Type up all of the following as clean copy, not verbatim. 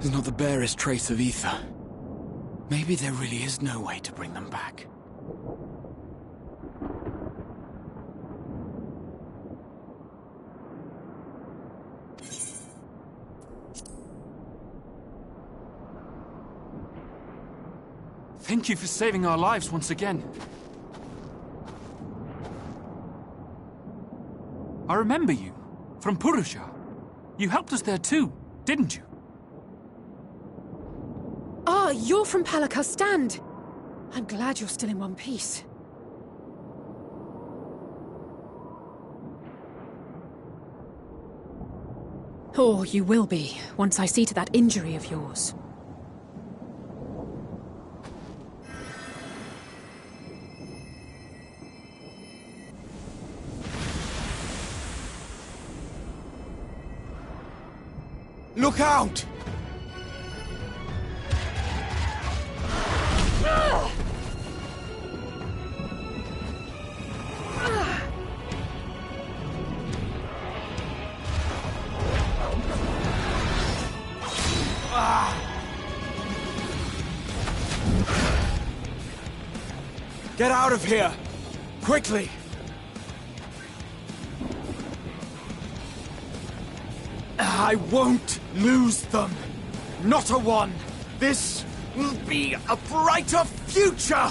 There's not the barest trace of ether. Maybe there really is no way to bring them back. Thank you for saving our lives once again. I remember you, from Purusha. You helped us there too, didn't you? Ah, you're from Palaka's stand. I'm glad you're still in one piece. Or you will be, once I see to that injury of yours. Look out! Get out of here! Quickly! I won't lose them! Not a one! This will be a brighter future!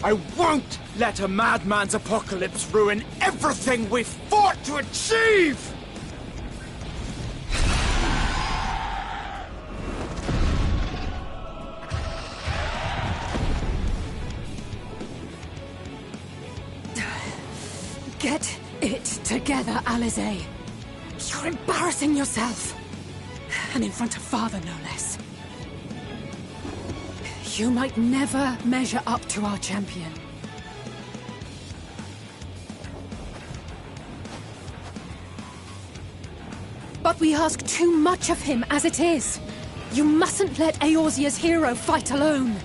I won't let a madman's apocalypse ruin everything we've fought to achieve! Get it together, Alizé. You're embarrassing yourself. And in front of Father, no less. You might never measure up to our champion. But we ask too much of him as it is. You mustn't let Eorzea's hero fight alone.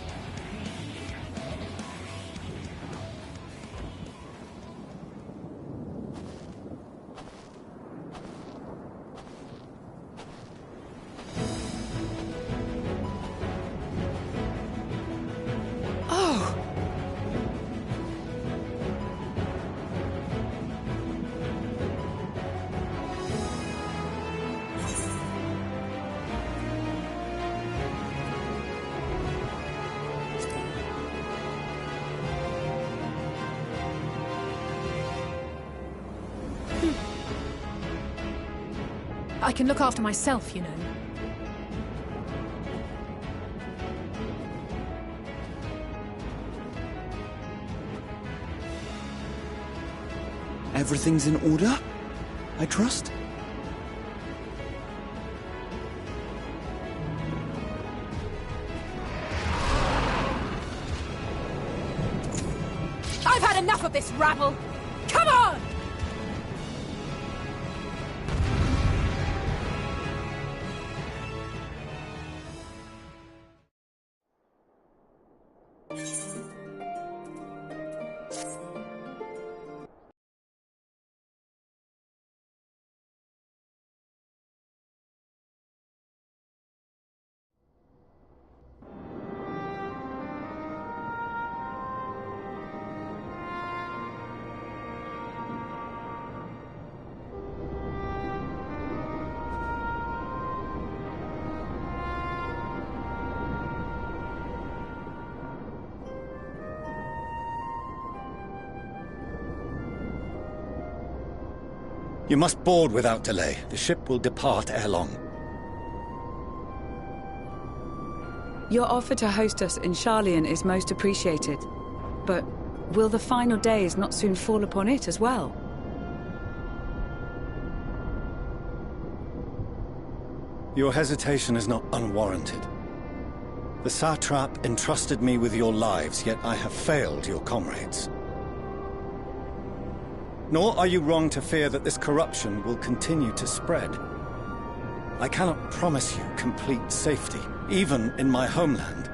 I can look after myself, you know. Everything's in order, I trust? I've had enough of this rabble! Come on! You must board without delay. The ship will depart ere long. Your offer to host us in Sharlayan is most appreciated. But will the final days not soon fall upon it as well? Your hesitation is not unwarranted. The satrap entrusted me with your lives, yet I have failed your comrades. Nor are you wrong to fear that this corruption will continue to spread. I cannot promise you complete safety, even in my homeland.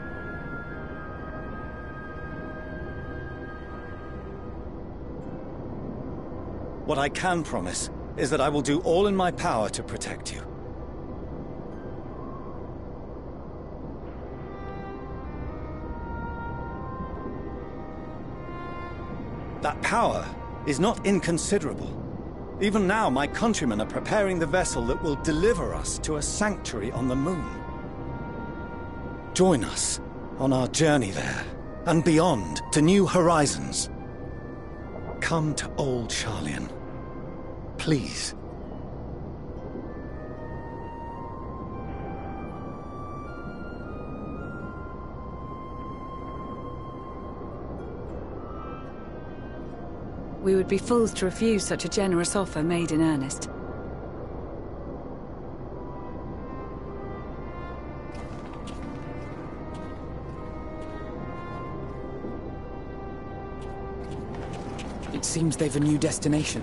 What I can promise is that I will do all in my power to protect you. That power is not inconsiderable. Even now, my countrymen are preparing the vessel that will deliver us to a sanctuary on the moon. Join us on our journey there, and beyond, to new horizons. Come to old Sharlayan. Please. We would be fools to refuse such a generous offer made in earnest. It seems they've a new destination.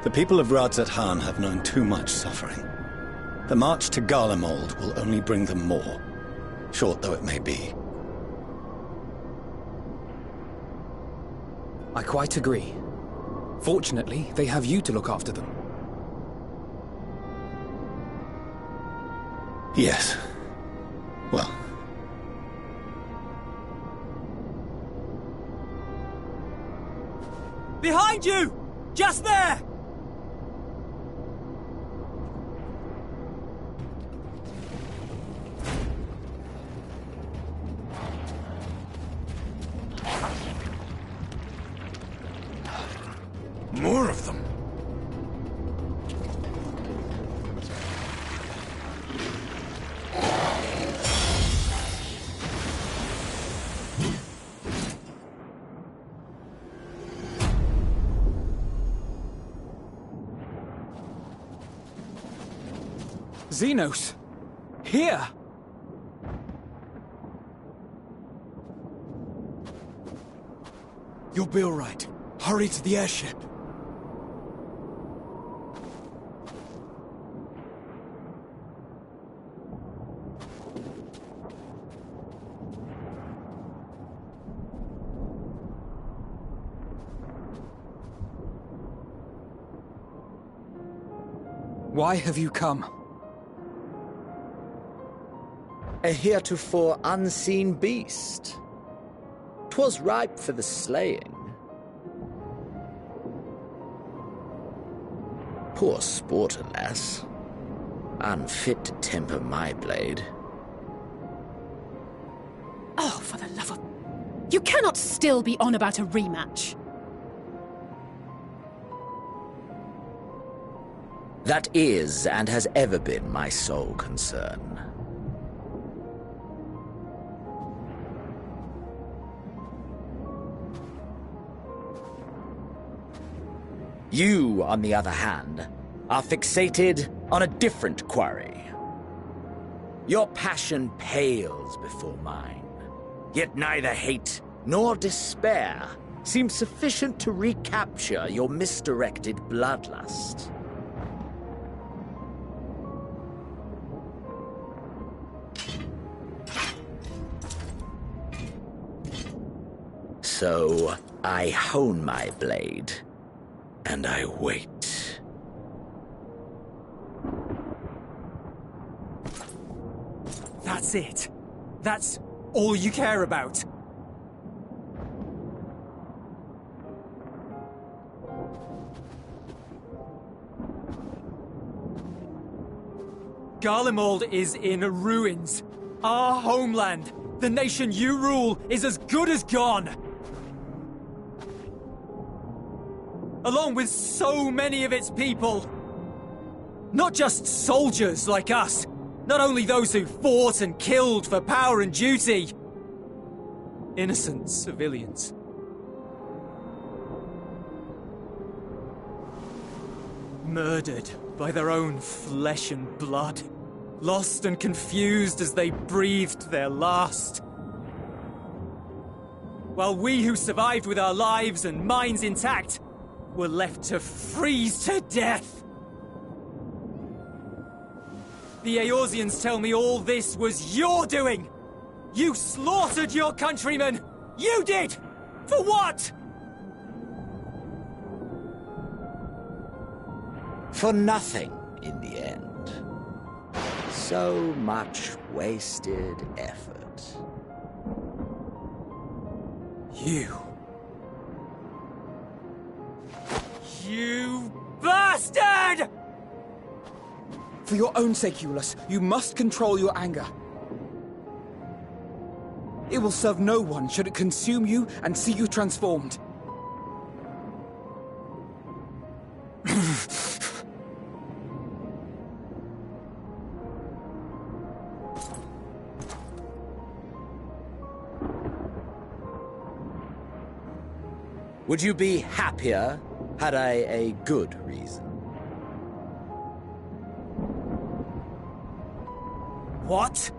The people of Radzat-Han have known too much suffering. The march to gaem will only bring them more, short though it may be. I quite agree. Fortunately, they have you to look after them. Yes. Well. Behind you! Just there! More of them. Xenos! Here! You'll be all right. Hurry to the airship. Why have you come? A heretofore unseen beast. 'Twas ripe for the slaying. Poor sport, alas. Unfit to temper my blade. Oh, for the love of... You cannot still be on about a rematch. That is, and has ever been, my sole concern. You, on the other hand, are fixated on a different quarry. Your passion pales before mine, yet neither hate nor despair seem sufficient to recapture your misdirected bloodlust. So, I hone my blade, and I wait. That's it. That's all you care about. Garlemald is in ruins. Our homeland, the nation you rule, is as good as gone. Along with so many of its people. Not just soldiers like us. Not only those who fought and killed for power and duty. Innocent civilians. Murdered by their own flesh and blood. Lost and confused as they breathed their last. While we who survived with our lives and minds intact were left to freeze to death. The Eorzeans tell me all this was your doing! You slaughtered your countrymen! You did! For what? For nothing, in the end. So much wasted effort. You bastard! For your own sake, Eulus, you must control your anger. It will serve no one should it consume you and see you transformed. Would you be happier had I a good reason? What?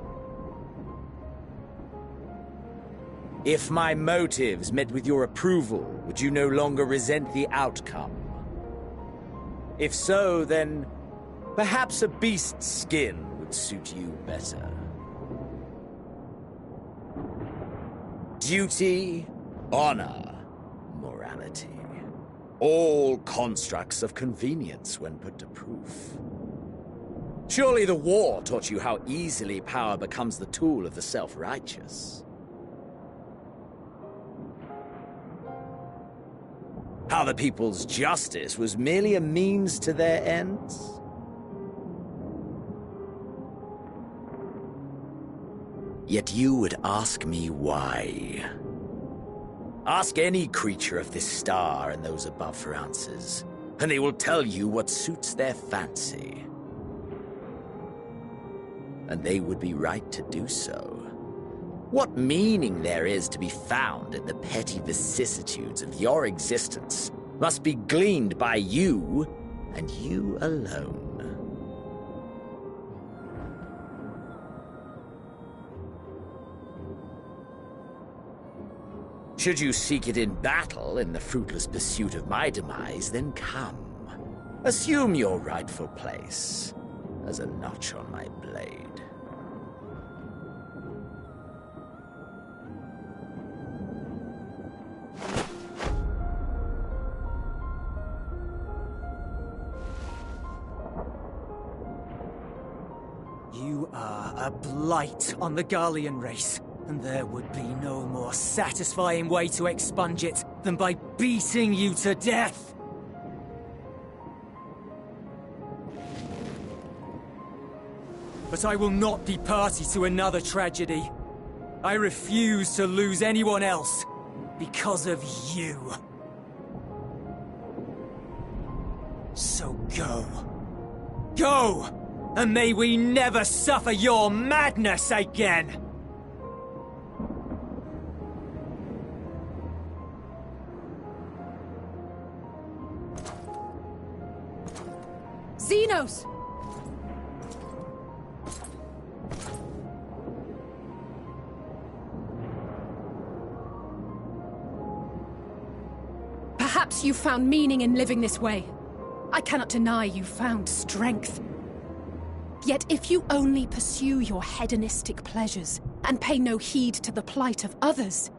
If my motives met with your approval, would you no longer resent the outcome? If so, then perhaps a beast's skin would suit you better. Duty, honor, morality. All constructs of convenience when put to proof. Surely the war taught you how easily power becomes the tool of the self-righteous. How the people's justice was merely a means to their ends? Yet you would ask me why. Ask any creature of this star and those above for answers, and they will tell you what suits their fancy. And they would be right to do so. What meaning there is to be found in the petty vicissitudes of your existence must be gleaned by you, and you alone. Should you seek it in battle in the fruitless pursuit of my demise, then come. Assume your rightful place as a notch on my blade. You are a blight on the Garlean race, and there would be no more satisfying way to expunge it than by beating you to death. But I will not be party to another tragedy. I refuse to lose anyone else because of you. So go. Go! And may we never suffer your madness again! Xenos! Perhaps you found meaning in living this way. I cannot deny you found strength. Yet if you only pursue your hedonistic pleasures and pay no heed to the plight of others,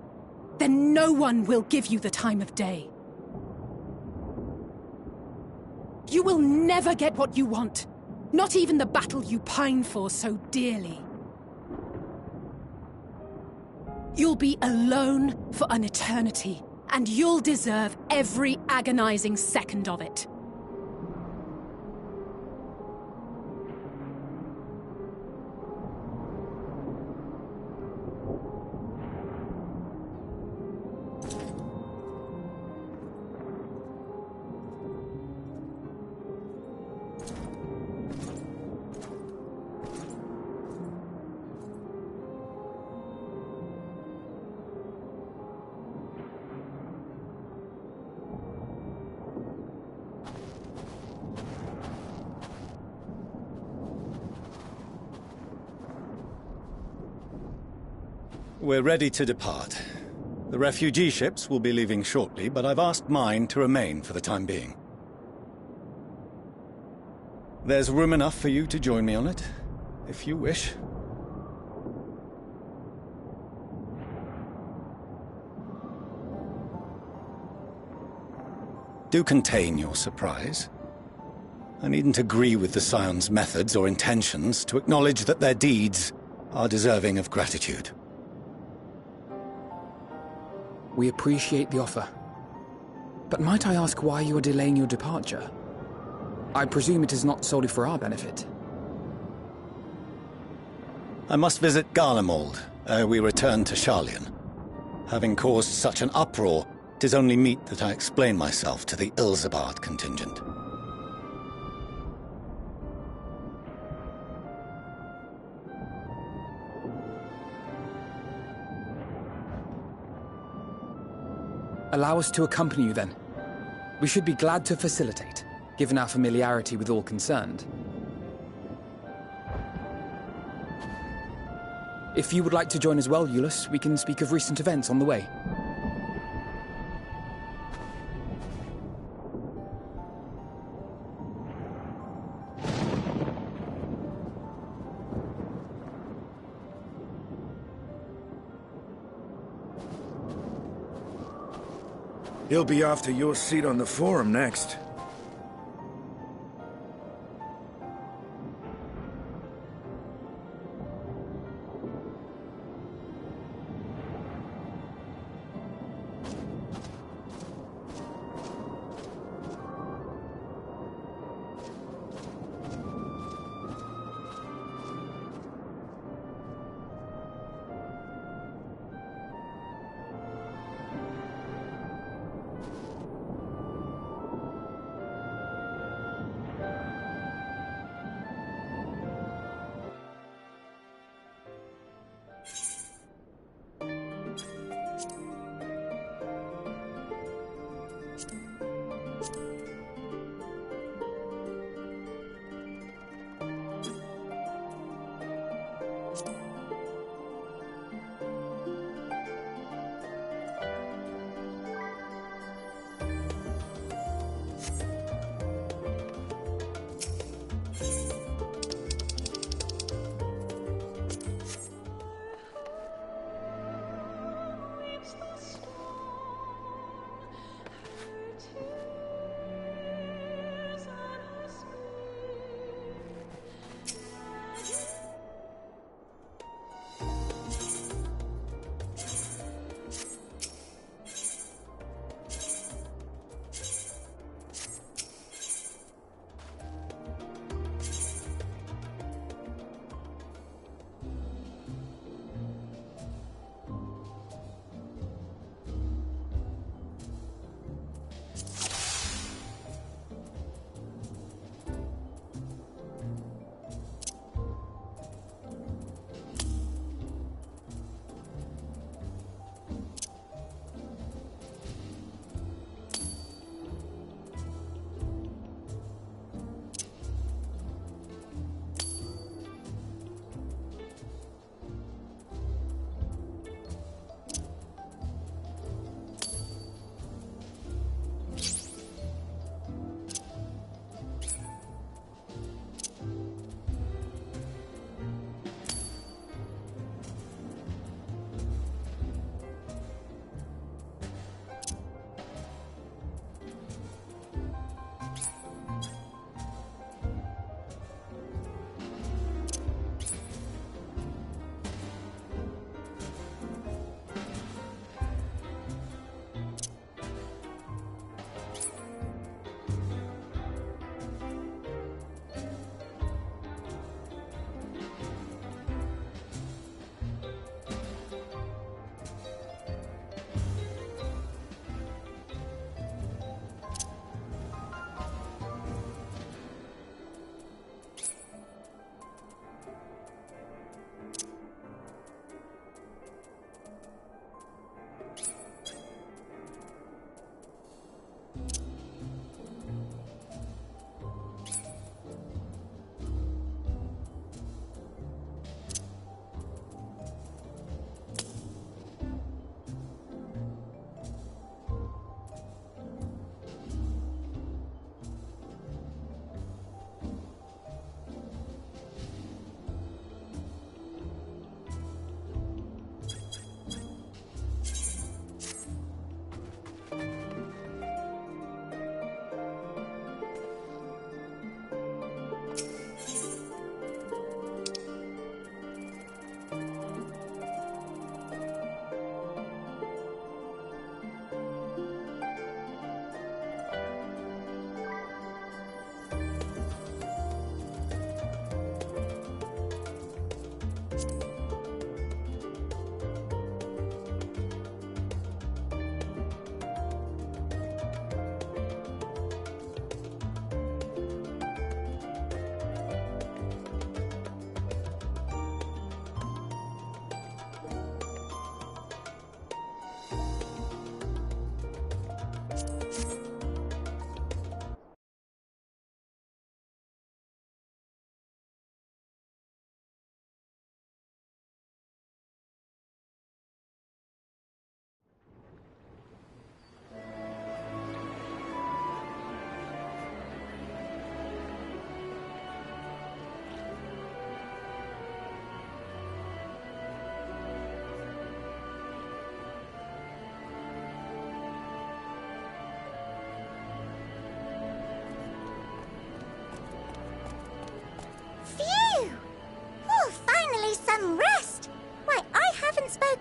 then no one will give you the time of day. You will never get what you want, not even the battle you pine for so dearly. You'll be alone for an eternity, and you'll deserve every agonizing second of it. We're ready to depart. The refugee ships will be leaving shortly, but I've asked mine to remain for the time being. There's room enough for you to join me on it, if you wish. Do contain your surprise. I needn't agree with the Scion's methods or intentions to acknowledge that their deeds are deserving of gratitude. We appreciate the offer. But might I ask why you are delaying your departure? I presume it is not solely for our benefit. I must visit Garlemald ere we return to Sharlayan. Having caused such an uproar, 'tis only meet that I explain myself to the Ilzabard contingent. Allow us to accompany you then. We should be glad to facilitate, given our familiarity with all concerned. If you would like to join as well, Eulus, we can speak of recent events on the way. He'll be off to your seat on the Forum next.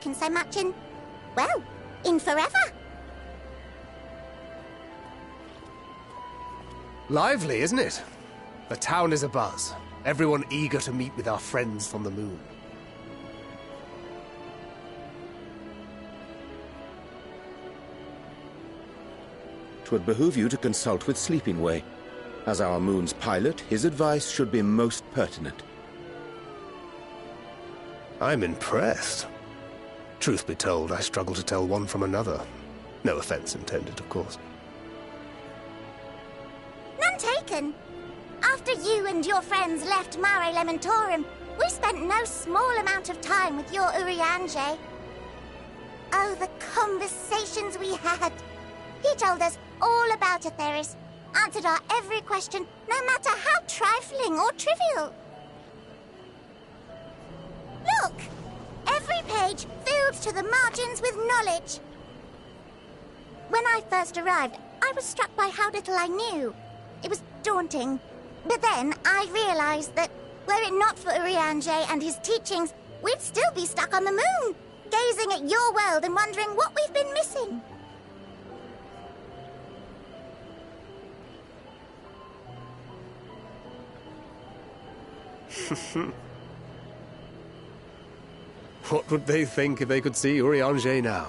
spoken so much in, well, in forever. Lively, isn't it? The town is abuzz. Everyone eager to meet with our friends from the moon. Twould behoove you to consult with Sleeping Way. As our moon's pilot, his advice should be most pertinent. I'm impressed. Truth be told, I struggle to tell one from another. No offense intended, of course. None taken. After you and your friends left Mare Elementorum, we spent no small amount of time with your Urianger. Oh, the conversations we had. He told us all about Atheris, answered our every question, no matter how trifling or trivial. Look! Every page filled to the margins with knowledge. When I first arrived, I was struck by how little I knew. It was daunting. But then I realized that, were it not for Urianger and his teachings, we'd still be stuck on the moon, gazing at your world and wondering what we've been missing. What would they think if they could see Urianger now?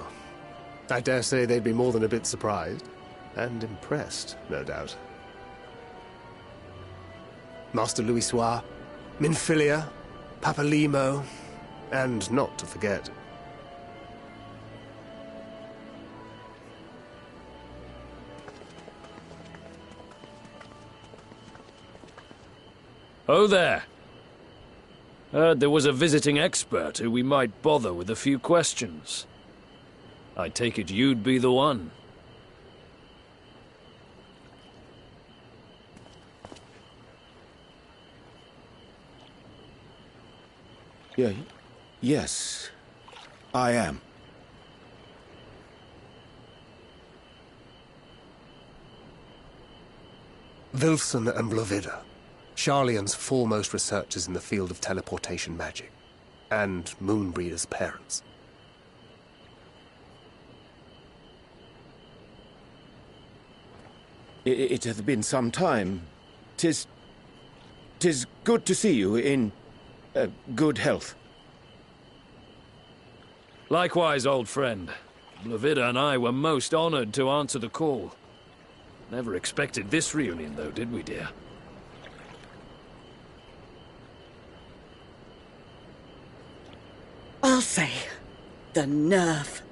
I dare say they'd be more than a bit surprised. And impressed, no doubt. Master Louisoix, Minfilia, Papalimo, and not to forget. Oh there. Heard there was a visiting expert who we might bother with a few questions. I take it you'd be the one. Yes, I am. Wilson and Blovida, Sharlayan's foremost researchers in the field of teleportation magic, and Moonbreeder's parents. It hath been some time. 'Tis good to see you in good health. Likewise, old friend. Blovida and I were most honored to answer the call. Never expected this reunion, though, did we, dear? Alfei, the nerve.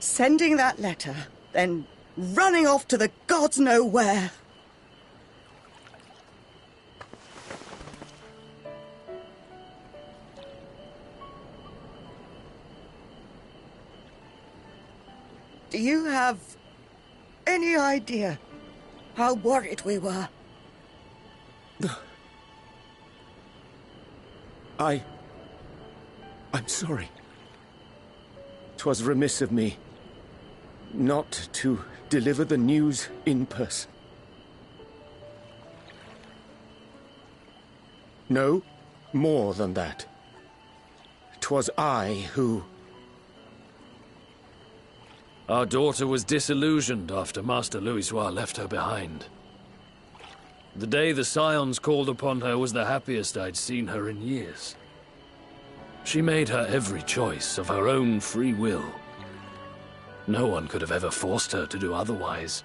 Sending that letter, then running off to the gods know where. Do you have any idea how worried we were? I'm sorry. 'Twas remiss of me not to deliver the news in person. No, more than that. 'Twas I who... Our daughter was disillusioned after Master Louisoix left her behind. The day the Scions called upon her was the happiest I'd seen her in years. She made her every choice of her own free will. No one could have ever forced her to do otherwise.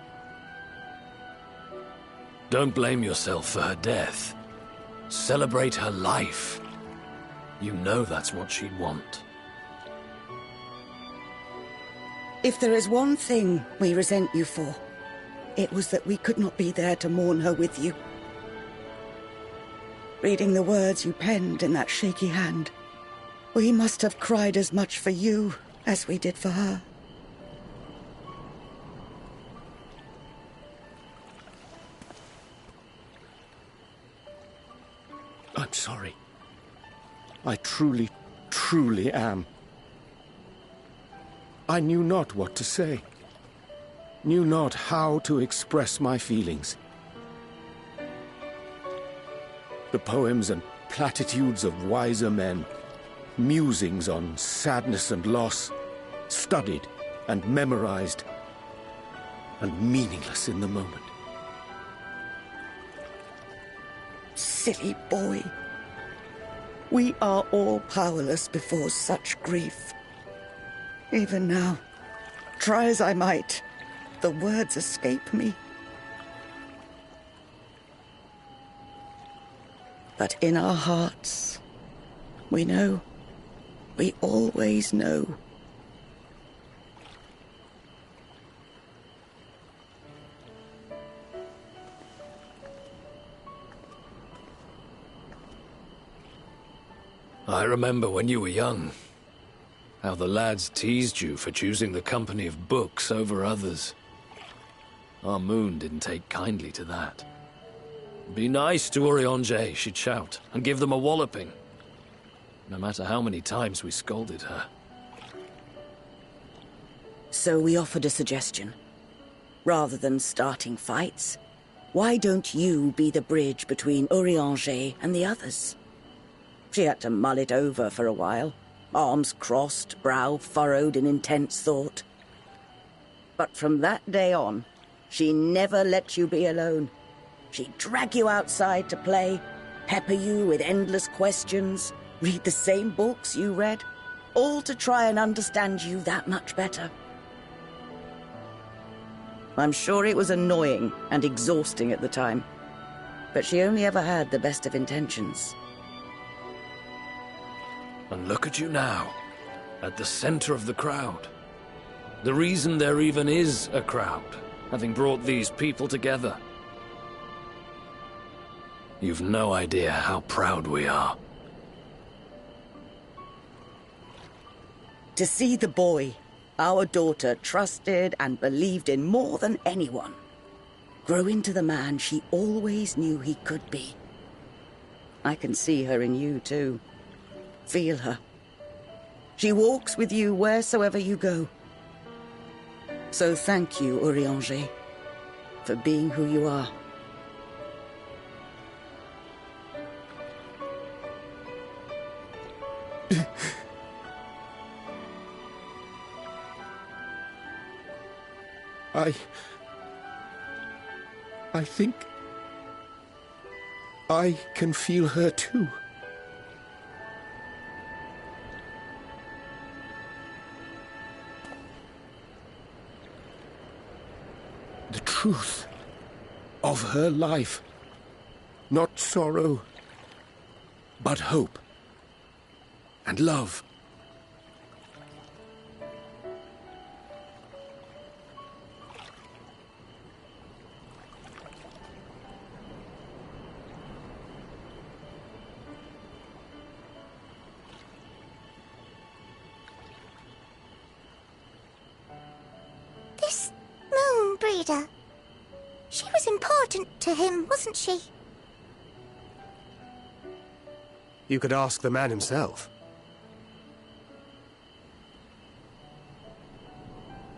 Don't blame yourself for her death. Celebrate her life. You know that's what she'd want. If there is one thing we resent you for, it was that we could not be there to mourn her with you. Reading the words you penned in that shaky hand, we must have cried as much for you as we did for her. I'm sorry. I truly, truly am. I knew not what to say. Knew not how to express my feelings. The poems and platitudes of wiser men musings on sadness and loss, studied and memorized, and meaningless in the moment. Silly boy. We are all powerless before such grief. Even now, try as I might, the words escape me. But in our hearts, we know, we always know. I remember when you were young, how the lads teased you for choosing the company of books over others. Our moon didn't take kindly to that. Be nice to Urianger, she'd shout, and give them a walloping. No matter how many times we scolded her. So we offered a suggestion. Rather than starting fights, why don't you be the bridge between Urianger and the others? She had to mull it over for a while, arms crossed, brow furrowed in intense thought. But from that day on, she never let you be alone. She'd drag you outside to play, pepper you with endless questions, read the same books you read, all to try and understand you that much better. I'm sure it was annoying and exhausting at the time, but she only ever had the best of intentions. And look at you now, at the center of the crowd. The reason there even is a crowd, having brought these people together. You've no idea how proud we are. To see the boy, our daughter, trusted and believed in more than anyone, grow into the man she always knew he could be. I can see her in you, too. Feel her. She walks with you wheresoever you go. So thank you, Urianger, for being who you are. I think I can feel her too. The truth of her life. Not sorrow, but hope and love. This moon breeder. She was important to him, wasn't she? You could ask the man himself.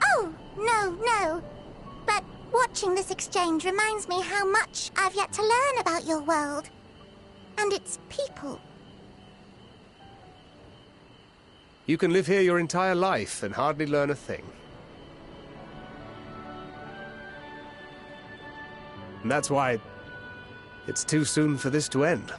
Oh, no. But watching this exchange reminds me how much I've yet to learn about your world. And its people. You can live here your entire life and hardly learn a thing. And that's why it's too soon for this to end.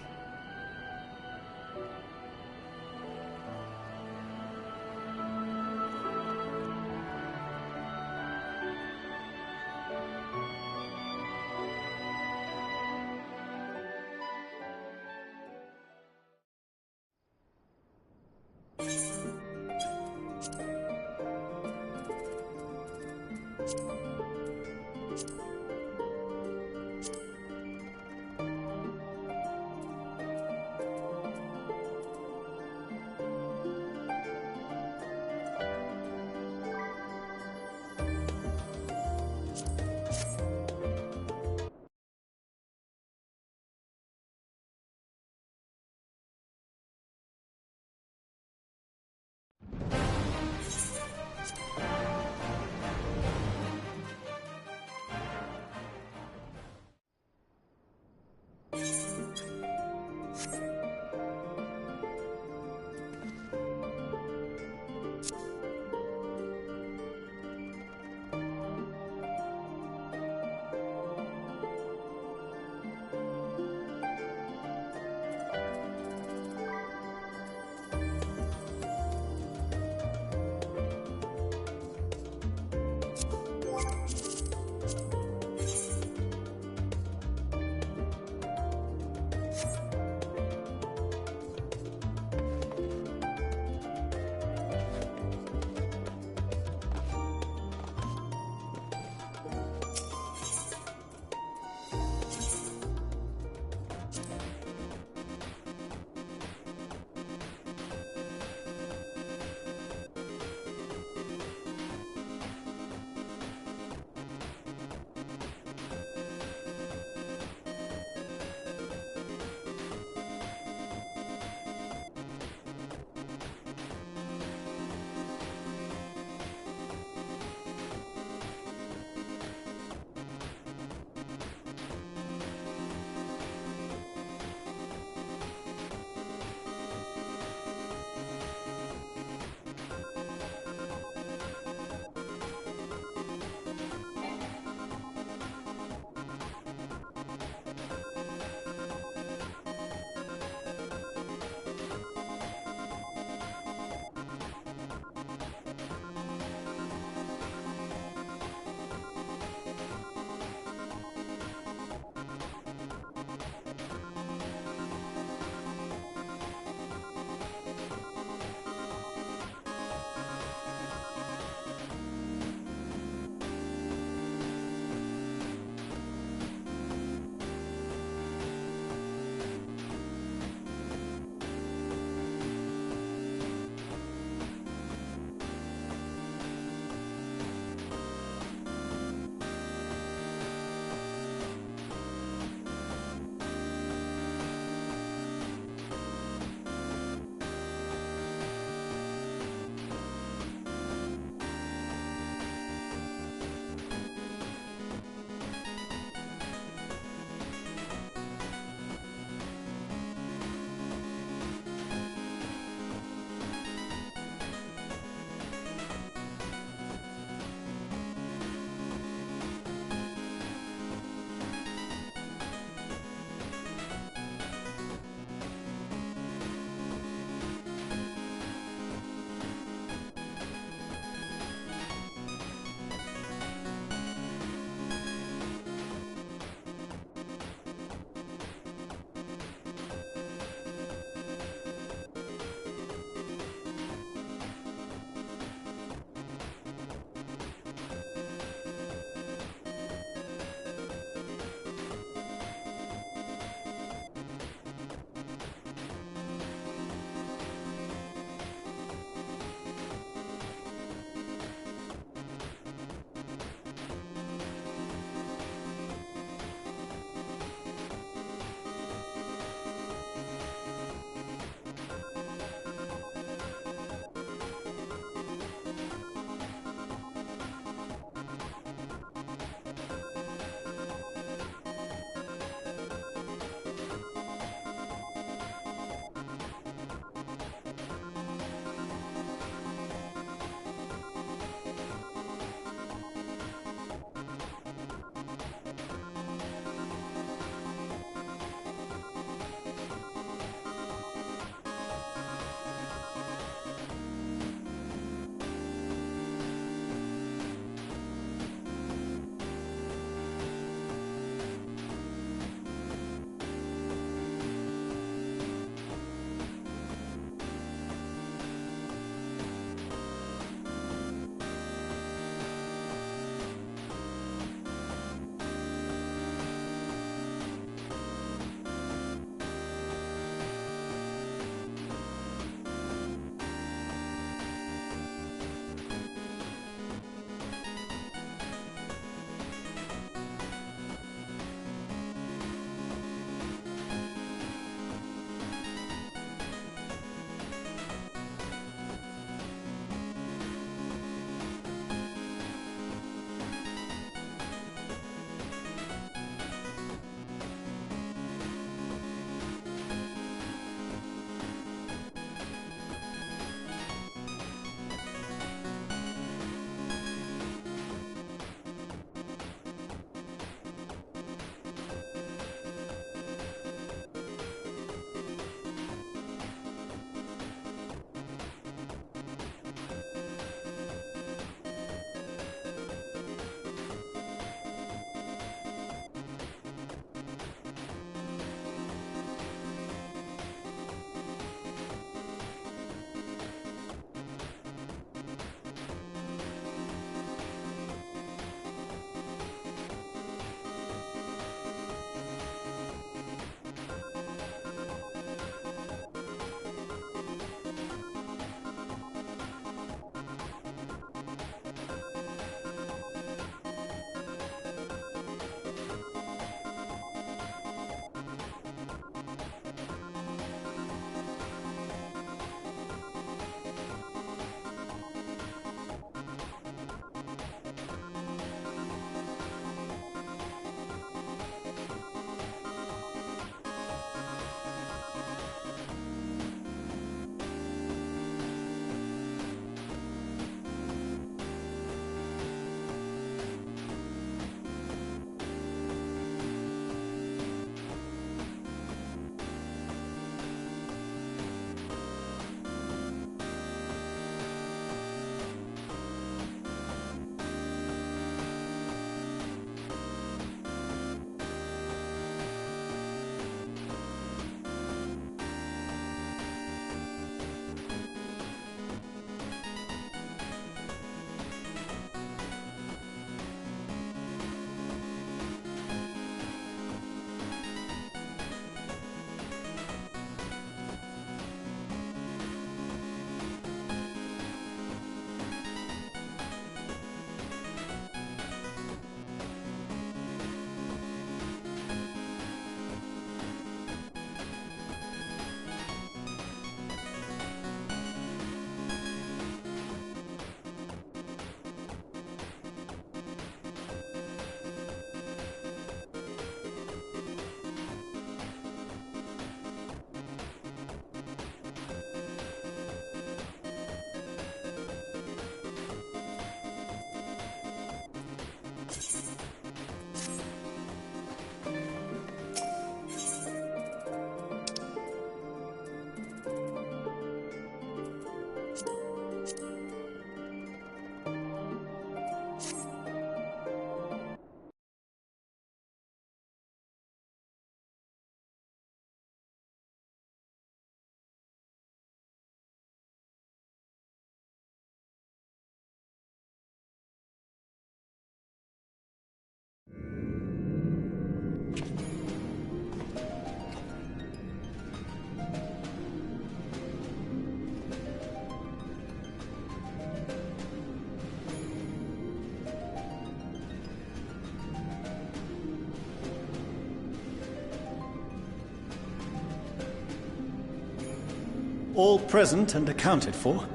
All present and accounted for?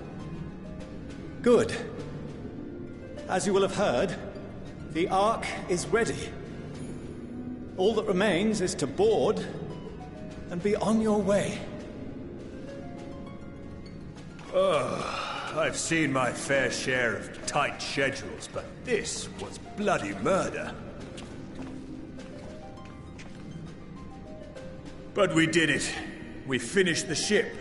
Good. As you will have heard, the Ark is ready. All that remains is to board and be on your way. I've seen my fair share of tight schedules, but this was bloody murder. But we did it. We finished the ship.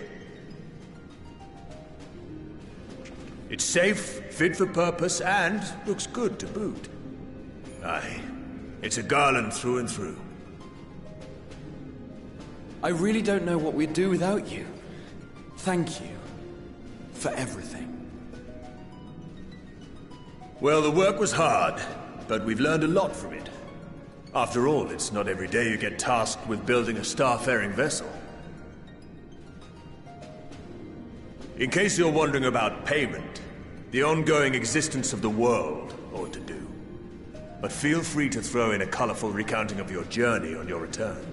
It's safe, fit for purpose, and looks good to boot. Aye, it's a Garland through and through. I really don't know what we'd do without you. Thank you for everything. Well, the work was hard, but we've learned a lot from it. After all, it's not every day you get tasked with building a starfaring vessel. In case you're wondering about payment, the ongoing existence of the world ought to do. But feel free to throw in a colorful recounting of your journey on your return.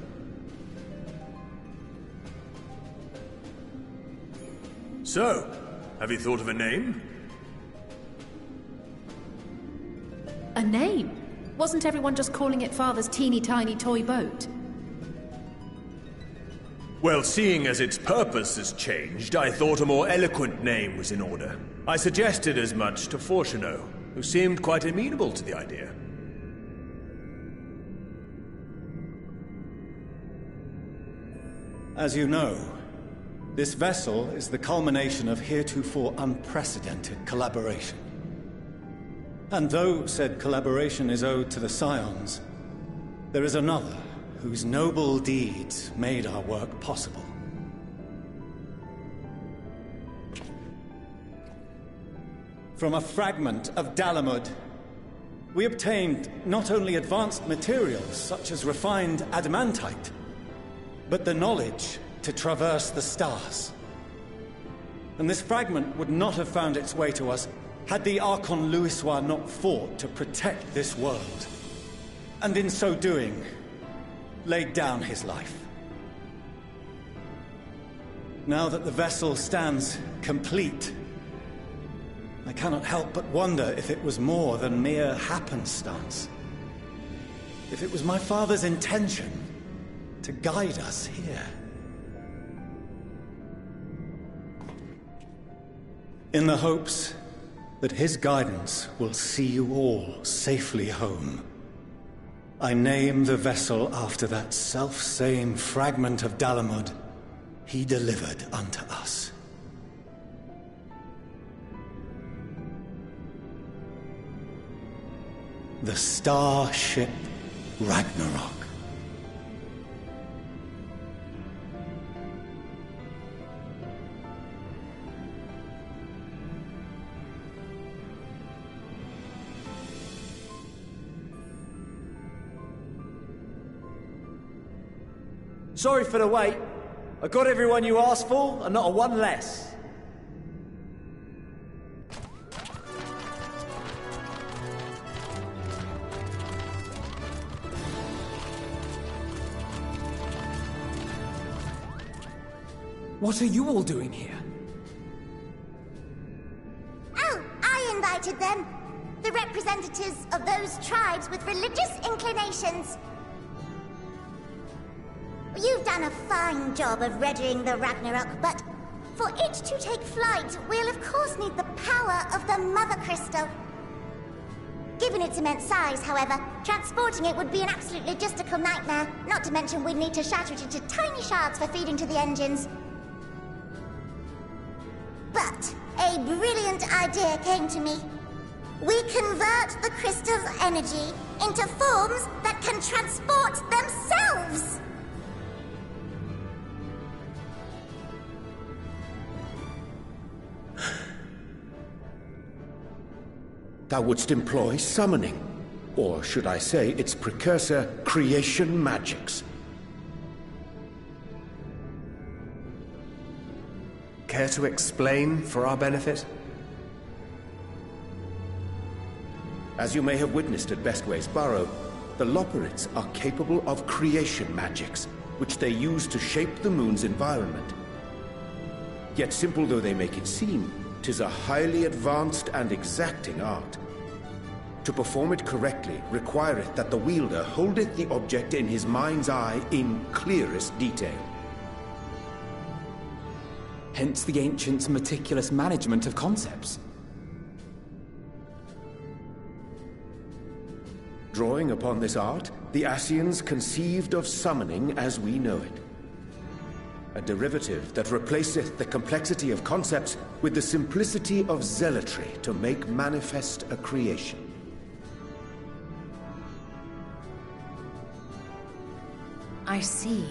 So, have you thought of a name? A name? Wasn't everyone just calling it Father's teeny tiny toy boat? Well, seeing as its purpose has changed, I thought a more eloquent name was in order. I suggested as much to Fortuneau, who seemed quite amenable to the idea. As you know, this vessel is the culmination of heretofore unprecedented collaboration. And though said collaboration is owed to the Scions, there is another whose noble deeds made our work possible. From a fragment of Dalamud, we obtained not only advanced materials such as refined adamantite, but the knowledge to traverse the stars. And this fragment would not have found its way to us had the Archon Louisoix not fought to protect this world, and in so doing, laid down his life. Now that the vessel stands complete, I cannot help but wonder if it was more than mere happenstance. If it was my father's intention to guide us here. In the hopes that his guidance will see you all safely home, I name the vessel after that self-same fragment of Dalamud he delivered unto us. The Starship Ragnarok. Sorry for the wait. I got everyone you asked for, and not a one less. What are you all doing here? Oh, I invited them. The representatives of those tribes with religious inclinations. You've done a fine job of readying the Ragnarok, but for it to take flight, we'll of course need the power of the Mother Crystal. Given its immense size, however, transporting it would be an absolute logistical nightmare, not to mention we'd need to shatter it into tiny shards for feeding to the engines. But a brilliant idea came to me. We convert the crystal's energy into forms that can transport themselves! Thou wouldst employ summoning, or should I say its precursor, creation magics. Care to explain for our benefit? As you may have witnessed at Bestway's Burrow, the Loperids are capable of creation magics, which they use to shape the moon's environment. Yet simple though they make it seem, 'tis a highly advanced and exacting art. To perform it correctly requireth that the wielder holdeth the object in his mind's eye in clearest detail. Hence the ancients' meticulous management of concepts. Drawing upon this art, the Ascians conceived of summoning as we know it. A derivative that replaceth the complexity of concepts with the simplicity of zealotry to make manifest a creation. I see.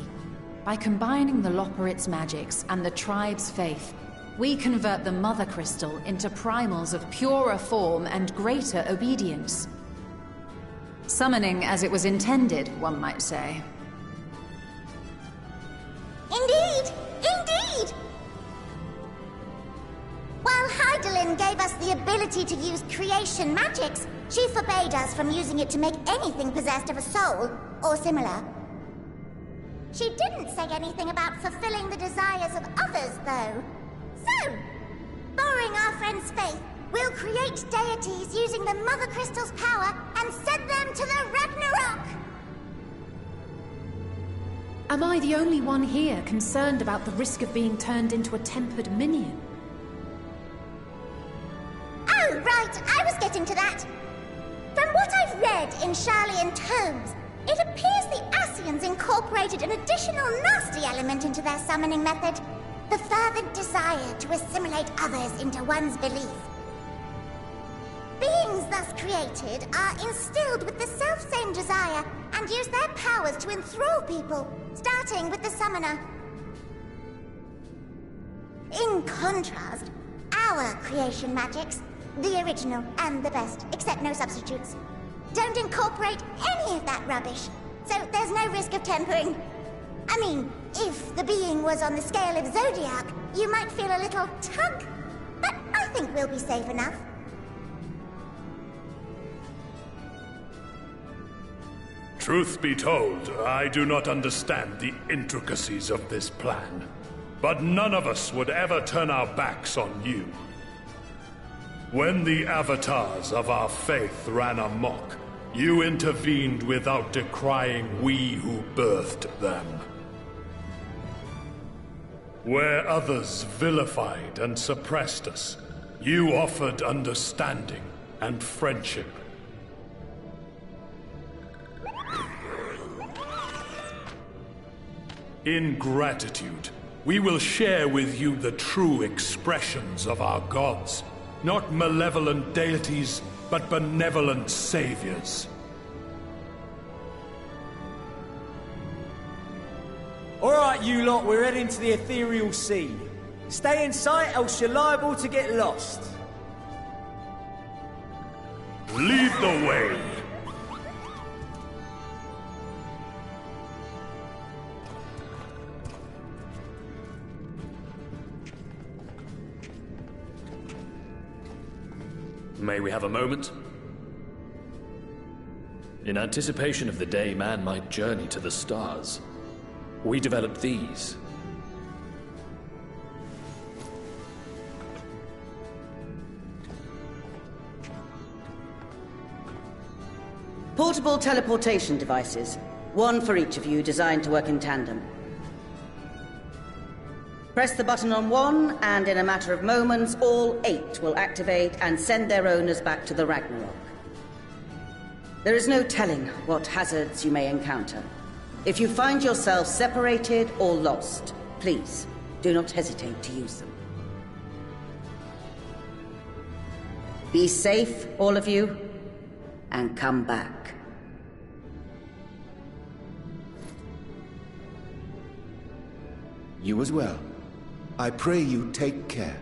By combining the Loporrit's magics and the tribe's faith, we convert the Mother Crystal into primals of purer form and greater obedience. Summoning as it was intended, one might say. Indeed! Indeed! While Hydaelyn gave us the ability to use creation magics, she forbade us from using it to make anything possessed of a soul, or similar. She didn't say anything about fulfilling the desires of others, though. So, borrowing our friend's faith, we'll create deities using the Mother Crystal's power and send them to the Ragnarok! Am I the only one here concerned about the risk of being turned into a tempered minion? Oh, right, I was getting to that. From what I've read in Sharlayan tomes, it appears the Ascians incorporated an additional nasty element into their summoning method. The fervent desire to assimilate others into one's belief. Beings thus created are instilled with the self-same desire and use their powers to enthrall people, starting with the summoner. In contrast, our creation magics, the original and the best, except no substitutes, don't incorporate any of that rubbish, so there's no risk of tempering. I mean, if the being was on the scale of Zodiac, you might feel a little tug, but I think we'll be safe enough. Truth be told, I do not understand the intricacies of this plan. But none of us would ever turn our backs on you. When the avatars of our faith ran amok, you intervened without decrying we who birthed them. Where others vilified and suppressed us, you offered understanding and friendship. In gratitude, we will share with you the true expressions of our gods. Not malevolent deities, but benevolent saviors. Alright, you lot, we're heading to the ethereal sea. Stay in sight, else you're liable to get lost. Lead the way! May we have a moment? In anticipation of the day man might journey to the stars, we developed these. Portable teleportation devices. One for each of you, designed to work in tandem. Press the button on one, and in a matter of moments, all 8 will activate and send their owners back to the Ragnarok. There is no telling what hazards you may encounter. If you find yourself separated or lost, please, do not hesitate to use them. Be safe, all of you, and come back. You as well. I pray you take care.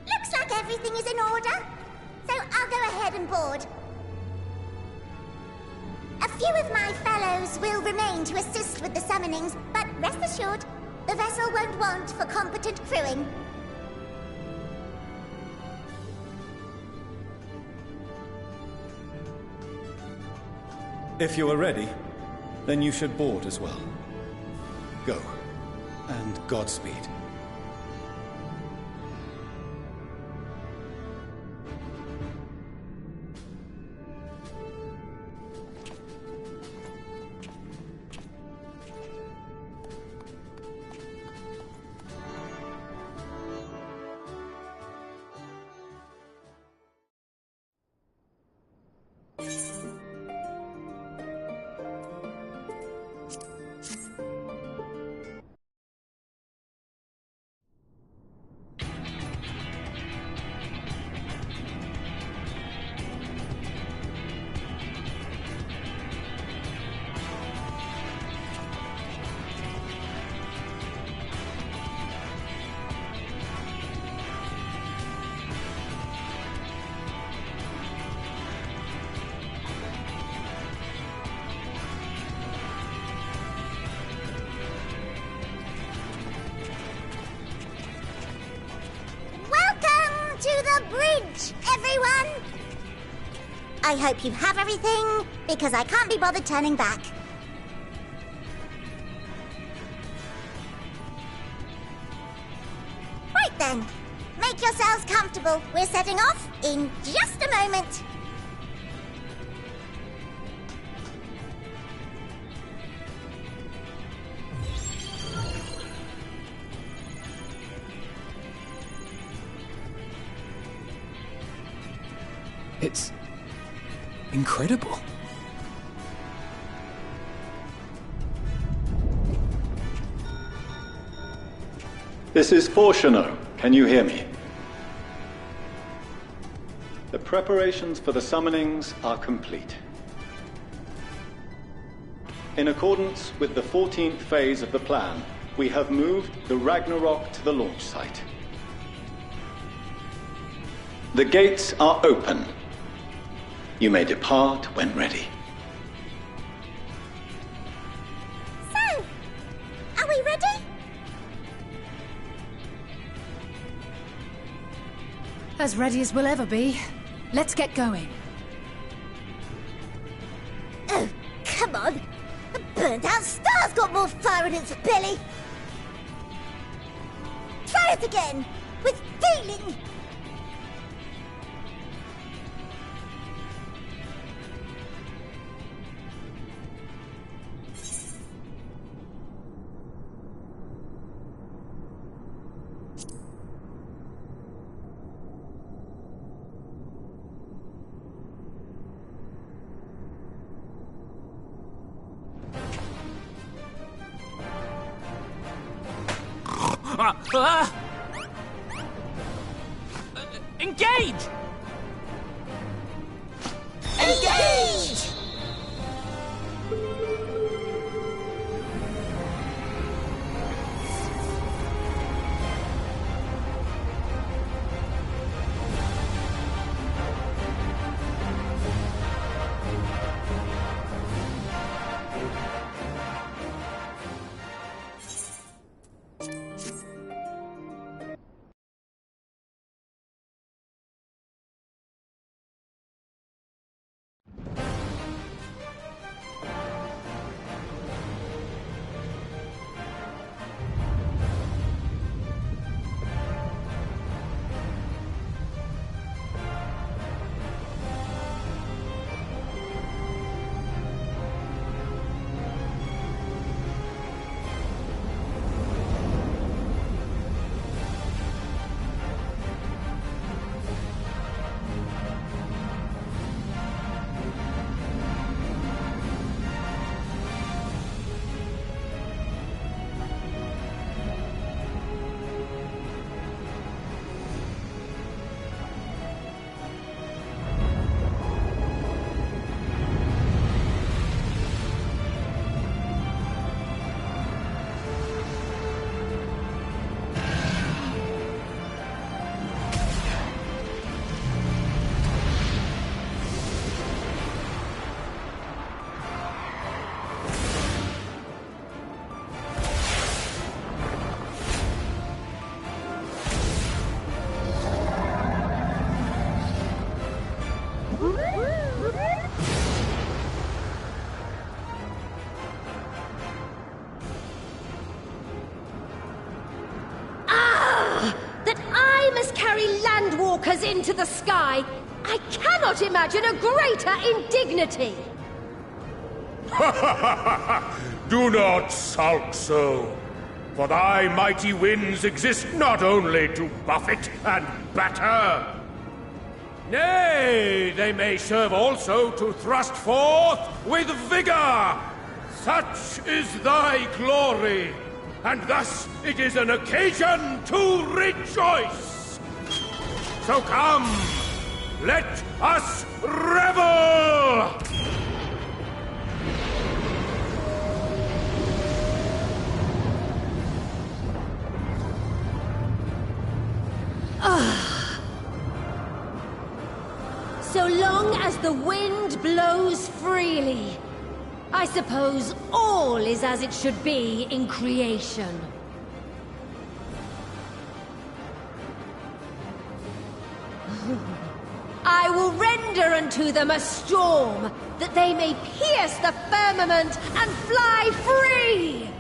Looks like everything is in order, so I'll go ahead and board. A few of my fellows will remain to assist with the summonings, but rest assured, the vessel won't want for competent crewing. If you are ready, then you should board as well. Go. and Godspeed. Everyone! I hope you have everything, because I can't be bothered turning back. Right then, make yourselves comfortable. We're setting off in just a moment. It's incredible. This is Fortuno. Can you hear me? The preparations for the summonings are complete. In accordance with the 14th phase of the plan, we have moved the Ragnarok to the launch site. The gates are open. You may depart when ready. So, are we ready? As ready as we'll ever be. Let's get going. Oh, come on! A burnt-out star's got more fire in its belly! Try it again! With feeling! Engage! Engage! carry landwalkers into the sky. I cannot imagine a greater indignity. Do not sulk so, for thy mighty winds exist not only to buffet and batter. Nay, they may serve also to thrust forth with vigor. Such is thy glory, and thus it is an occasion to rejoice. So come, let us revel! So long as the wind blows freely, I suppose all is as it should be in creation. I will render unto them a storm, that they may pierce the firmament and fly free!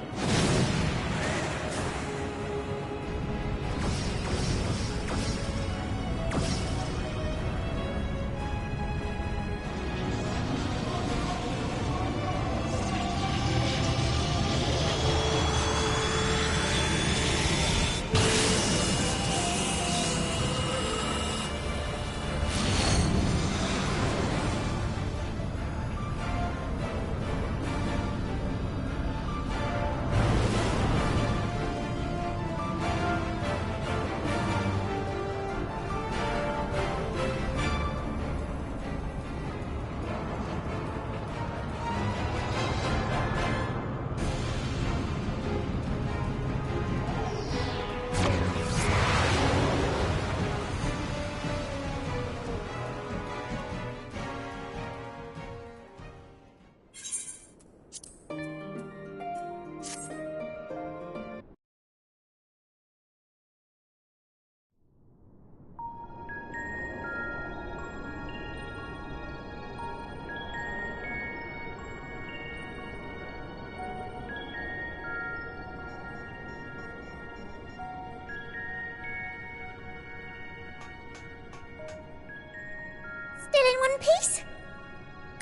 Still in one piece?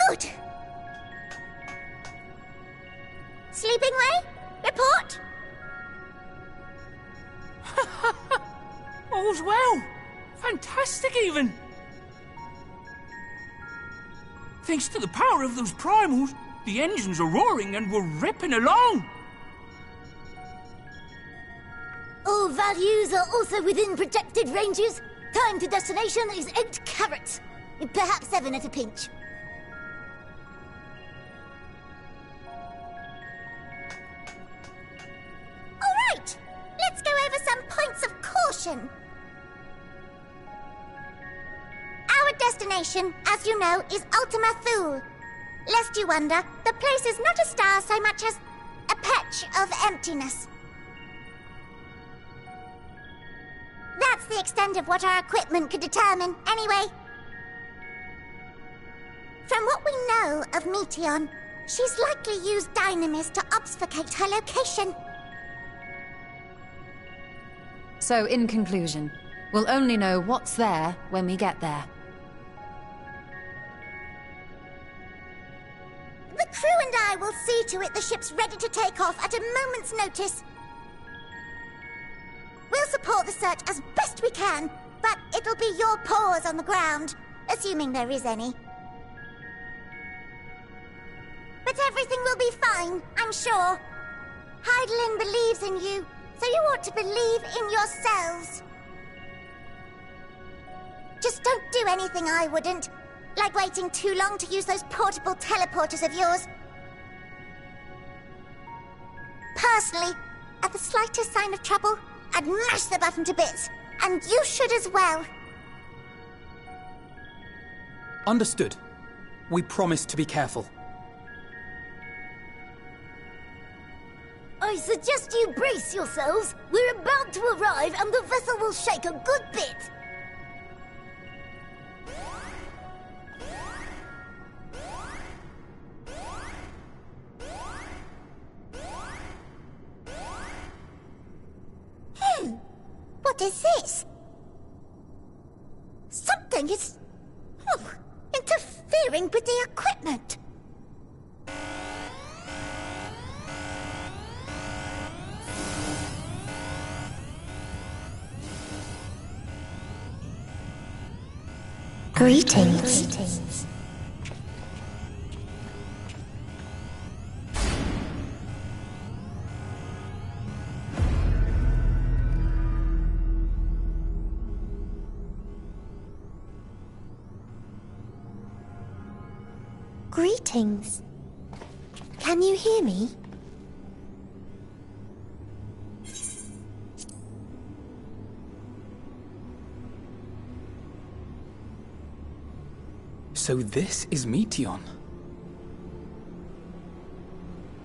Good. Sleeping way? Report? All's well. Fantastic, even. Thanks to the power of those primals, the engines are roaring and we're ripping along. All values are also within protected ranges. Time to destination is 8 carats. Perhaps 7 at a pinch. All right, let's go over some points of caution. Our destination, as you know, is Ultima Thule. Lest you wonder, the place is not a star so much as a patch of emptiness. That's the extent of what our equipment could determine, anyway. From what we know of Meteion, she's likely used dynamis to obfuscate her location. So, in conclusion, we'll only know what's there when we get there. The crew and I will see to it the ship's ready to take off at a moment's notice. We'll support the search as best we can, but it'll be your paws on the ground, assuming there is any. But everything will be fine, I'm sure. Hydaelyn believes in you, so you ought to believe in yourselves. Just don't do anything I wouldn't, like waiting too long to use those portable teleporters of yours. Personally, at the slightest sign of trouble, I'd mash the button to bits, and you should as well. Understood. We promise to be careful. I suggest you brace yourselves. We're about to arrive and the vessel will shake a good bit. What is this? thing is... interfering with the equipment. Greetings. Greetings. Can you hear me? So this is Meteon.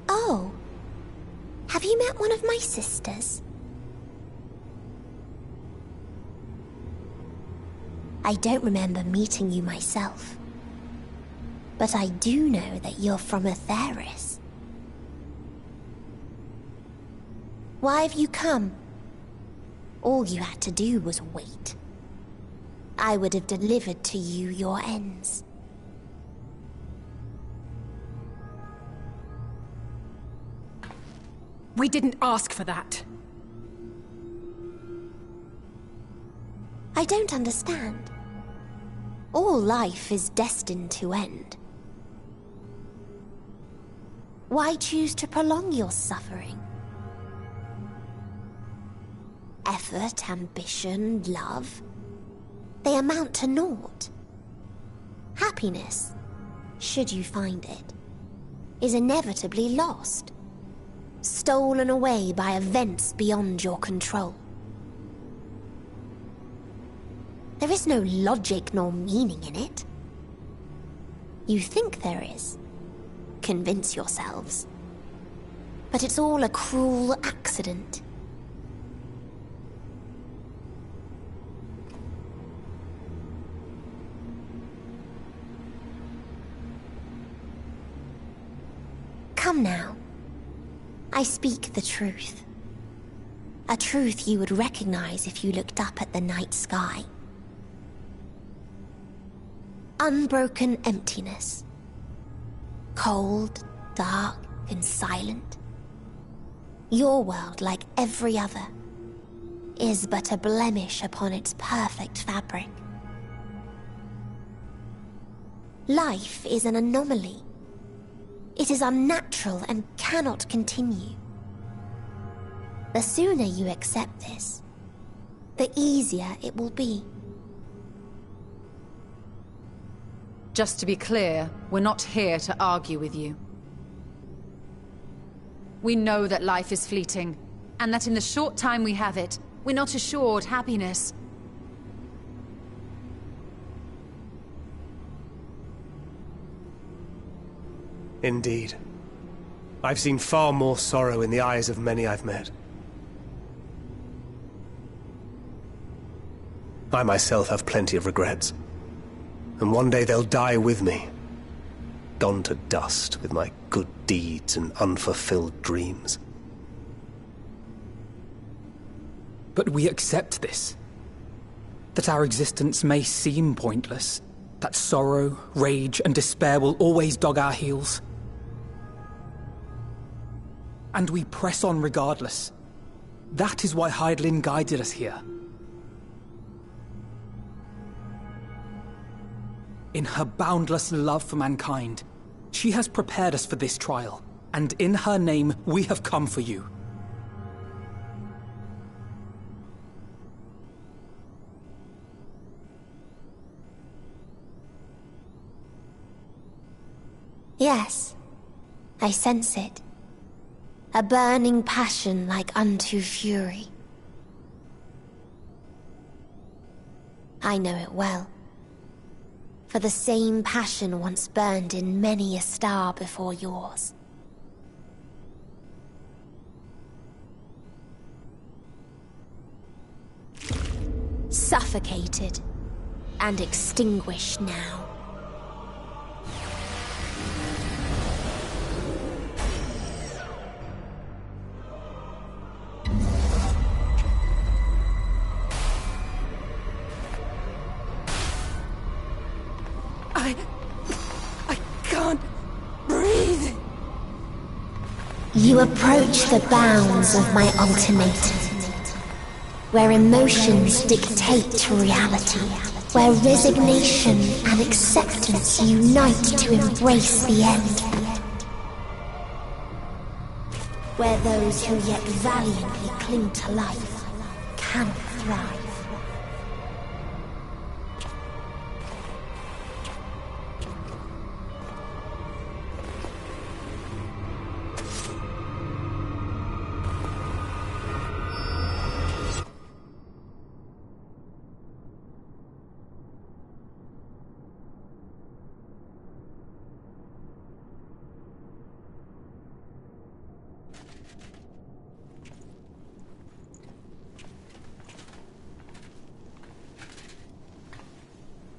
Oh. Have you met one of my sisters? I don't remember meeting you myself. But I do know that you're from Atheris. Why have you come? All you had to do was wait. I would have delivered to you your ends. We didn't ask for that. I don't understand. All life is destined to end. Why choose to prolong your suffering? Effort, ambition, love, they amount to naught. Happiness, should you find it, is inevitably lost, stolen away by events beyond your control. There is no logic nor meaning in it. You think there is. Convince yourselves. But it's all a cruel accident. Come now. I speak the truth. A truth you would recognize if you looked up at the night sky. Unbroken emptiness. Cold, dark, and silent. Your world, like every other, is but a blemish upon its perfect fabric. Life is an anomaly. It is unnatural and cannot continue. The sooner you accept this, the easier it will be. Just to be clear, we're not here to argue with you. We know that life is fleeting, and that in the short time we have it, we're not assured happiness. Indeed. I've seen far more sorrow in the eyes of many I've met. I myself have plenty of regrets. And one day they'll die with me, gone to dust with my good deeds and unfulfilled dreams. But we accept this. That our existence may seem pointless. That sorrow, rage, and despair will always dog our heels. And we press on regardless. That is why Hydaelyn guided us here. In her boundless love for mankind, she has prepared us for this trial, and in her name, we have come for you. Yes, I sense it. A burning passion like unto fury. I know it well. For the same passion once burned in many a star before yours. Suffocated and extinguished now. You approach the bounds of my ultimatum, where emotions dictate reality, where resignation and acceptance unite to embrace the end, where those who yet valiantly cling to life cannot thrive.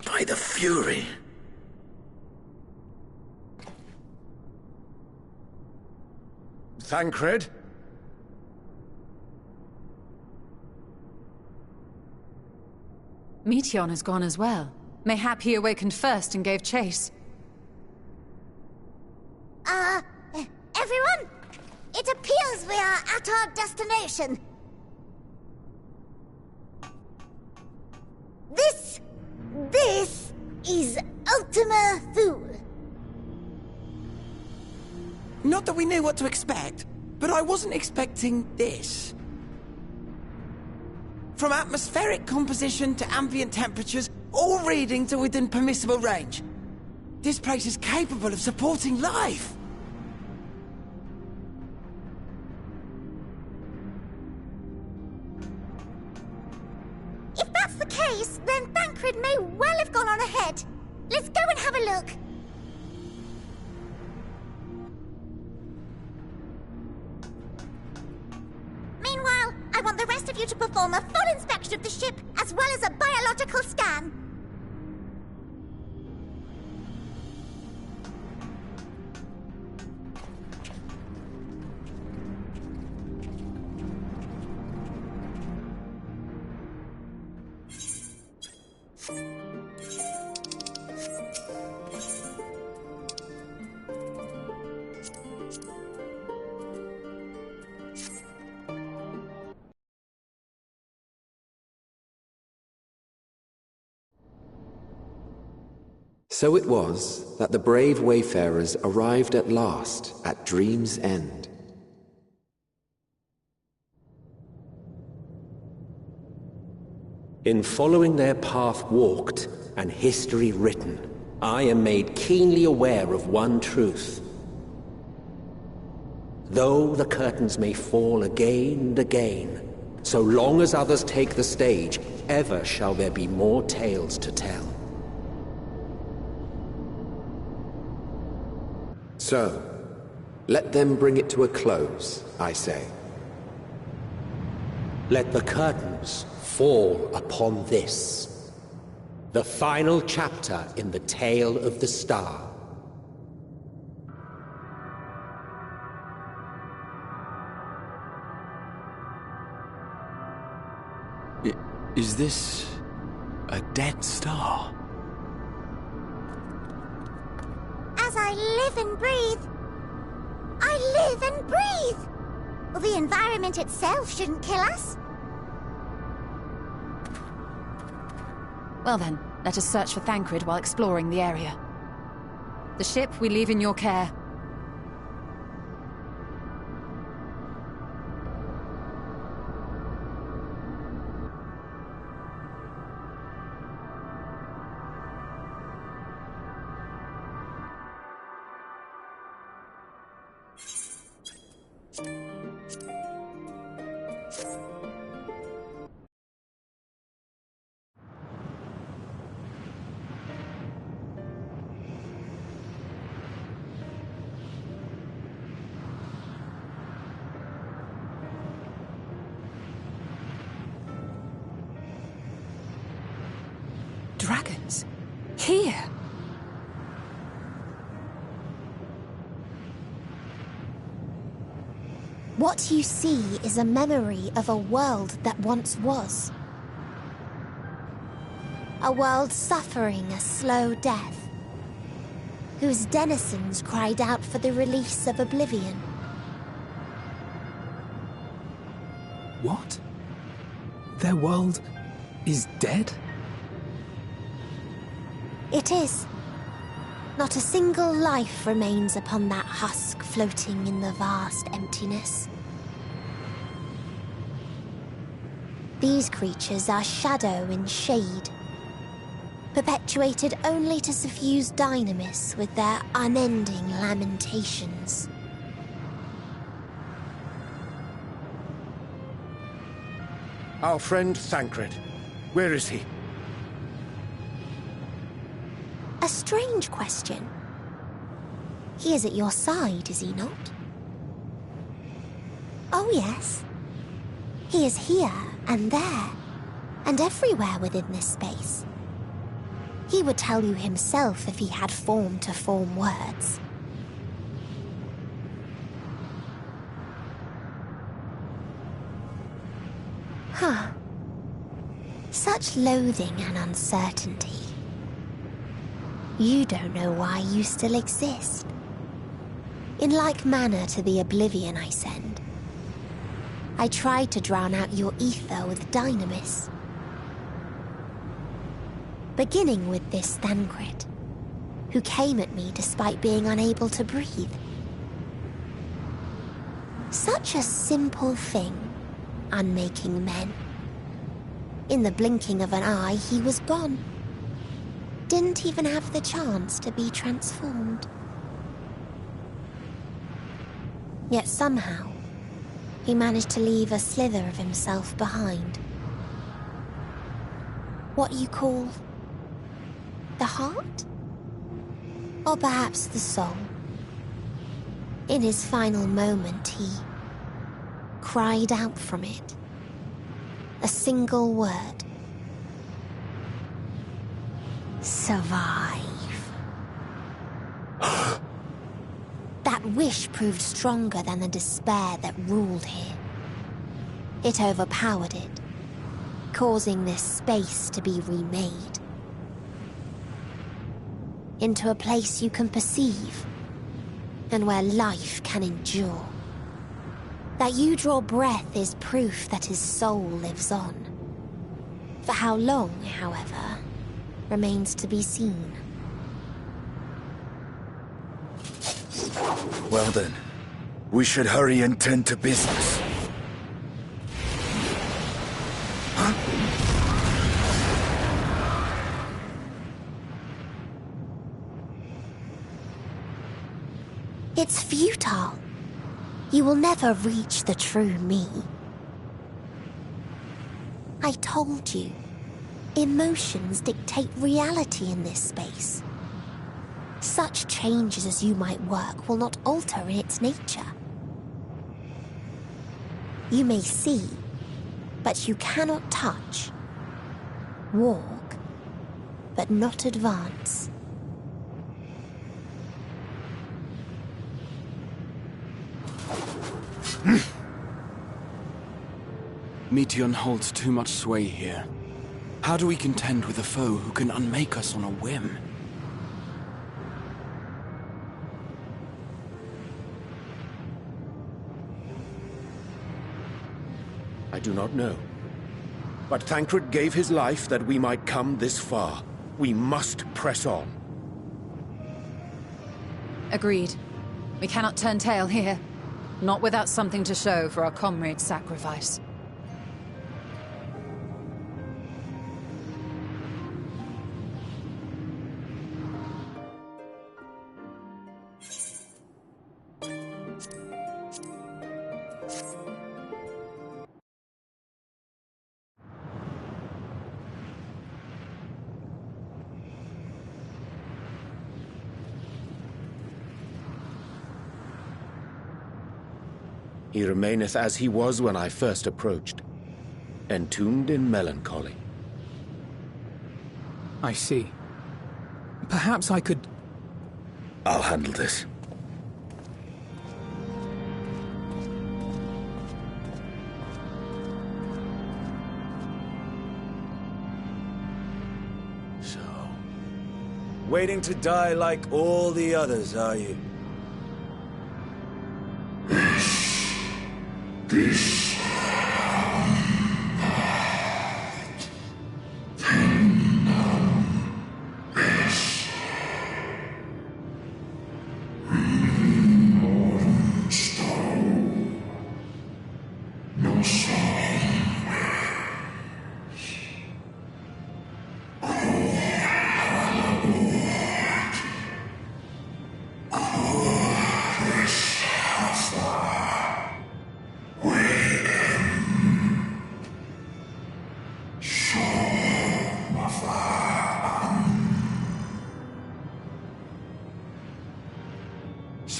By the Fury. Thancred? Meteon has gone as well. Mayhap he awakened first and gave chase. Everyone? It appears we are at our destination. This is Ultima Thule. Not that we knew what to expect, but I wasn't expecting this. From atmospheric composition to ambient temperatures, all readings are within permissible range. This place is capable of supporting life. If that's the case, then Thancred may well have gone on ahead. Let's go and have a look. Meanwhile, I want the rest of you to perform a full inspection of the ship, as well as a biological scan. So it was that the brave wayfarers arrived at last at Dream's End. In following their path walked and history written, I am made keenly aware of one truth. Though the curtains may fall again and again, so long as others take the stage, ever shall there be more tales to tell. So, let them bring it to a close, I say. Let the curtains fall upon this, the final chapter in the tale of the star. Is this a dead star? As I live and breathe. I live and breathe! Well, the environment itself shouldn't kill us. Well then, let us search for Thancred while exploring the area. The ship we leave in your care. Dragons? Here? What you see is a memory of a world that once was. A world suffering a slow death, whose denizens cried out for the release of oblivion. What? Their world is dead? It is. Not a single life remains upon that husk floating in the vast emptiness. These creatures are shadow and shade, perpetuated only to suffuse dynamis with their unending lamentations. Our friend Thancred, where is he? A strange question. He is at your side, is he not? Oh yes. He is here and there, and everywhere within this space. He would tell you himself if he had form to form words. Huh. Such loathing and uncertainty. You don't know why you still exist. In like manner to the oblivion I send, I tried to drown out your ether with dynamis. Beginning with this Thancred, who came at me despite being unable to breathe. Such a simple thing, unmaking men. In the blinking of an eye, he was gone. Didn't even have the chance to be transformed. Yet somehow, he managed to leave a slither of himself behind. What you call the heart? Or perhaps the soul. In his final moment, he cried out from it. A single word. Survive. That wish proved stronger than the despair that ruled here. It overpowered it, causing this space to be remade. Into a place you can perceive, and where life can endure. That you draw breath is proof that his soul lives on. For how long, however, remains to be seen. Well then, we should hurry and tend to business. It's futile. You will never reach the true me. I told you, emotions dictate reality in this space. Such changes as you might work will not alter in its nature. You may see, but you cannot touch. Walk, but not advance. Meteion holds too much sway here. How do we contend with a foe who can unmake us on a whim? I do not know. But Thancred gave his life that we might come this far. We must press on. Agreed. We cannot turn tail here. Not without something to show for our comrade's sacrifice. He remaineth as he was when I first approached, entombed in melancholy. I see. Perhaps I could... I'll handle this. So... waiting to die like all the others, are you? This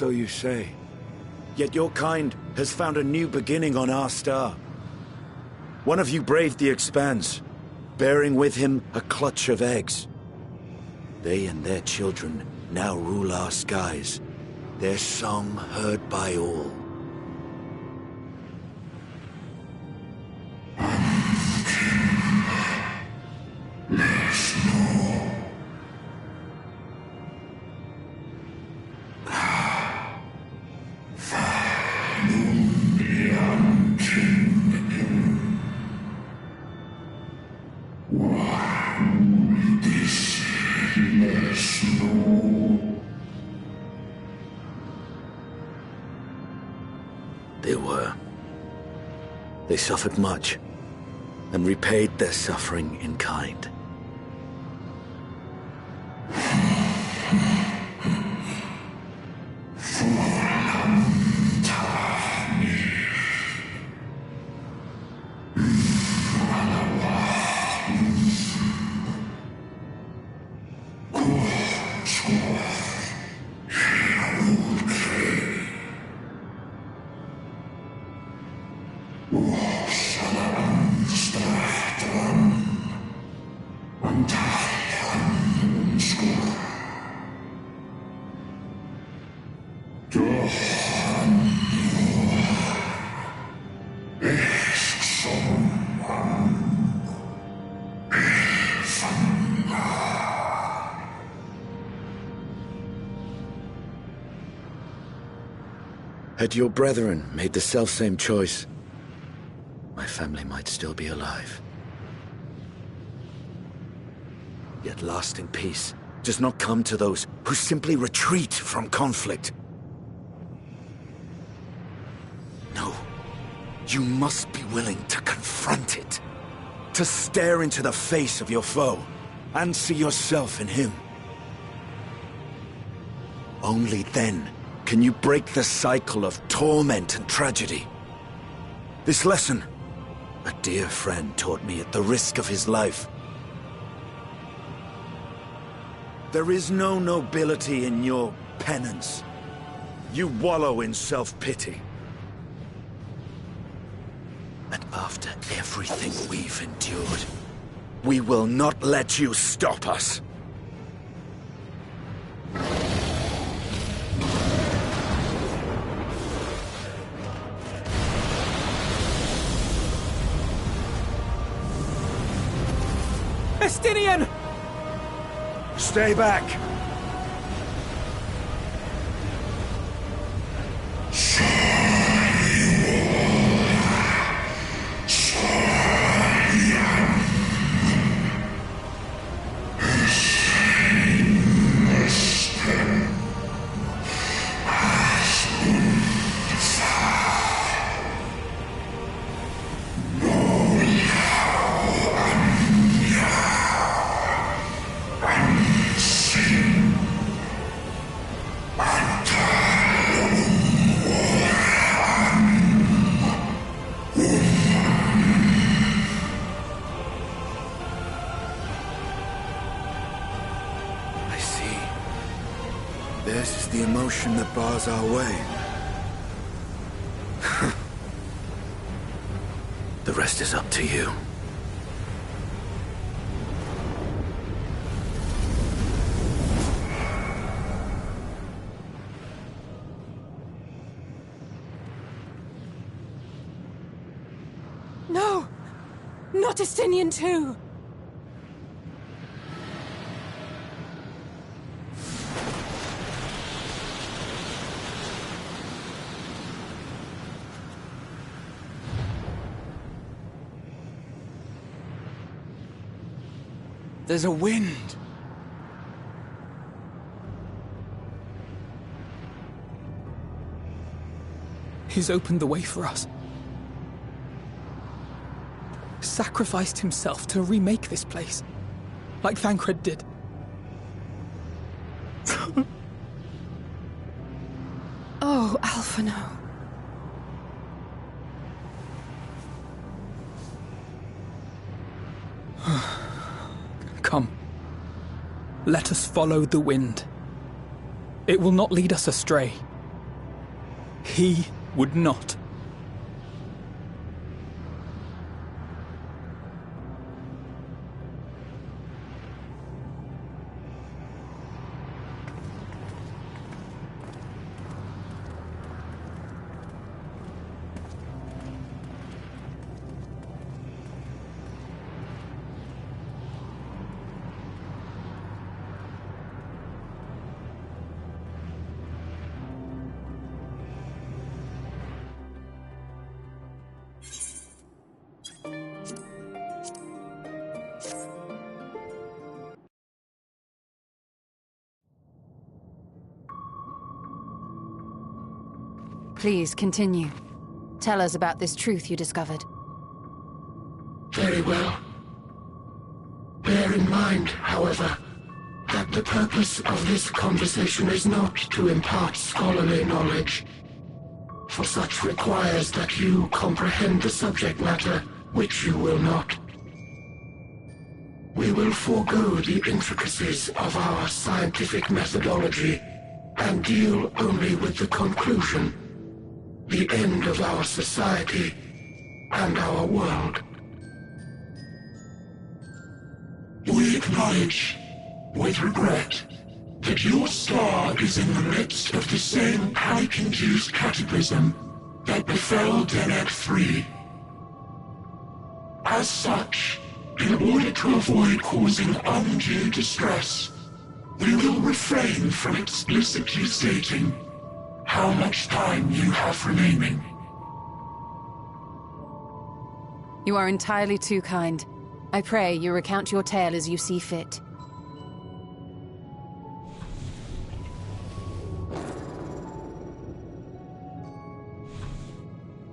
So you say. Yet your kind has found a new beginning on our star. One of you braved the Expanse, bearing with him a clutch of eggs. They and their children now rule our skies, their song heard by all. They suffered much, and repaid their suffering in kind. Had your brethren made the selfsame choice, my family might still be alive. Yet lasting peace does not come to those who simply retreat from conflict. No, you must be willing to confront it, to stare into the face of your foe, and see yourself in him. Only then can you break the cycle of torment and tragedy. This lesson, a dear friend taught me at the risk of his life. There is no nobility in your penance. You wallow in self-pity. And after everything we've endured, we will not let you stop us. Estinian! Stay back! This is the emotion that bars our way. The rest is up to you. No! Not Estinian too! There's a wind. He's opened the way for us. Sacrificed himself to remake this place, like Thancred did. Oh, Alphino. Come. Let us follow the wind. It will not lead us astray. He would not. Please, continue. Tell us about this truth you discovered. Very well. Bear in mind, however, that the purpose of this conversation is not to impart scholarly knowledge, for such requires that you comprehend the subject matter, which you will not. We will forego the intricacies of our scientific methodology and deal only with the conclusion, the end of our society and our world. We acknowledge, with regret, that your star is in the midst of the same panic-induced cataclysm that befell Deneb 3. As such, in order to avoid causing undue distress, we will refrain from explicitly stating how much time you have remaining. You are entirely too kind. I pray you recount your tale as you see fit.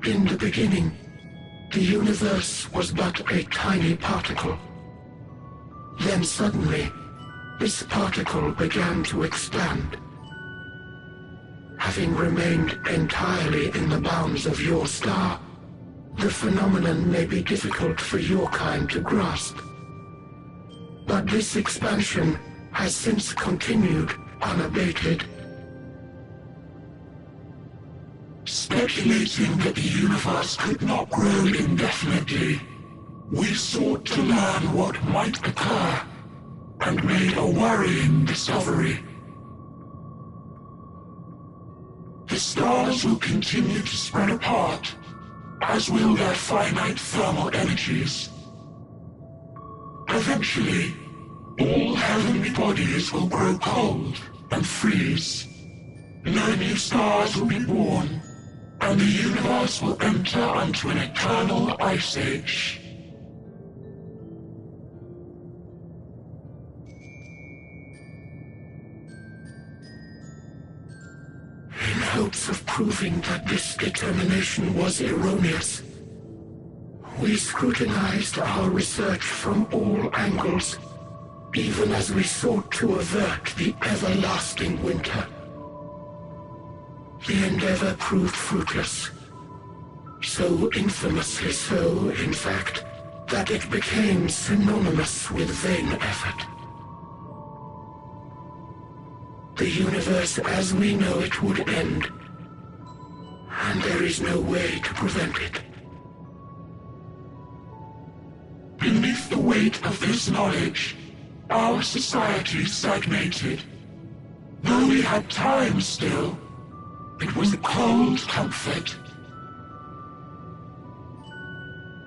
In the beginning, the universe was but a tiny particle. Then suddenly, this particle began to expand. Having remained entirely in the bounds of your star, the phenomenon may be difficult for your kind to grasp. But this expansion has since continued unabated. Speculating that the universe could not grow indefinitely, we sought to learn what might occur, and made a worrying discovery. The stars will continue to spread apart, as will their finite thermal energies. Eventually, all heavenly bodies will grow cold and freeze. No new stars will be born, and the universe will enter into an eternal ice age. In hopes of proving that this determination was erroneous, we scrutinized our research from all angles, even as we sought to avert the everlasting winter. The endeavor proved fruitless. So infamously so, in fact, that it became synonymous with vain effort. The universe as we know it would end, and there is no way to prevent it. Beneath the weight of this knowledge, our society stagnated. Though we had time still, it was a cold comfort.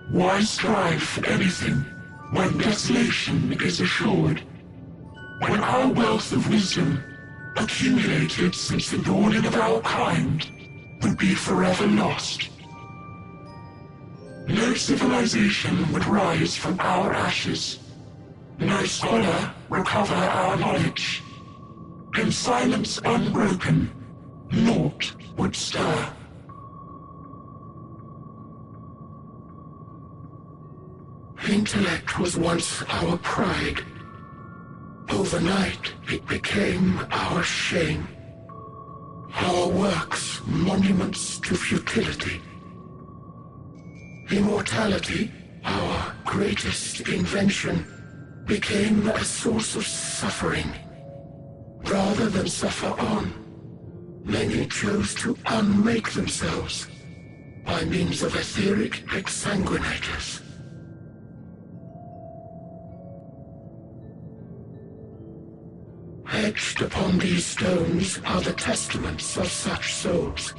Why strive for anything when desolation is assured? When our wealth of wisdom, accumulated since the dawning of our kind, would be forever lost. No civilization would rise from our ashes. No scholar recover our knowledge. In silence unbroken, naught would stir. Intellect was once our pride. Overnight, it became our shame. Our works, monuments to futility. Immortality, our greatest invention, became a source of suffering. Rather than suffer on, Many chose to unmake themselves by means of etheric exsanguinators. Etched upon these stones are the testaments of such souls,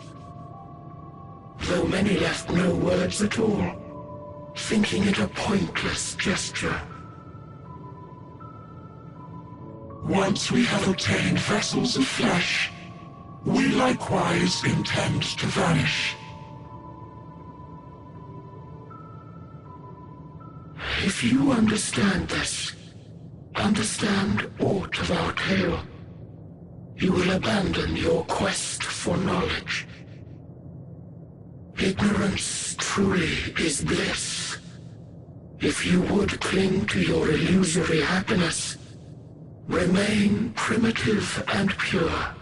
though many left no words at all, thinking it a pointless gesture. Once we have obtained vessels of flesh, we likewise intend to vanish. If you understand this, understand aught of our tale, you will abandon your quest for knowledge. Ignorance truly is bliss. If you would cling to your illusory happiness, remain primitive and pure.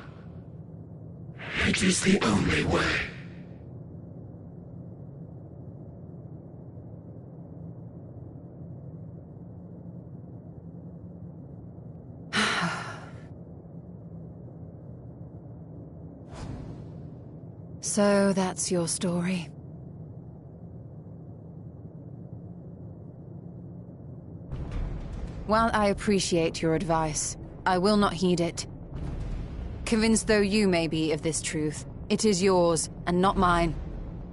It is the only way. So that's your story. While I appreciate your advice, I will not heed it. Convinced though you may be of this truth, it is yours and not mine.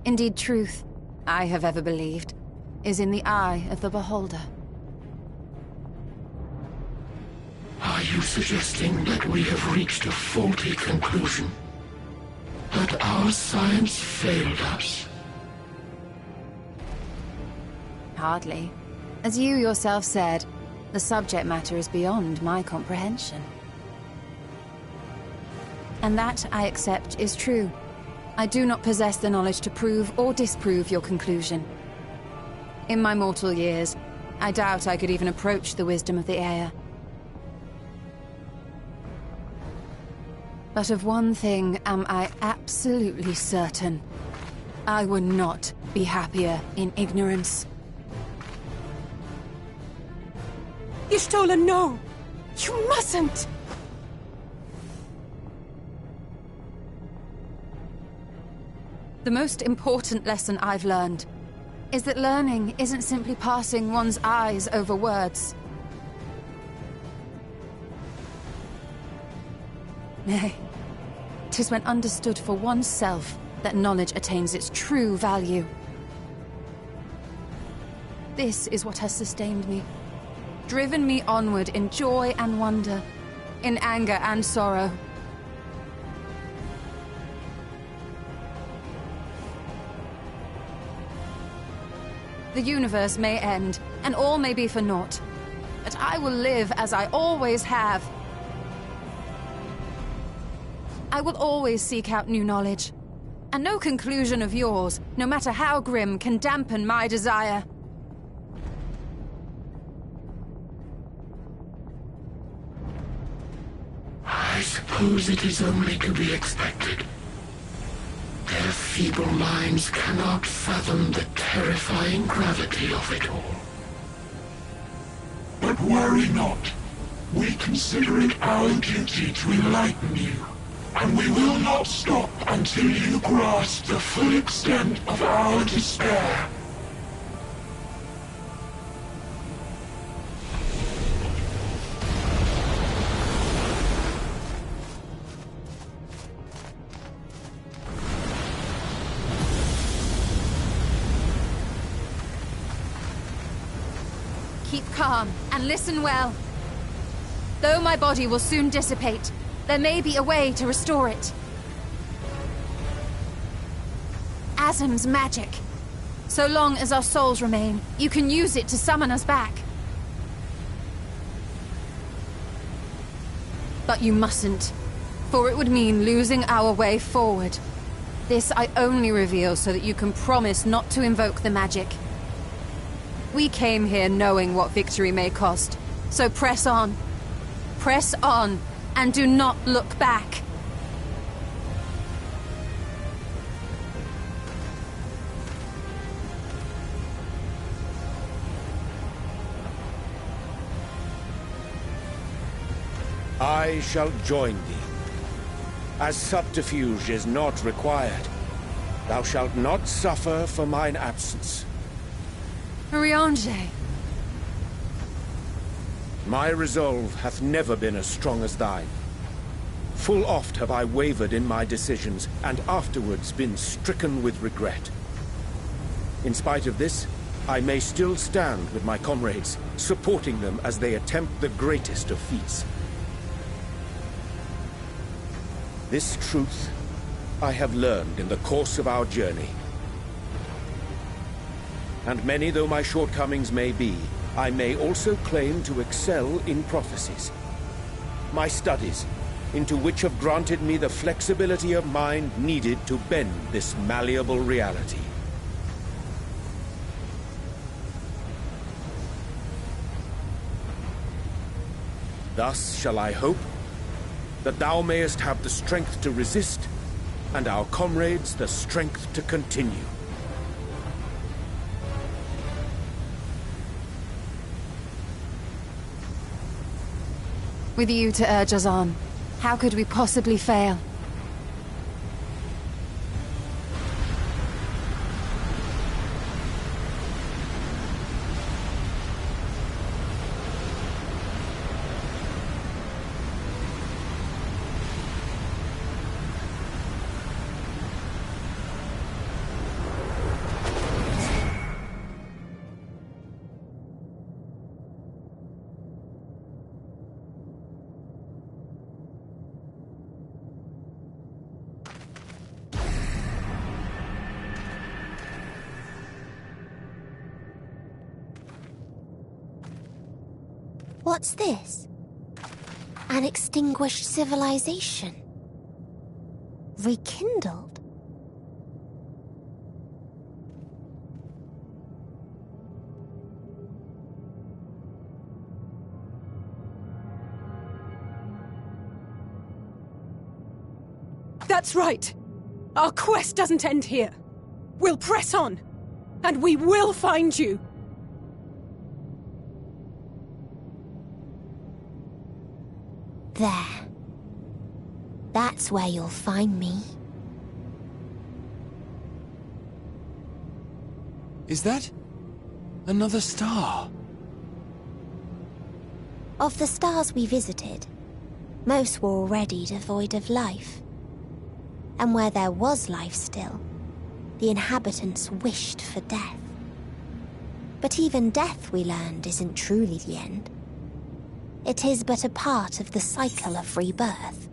Indeed, truth, I have ever believed, is in the eye of the beholder. Are you suggesting that we have reached a faulty conclusion? That our science failed us? Hardly. As you yourself said, the subject matter is beyond my comprehension. And that, I accept, is true. I do not possess the knowledge to prove or disprove your conclusion. In my mortal years, I doubt I could even approach the wisdom of the Aya. But of one thing am I absolutely certain. I would not be happier in ignorance. Y'shtola, no! You mustn't! The most important lesson I've learned is that learning isn't simply passing one's eyes over words. Nay, 'tis when understood for oneself that knowledge attains its true value. This is what has sustained me, driven me onward in joy and wonder, in anger and sorrow. The universe may end, and all may be for naught, but I will live as I always have. I will always seek out new knowledge, and no conclusion of yours, no matter how grim, can dampen my desire. I suppose it is only to be expected. Their feeble minds cannot fathom the terrifying gravity of it all. But worry not. We consider it our duty to enlighten you, and we will not stop until you grasp the full extent of our despair. Keep calm, and listen well. Though my body will soon dissipate, there may be a way to restore it. Azim's magic. So long as our souls remain, you can use it to summon us back. But you mustn't, for it would mean losing our way forward. This I only reveal so that you can promise not to invoke the magic. We came here knowing what victory may cost, so press on. Press on, and do not look back. I shall join thee. as subterfuge is not required. Thou shalt not suffer for mine absence. Urianger. My resolve hath never been as strong as thine. Full oft have I wavered in my decisions, and afterwards been stricken with regret. In spite of this, I may still stand with my comrades, supporting them as they attempt the greatest of feats. This truth I have learned in the course of our journey. And many though my shortcomings may be, I may also claim to excel in prophecies. My studies, into which have granted me the flexibility of mind needed to bend this malleable reality. Thus shall I hope that thou mayest have the strength to resist, and our comrades the strength to continue. With you to urge us on, how could we possibly fail? What's this? An extinguished civilization. Rekindled. That's right. Our quest doesn't end here. We'll press on, and we will find you. There. That's where you'll find me. Is that another star? Of the stars we visited, most were already devoid of life. And where there was life still, the inhabitants wished for death. But even death, we learned, isn't truly the end. It is but a part of the cycle of rebirth.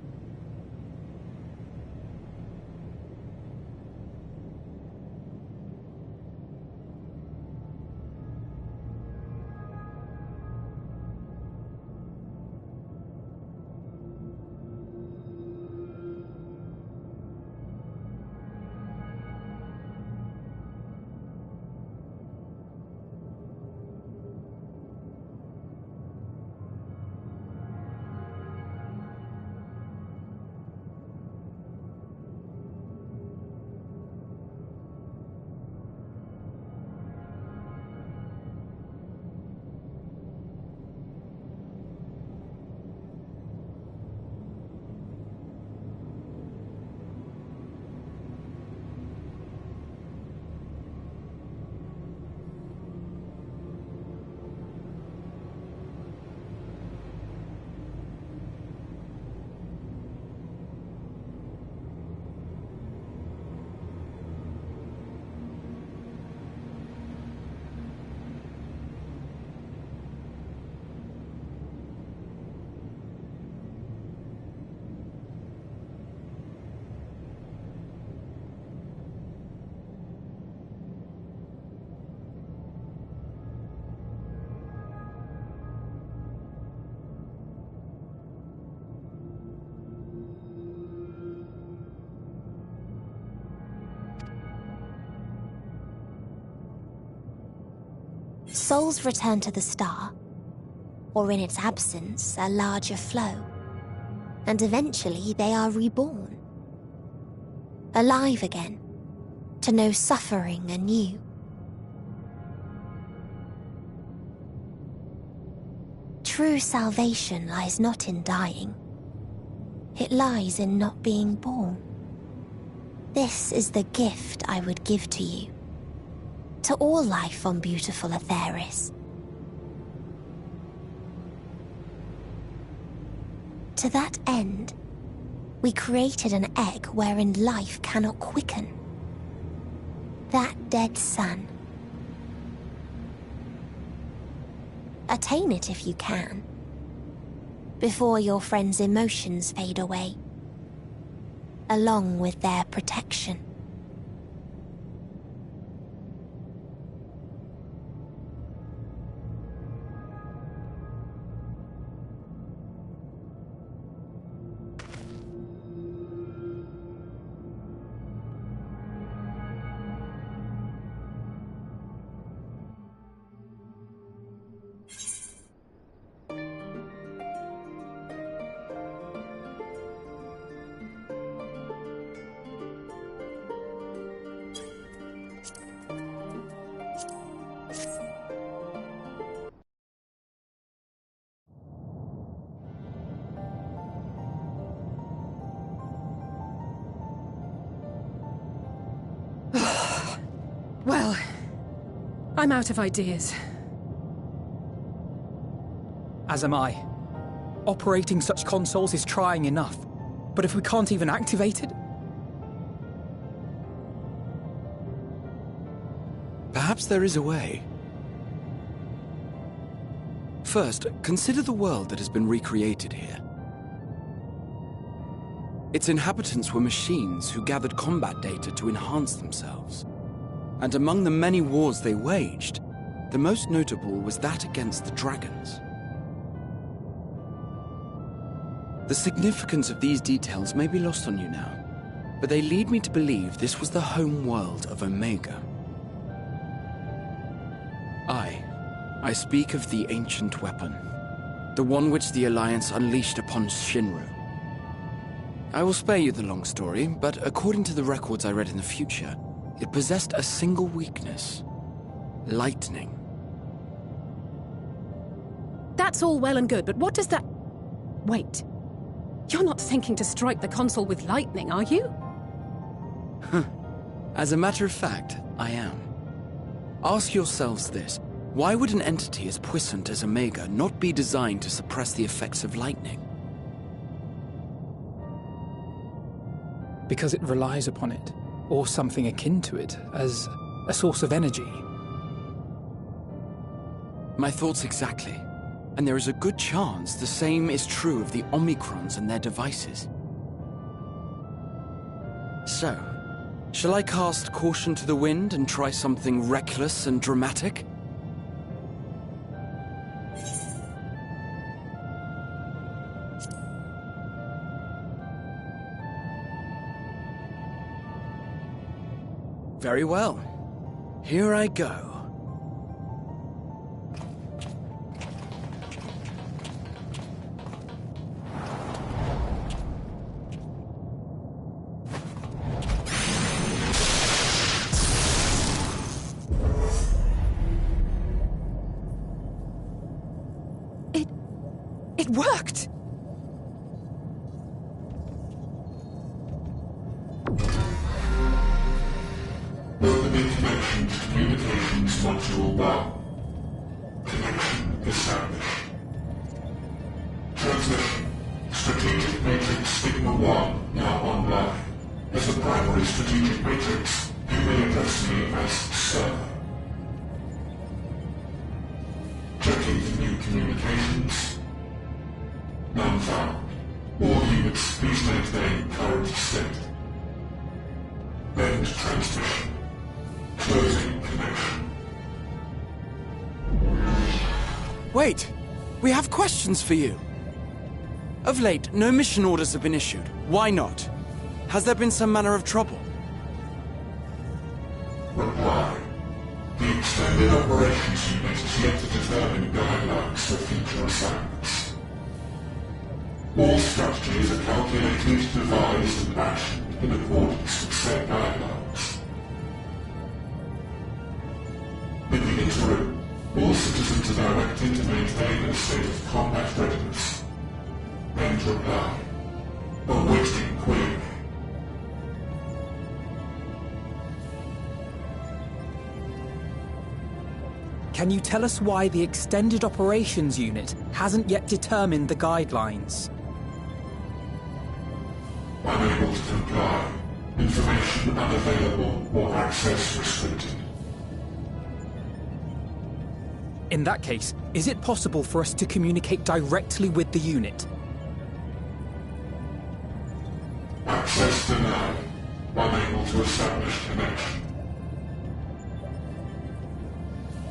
Souls return to the star, or in its absence, a larger flow, and eventually they are reborn. Alive again, to know suffering anew. True salvation lies not in dying, It lies in not being born. This is the gift I would give to you. To all life on beautiful Atheris. To that end, we created an egg wherein life cannot quicken. That dead sun. Attain it if you can, before your friends' emotions fade away, along with their protection. Well, I'm out of ideas. As am I. Operating such consoles is trying enough, but if we can't even activate it... Perhaps there is a way. First, consider the world that has been recreated here. Its inhabitants were machines who gathered combat data to enhance themselves. And among the many wars they waged, the most notable was that against the dragons. The significance of these details may be lost on you now, but they lead me to believe this was the home world of Omega. I speak of the ancient weapon, the one which the Alliance unleashed upon Shinru. I will spare you the long story, but according to the records I read in the future, it possessed a single weakness: lightning. That's all well and good, but what does that... Wait. You're not thinking to strike the console with lightning, are you? As a matter of fact, I am. Ask yourselves this. Why would an entity as puissant as Omega not be designed to suppress the effects of lightning? Because it relies upon it, or something akin to it, as a source of energy. My thoughts exactly. And there is a good chance the same is true of the Omicrons and their devices. So, shall I cast caution to the wind and try something reckless and dramatic? Very well. Here I go. It worked! Opening connection to Communications Module 1. Connection established. Transmission. Strategic Matrix Sigma 1 now online. As a primary strategic matrix, you may address me as Sir. Checking for new communications. None found. All units, please maintain current state. End transmission. Closing connection. Wait! We have questions for you! Of late, no mission orders have been issued. Why not? Has there been some manner of trouble? Reply. The Extended Operations Unit is yet to determine guidelines for future assignments. All strategies are calculated, devised, and actioned in accordance with said guidelines. In the interim, all citizens are directed to maintain a state of combat readiness. End reply. awaiting queen. Can you tell us why the Extended Operations Unit hasn't yet determined the guidelines? Unable to comply. Information unavailable or access restricted. In that case, is it possible for us to communicate directly with the unit? Access denied. Unable to establish connection.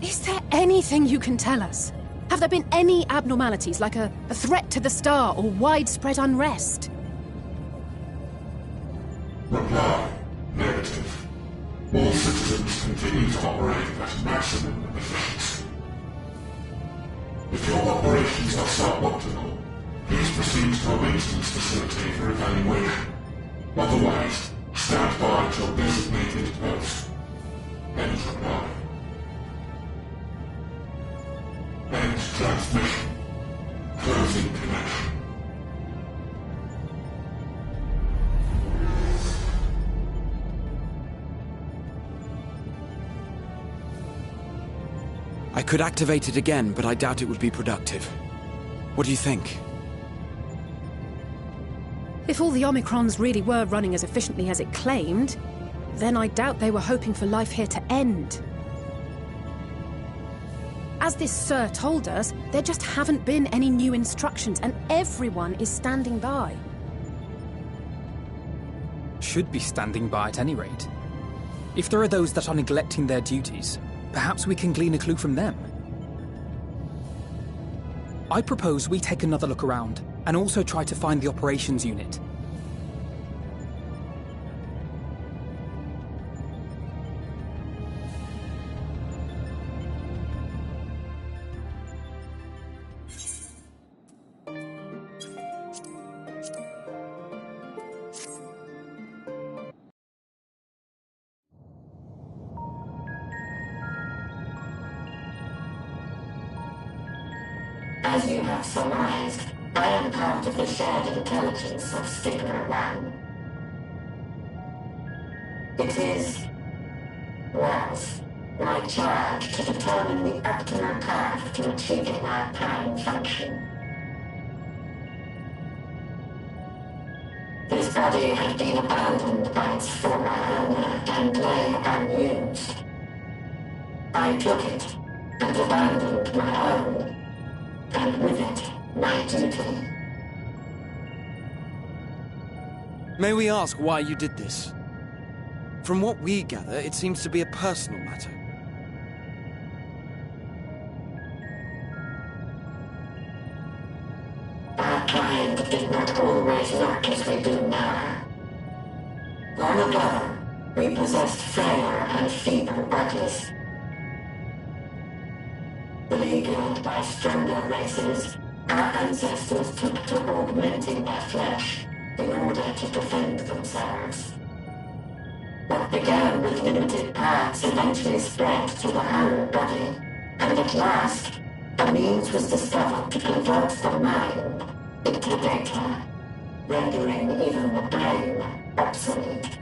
Is there anything you can tell us? Have there been any abnormalities, like a threat to the star or widespread unrest? Reply. Negative. All citizens continue to operate at maximum efficiency. If your operations are suboptimal, please proceed to a maintenance facility for evaluation. Otherwise, stand by at your designated post. End reply. End transmission. Closing connection. I could activate it again, but I doubt it would be productive. What do you think? If all the Omicrons really were running as efficiently as it claimed, then I doubt they were hoping for life here to end. As this Sir told us, there just haven't been any new instructions, and everyone is standing by. Should be standing by at any rate. If there are those that are neglecting their duties, perhaps we can glean a clue from them. I propose we take another look around, and also try to find the operations unit. As you have surmised, I am part of the shared intelligence of Stigma 1. It was, my charge to determine the optimal path to achieving our prime function. His body had been abandoned by its former owner and lay unused. I took it and abandoned my own. And with it, my duty. May we ask why you did this? From what we gather, it seems to be a personal matter. Our kind did not always look as we do now. Long ago, we possessed frail and feeble bodies. Beleaguered by stronger races, our ancestors took to augmenting their flesh in order to defend themselves. What began with limited parts eventually spread to the whole body, and at last, a means was discovered to convert the mind into data, rendering even the brain obsolete.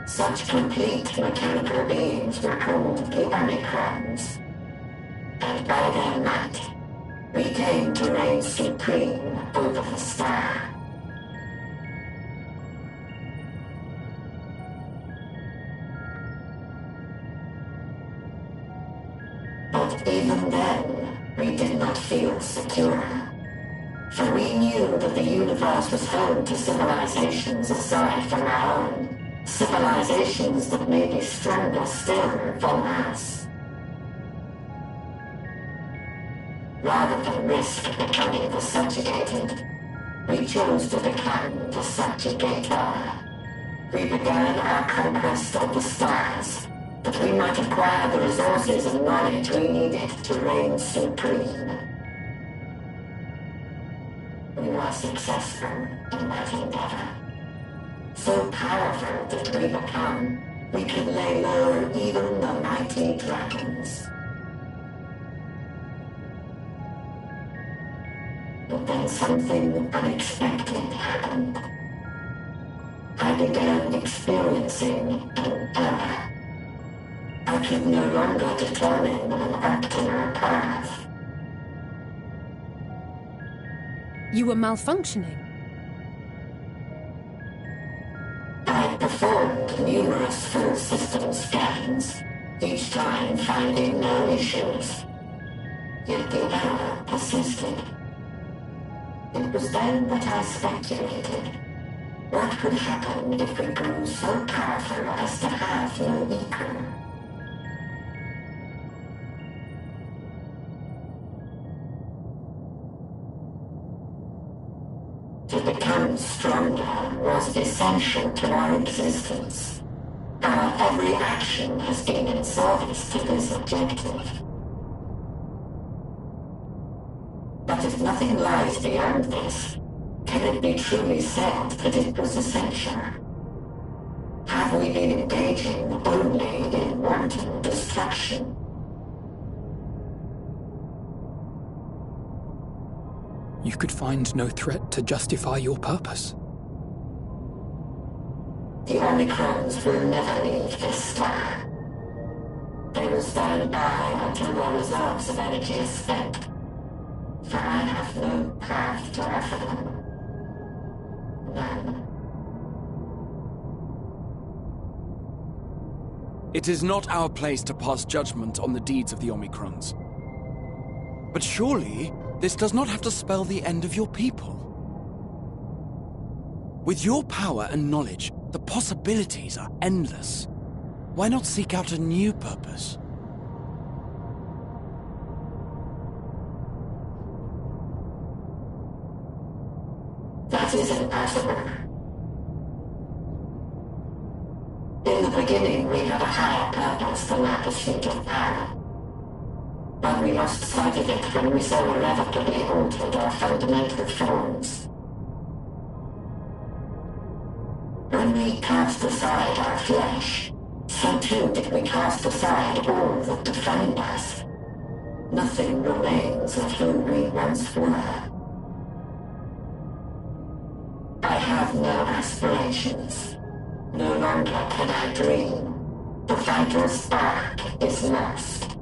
Such complete mechanical beings were called the Omicrons, and by their might, we came to reign supreme over the star. But even then, we did not feel secure, for we knew that the universe was home to civilizations aside from our own. Civilizations that may be stronger still than us. Rather than risk becoming the subjugated, we chose to become the subjugator. We began our conquest of the stars, that we might acquire the resources and knowledge we needed to reign supreme. We were successful in that endeavor. So powerful did we become, we could lay low even the mighty dragons. But then something unexpected happened. I began experiencing an error. I could no longer determine an optimal path. You were malfunctioning? I performed numerous full system scans, each time finding no issues. Yet the error persisted. It was then that I speculated. What could happen if we grew so powerful as to have no equal? To become stronger was essential to our existence. Our every action has been in service to this objective. But if nothing lies beyond this, can it be truly said that it was essential? Have we been engaging only in wanton destruction? You could find no threat to justify your purpose. The Omicrons will never leave this star. They will stand by until their reserves of energy is spent, for I have no path to offer them. None. It is not our place to pass judgment on the deeds of the Omicrons. But surely, this does not have to spell the end of your people. With your power and knowledge, the possibilities are endless. Why not seek out a new purpose? That is impossible. In the beginning, we had a higher purpose than our pursuit of power. But we lost sight of it when we so irrevocably altered our fundamental forms. When we cast aside our flesh, so too did we cast aside all that defined us. Nothing remains of who we once were. I have no aspirations. No longer can I dream. The vital spark is lost.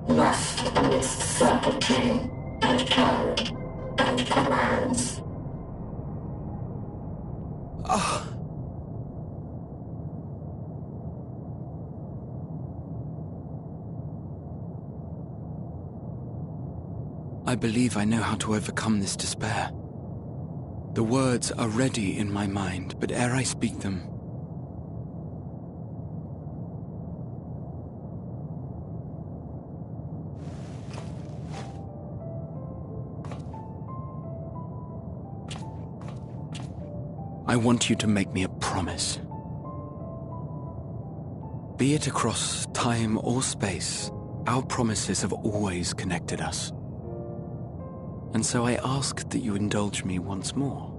Lost amidst circuitry and code and commands. I believe I know how to overcome this despair. The words are ready in my mind, but ere I speak them, I want you to make me a promise. Be it across time or space, our promises have always connected us. And so I ask that you indulge me once more,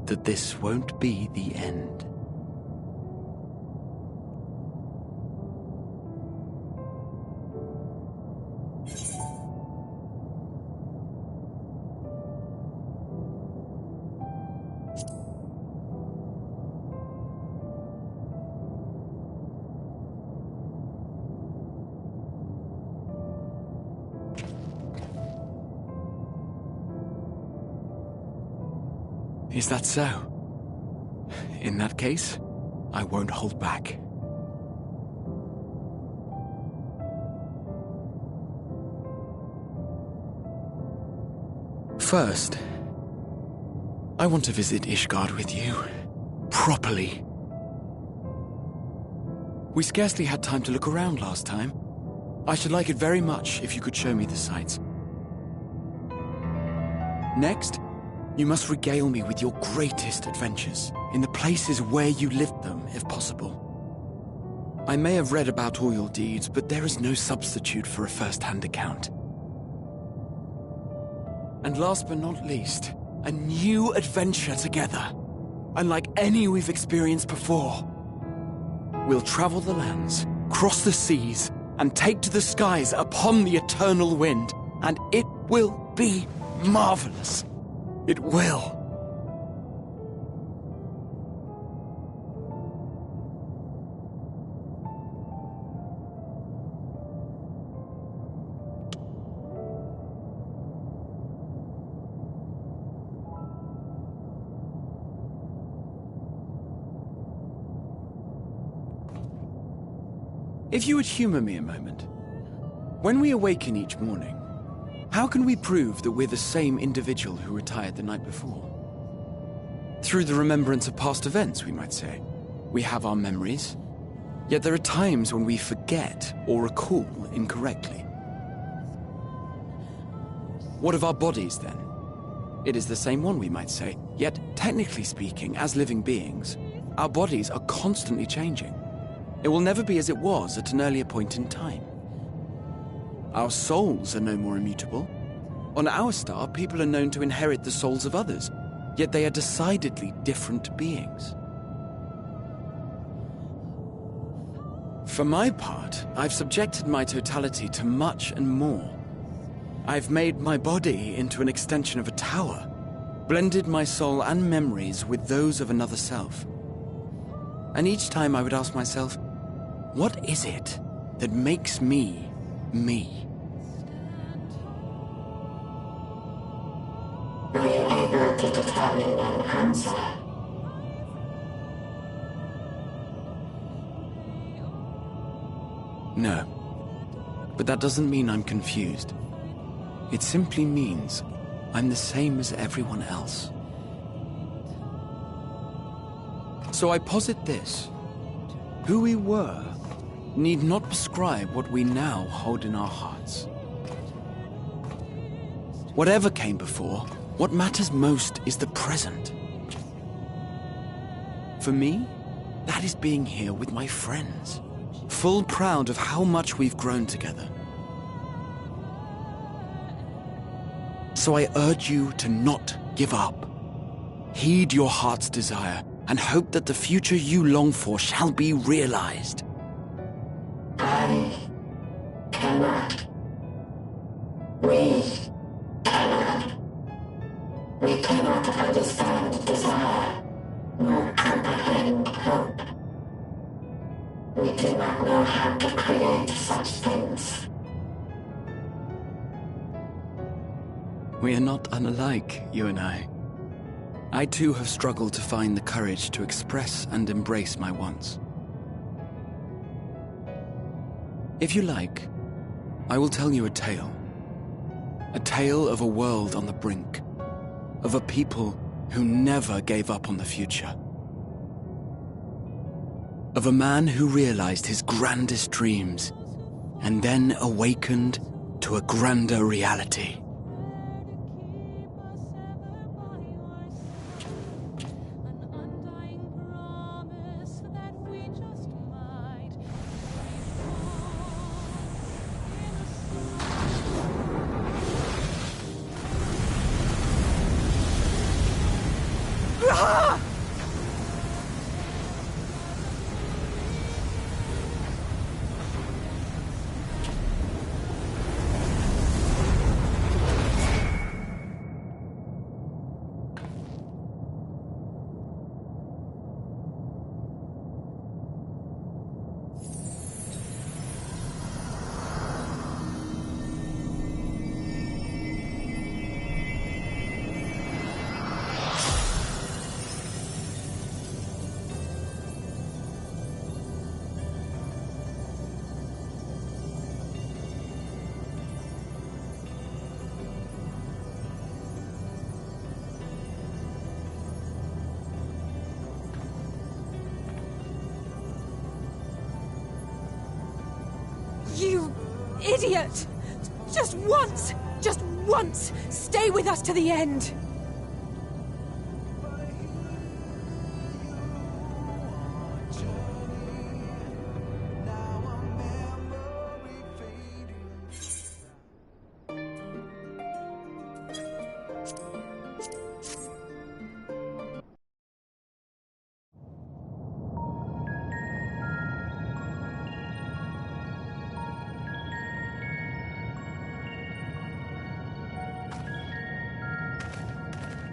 that this won't be the end. Is that so? In that case, I won't hold back. First, I want to visit Ishgard with you, properly. We scarcely had time to look around last time. I should like it very much if you could show me the sights. Next, you must regale me with your greatest adventures, in the places where you lived them, if possible. I may have read about all your deeds, but there is no substitute for a first-hand account. And last but not least, a new adventure together, unlike any we've experienced before. We'll travel the lands, cross the seas, and take to the skies upon the eternal wind, and it will be marvelous. It will. If you would humor me a moment. When we awaken each morning, how can we prove that we're the same individual who retired the night before? Through the remembrance of past events, we might say. We have our memories, yet there are times when we forget or recall incorrectly. What of our bodies, then? It is the same one, we might say, yet technically speaking, as living beings, our bodies are constantly changing. It will never be as it was at an earlier point in time. Our souls are no more immutable. On our star, people are known to inherit the souls of others, yet they are decidedly different beings. For my part, I've subjected my totality to much and more. I've made my body into an extension of a tower, blended my soul and memories with those of another self. And each time I would ask myself, what is it that makes me, me? Are you able to determine an answer? No. But that doesn't mean I'm confused. It simply means I'm the same as everyone else. So I posit this. Who we were need not prescribe what we now hold in our hearts. Whatever came before, what matters most is the present. For me, that is being here with my friends, full proud of how much we've grown together. So I urge you to not give up. Heed your heart's desire and hope that the future you long for shall be realized. I cannot. We cannot. We cannot understand desire, nor comprehend hope. We do not know how to create such things. We are not unlike, you and I. I too have struggled to find the courage to express and embrace my wants. If you like, I will tell you a tale. A tale of a world on the brink. Of a people who never gave up on the future. Of a man who realized his grandest dreams and then awakened to a grander reality. You idiot! Just once, stay with us to the end!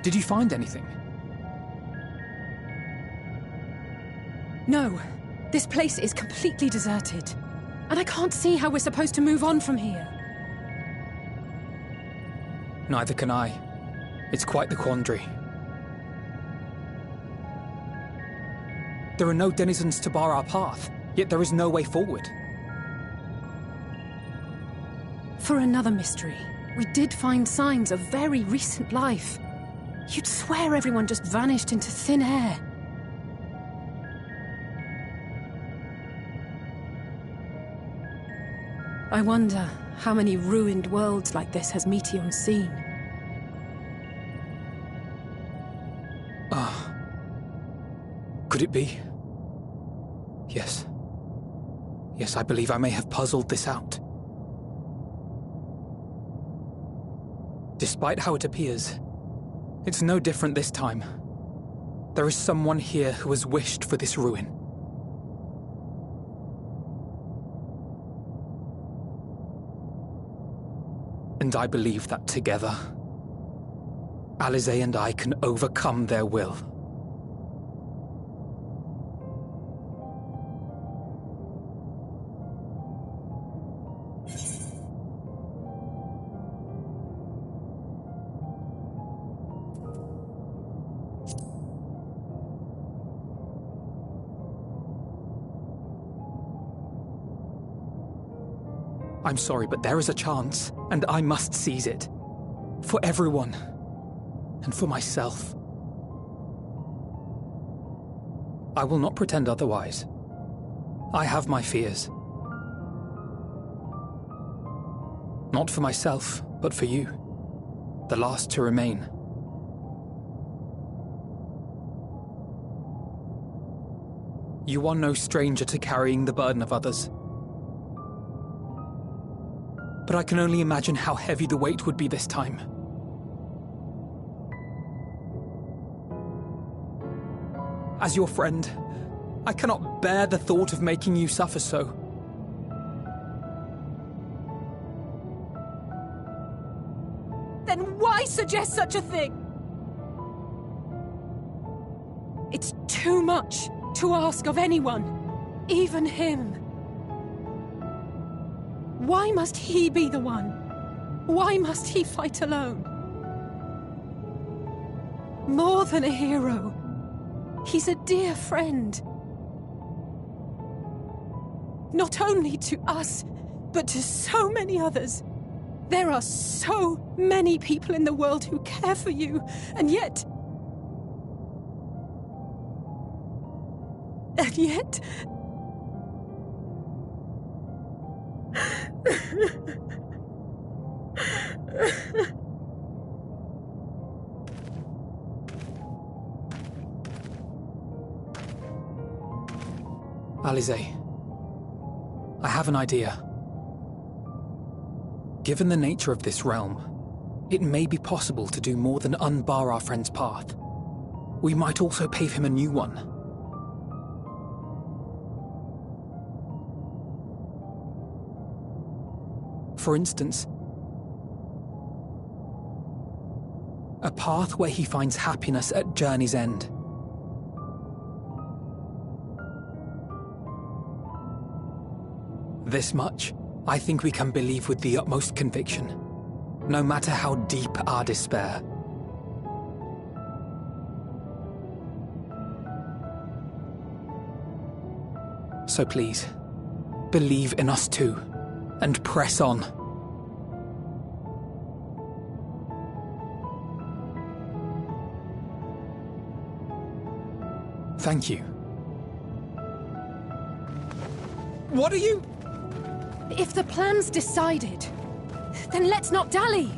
Did you find anything? No. This place is completely deserted. And I can't see how we're supposed to move on from here. Neither can I. It's quite the quandary. There are no denizens to bar our path, yet there is no way forward. For another mystery, we did find signs of very recent life. You'd swear everyone just vanished into thin air. I wonder how many ruined worlds like this has Meteion seen. Ah. Could it be? Yes. Yes, I believe I may have puzzled this out. Despite how it appears, it's no different this time. There is someone here who has wished for this ruin. And I believe that together, Alisaie and I can overcome their will. I'm sorry, but there is a chance, and I must seize it. For everyone. And for myself. I will not pretend otherwise. I have my fears. Not for myself, but for you. The last to remain. You are no stranger to carrying the burden of others. But I can only imagine how heavy the weight would be this time. As your friend, I cannot bear the thought of making you suffer so. Then why suggest such a thing? It's too much to ask of anyone, even him. Why must he be the one? Why must he fight alone? More than a hero, he's a dear friend. Not only to us, but to so many others. There are so many people in the world who care for you, and yet... And yet... Alisaie, I have an idea. Given the nature of this realm, it may be possible to do more than unbar our friend's path. We might also pave him a new one. For instance, a path where he finds happiness at journey's end. This much, I think we can believe with the utmost conviction, no matter how deep our despair. So please, believe in us too, and press on. Thank you. What are you... If the plan's decided, then let's not dally.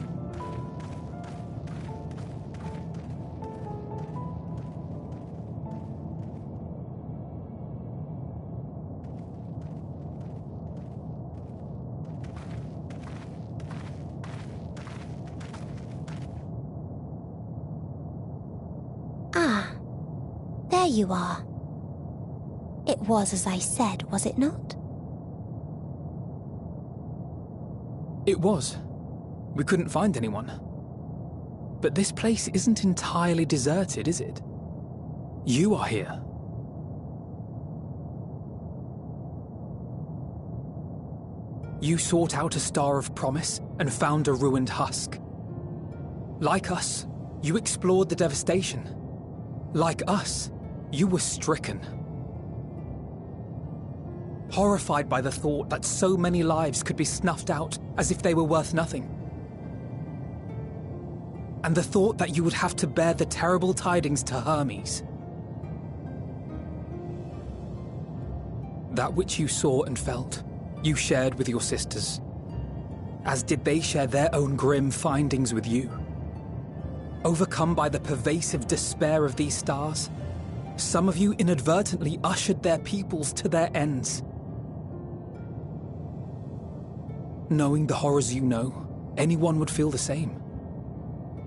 Ah, there you are. It was as I said, was it not? It was. We couldn't find anyone. But this place isn't entirely deserted, is it? You are here. You sought out a star of promise and found a ruined husk. Like us, you explored the devastation. Like us, you were stricken. Horrified by the thought that so many lives could be snuffed out as if they were worth nothing. And the thought that you would have to bear the terrible tidings to Hermes. That which you saw and felt, you shared with your sisters, as did they share their own grim findings with you. Overcome by the pervasive despair of these stars, some of you inadvertently ushered their peoples to their ends. Knowing the horrors you know, anyone would feel the same.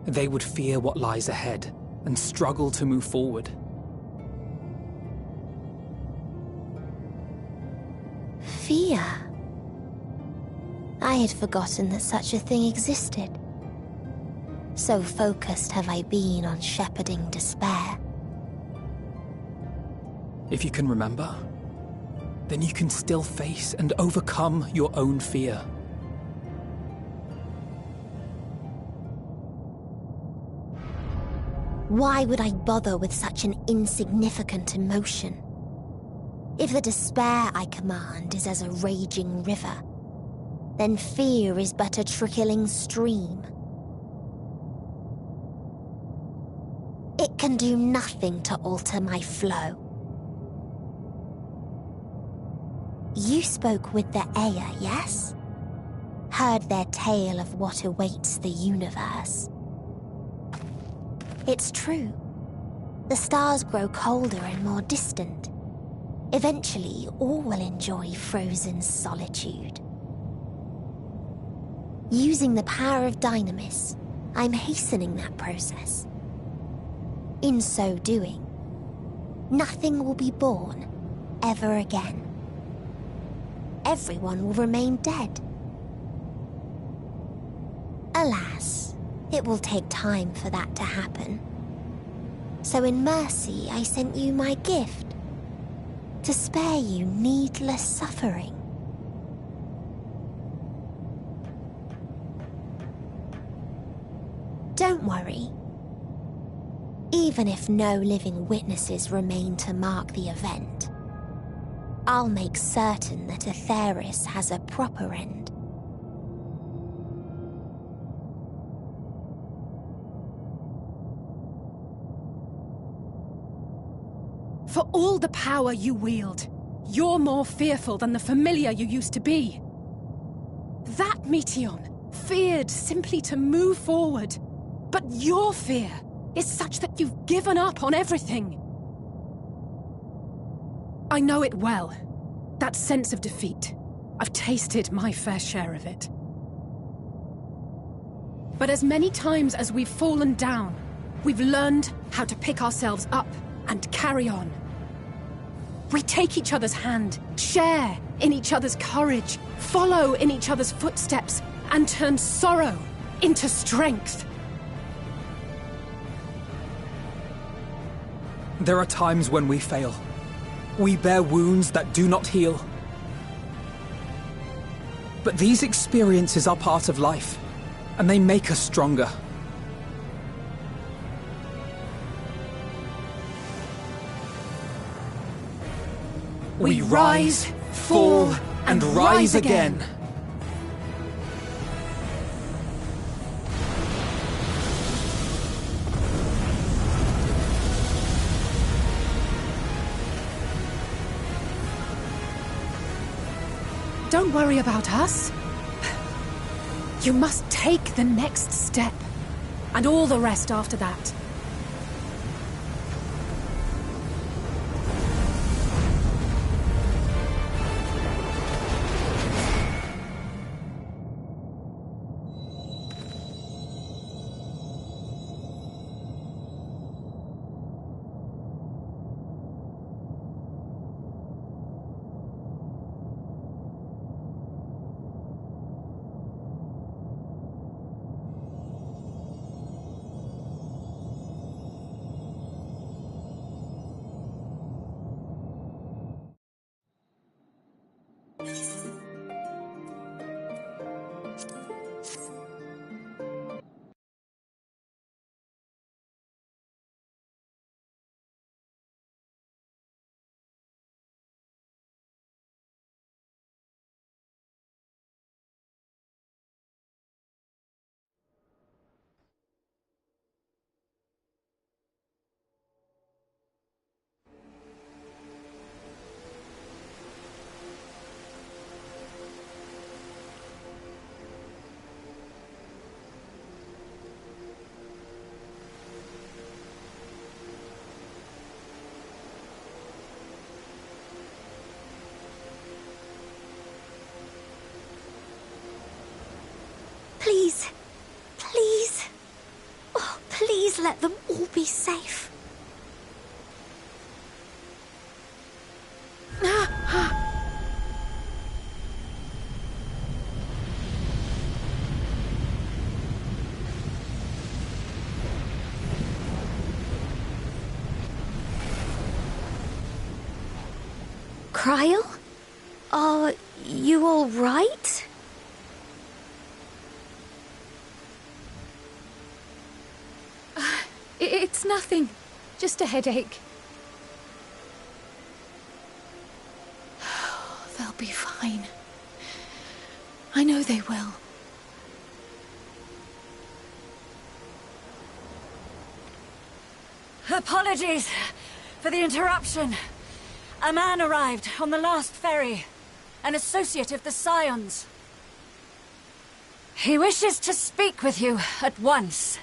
They would fear what lies ahead and struggle to move forward. Fear? I had forgotten that such a thing existed. So focused have I been on shepherding despair. If you can remember, then you can still face and overcome your own fear. Why would I bother with such an insignificant emotion? If the despair I command is as a raging river, then fear is but a trickling stream. It can do nothing to alter my flow. You spoke with the Aya, yes? Heard their tale of what awaits the universe. It's true. The stars grow colder and more distant. Eventually, all will enjoy frozen solitude. Using the power of Dynamis, I'm hastening that process. In so doing, nothing will be born ever again. Everyone will remain dead. Alas, it will take time for that to happen. So in mercy, I sent you my gift, to spare you needless suffering. Don't worry. Even if no living witnesses remain to mark the event, I'll make certain that Atheris has a proper end. For all the power you wield, you're more fearful than the familiar you used to be. That Meteion feared simply to move forward, but your fear is such that you've given up on everything. I know it well, that sense of defeat. I've tasted my fair share of it. But as many times as we've fallen down, we've learned how to pick ourselves up and carry on. We take each other's hand, share in each other's courage, follow in each other's footsteps, and turn sorrow into strength. There are times when we fail. We bear wounds that do not heal. But these experiences are part of life, and they make us stronger. We rise, fall, and rise again. Don't worry about us. You must take the next step, and all the rest after that. let them all be safe. Cryle? Are you all right? It's nothing. Just a headache. They'll be fine. I know they will. Apologies for the interruption. A man arrived on the last ferry. An associate of the Scions. He wishes to speak with you at once.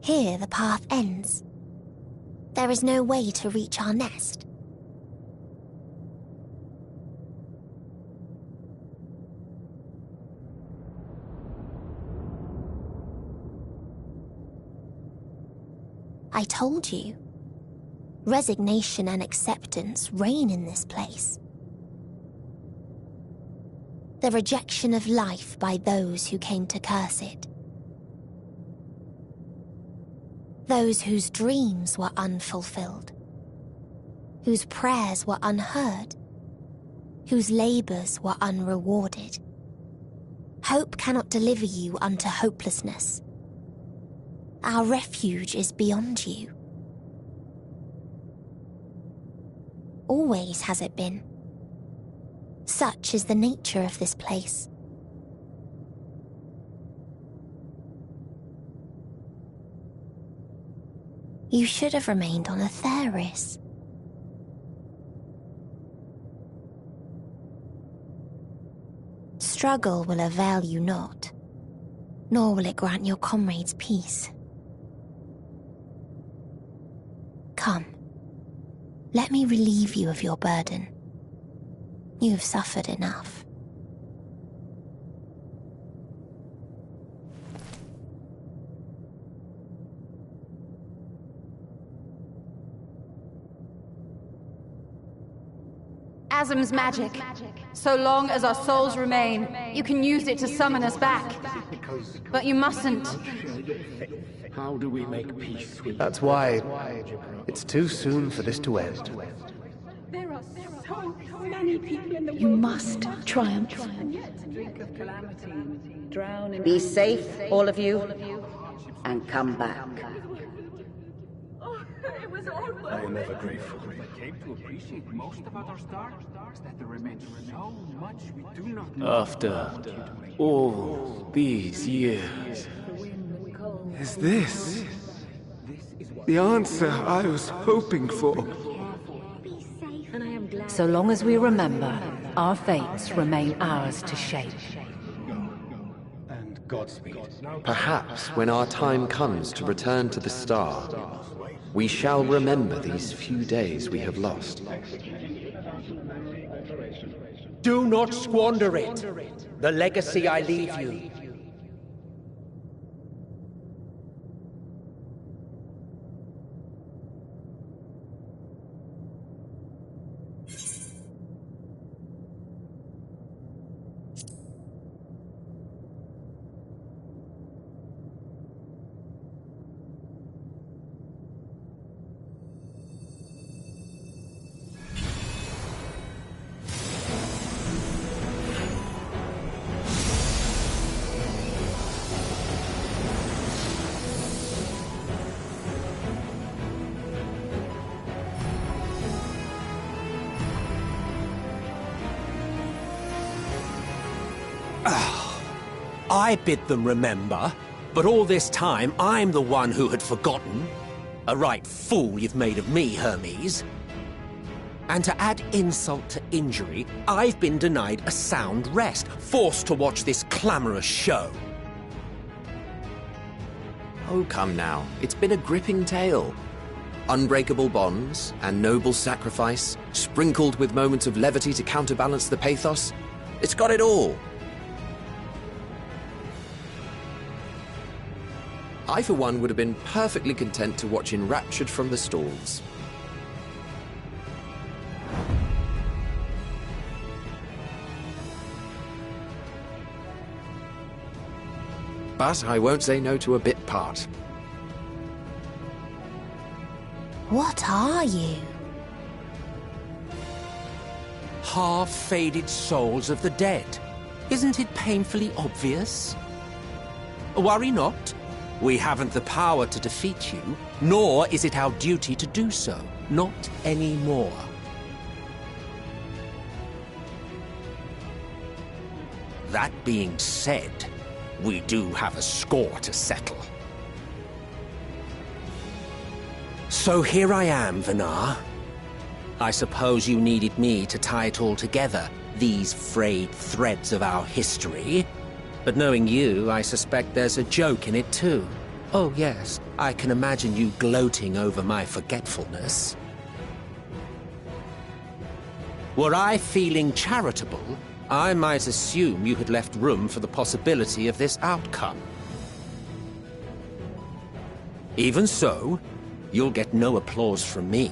Here the path ends. There is no way to reach our nest. I told you. Resignation and acceptance reign in this place. The rejection of life by those who came to curse it. Those whose dreams were unfulfilled, whose prayers were unheard, whose labors were unrewarded. Hope cannot deliver you unto hopelessness. Our refuge is beyond you. Always has it been. Such is the nature of this place. You should have remained on Atheris. Struggle will avail you not, nor will it grant your comrades peace. Come, let me relieve you of your burden. You have suffered enough. Asm's magic. So long as our souls remain, you can use it to summon us back. But you mustn't. How do we make peace with That's why it's too soon for this to end. There are so many people in the world. You must triumph. Be safe, all of you, and come back. Oh, it was I am ever grateful. I came to appreciate most about our star is that there remains so much we do not know. After all these years, is this the answer I was hoping for? So long as we remember, our fates remain ours to shape. And Godspeed. Perhaps when our time comes to return to the star, we shall remember these few days we have lost. Do not squander it. The legacy I leave you. I bid them remember, but all this time I'm the one who had forgotten. A right fool you've made of me, Hermes. And to add insult to injury, I've been denied a sound rest, forced to watch this clamorous show. Oh, come now. It's been a gripping tale. Unbreakable bonds and noble sacrifice, sprinkled with moments of levity to counterbalance the pathos. It's got it all. I, for one, would have been perfectly content to watch enraptured from the stalls. But I won't say no to a bit part. What are you? Half-faded souls of the dead. Isn't it painfully obvious? Worry not. We haven't the power to defeat you, nor is it our duty to do so. Not anymore. That being said, we do have a score to settle. So here I am, Vinar. I suppose you needed me to tie it all together, these frayed threads of our history. But knowing you, I suspect there's a joke in it too. Oh yes, I can imagine you gloating over my forgetfulness. Were I feeling charitable, I might assume you had left room for the possibility of this outcome. Even so, you'll get no applause from me.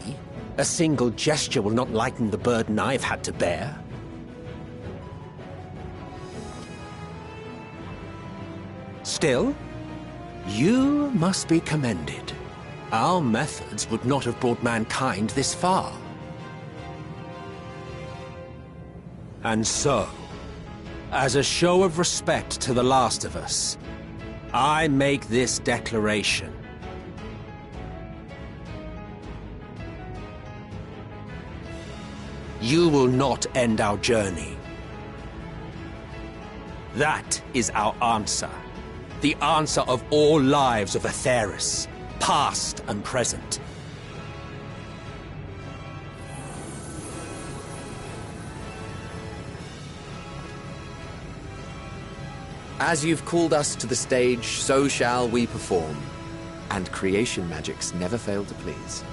A single gesture will not lighten the burden I've had to bear. Still, you must be commended. Our methods would not have brought mankind this far. And so, as a show of respect to the last of us, I make this declaration. You will not end our journey. That is our answer. The answer of all lives of Atheris, past and present. As you've called us to the stage, so shall we perform. And creation magics never fail to please.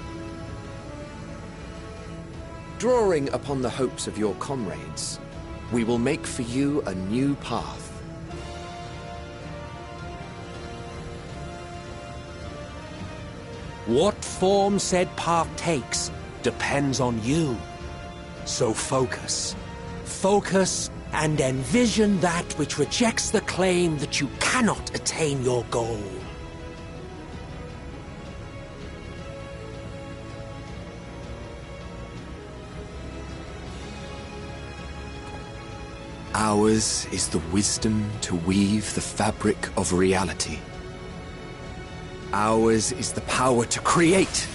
Drawing upon the hopes of your comrades, we will make for you a new path. What form said path takes depends on you. So focus. Focus and envision that which rejects the claim that you cannot attain your goal. Ours is the wisdom to weave the fabric of reality. Ours is the power to create.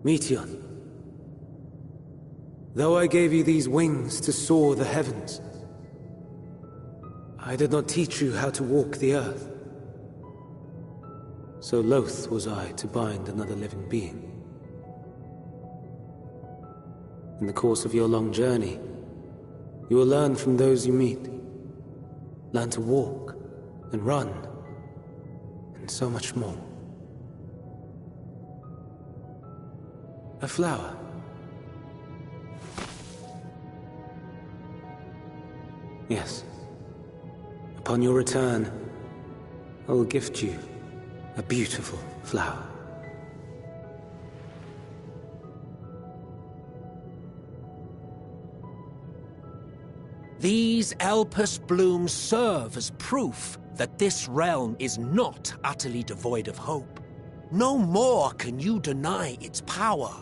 Meteon, though I gave you these wings to soar the heavens, I did not teach you how to walk the earth. So loath was I to bind another living being. In the course of your long journey, you will learn from those you meet. Learn to walk and run, and so much more. A flower. Yes. Upon your return, I will gift you a beautiful flower. These Elpis blooms serve as proof that this realm is not utterly devoid of hope. No more can you deny its power.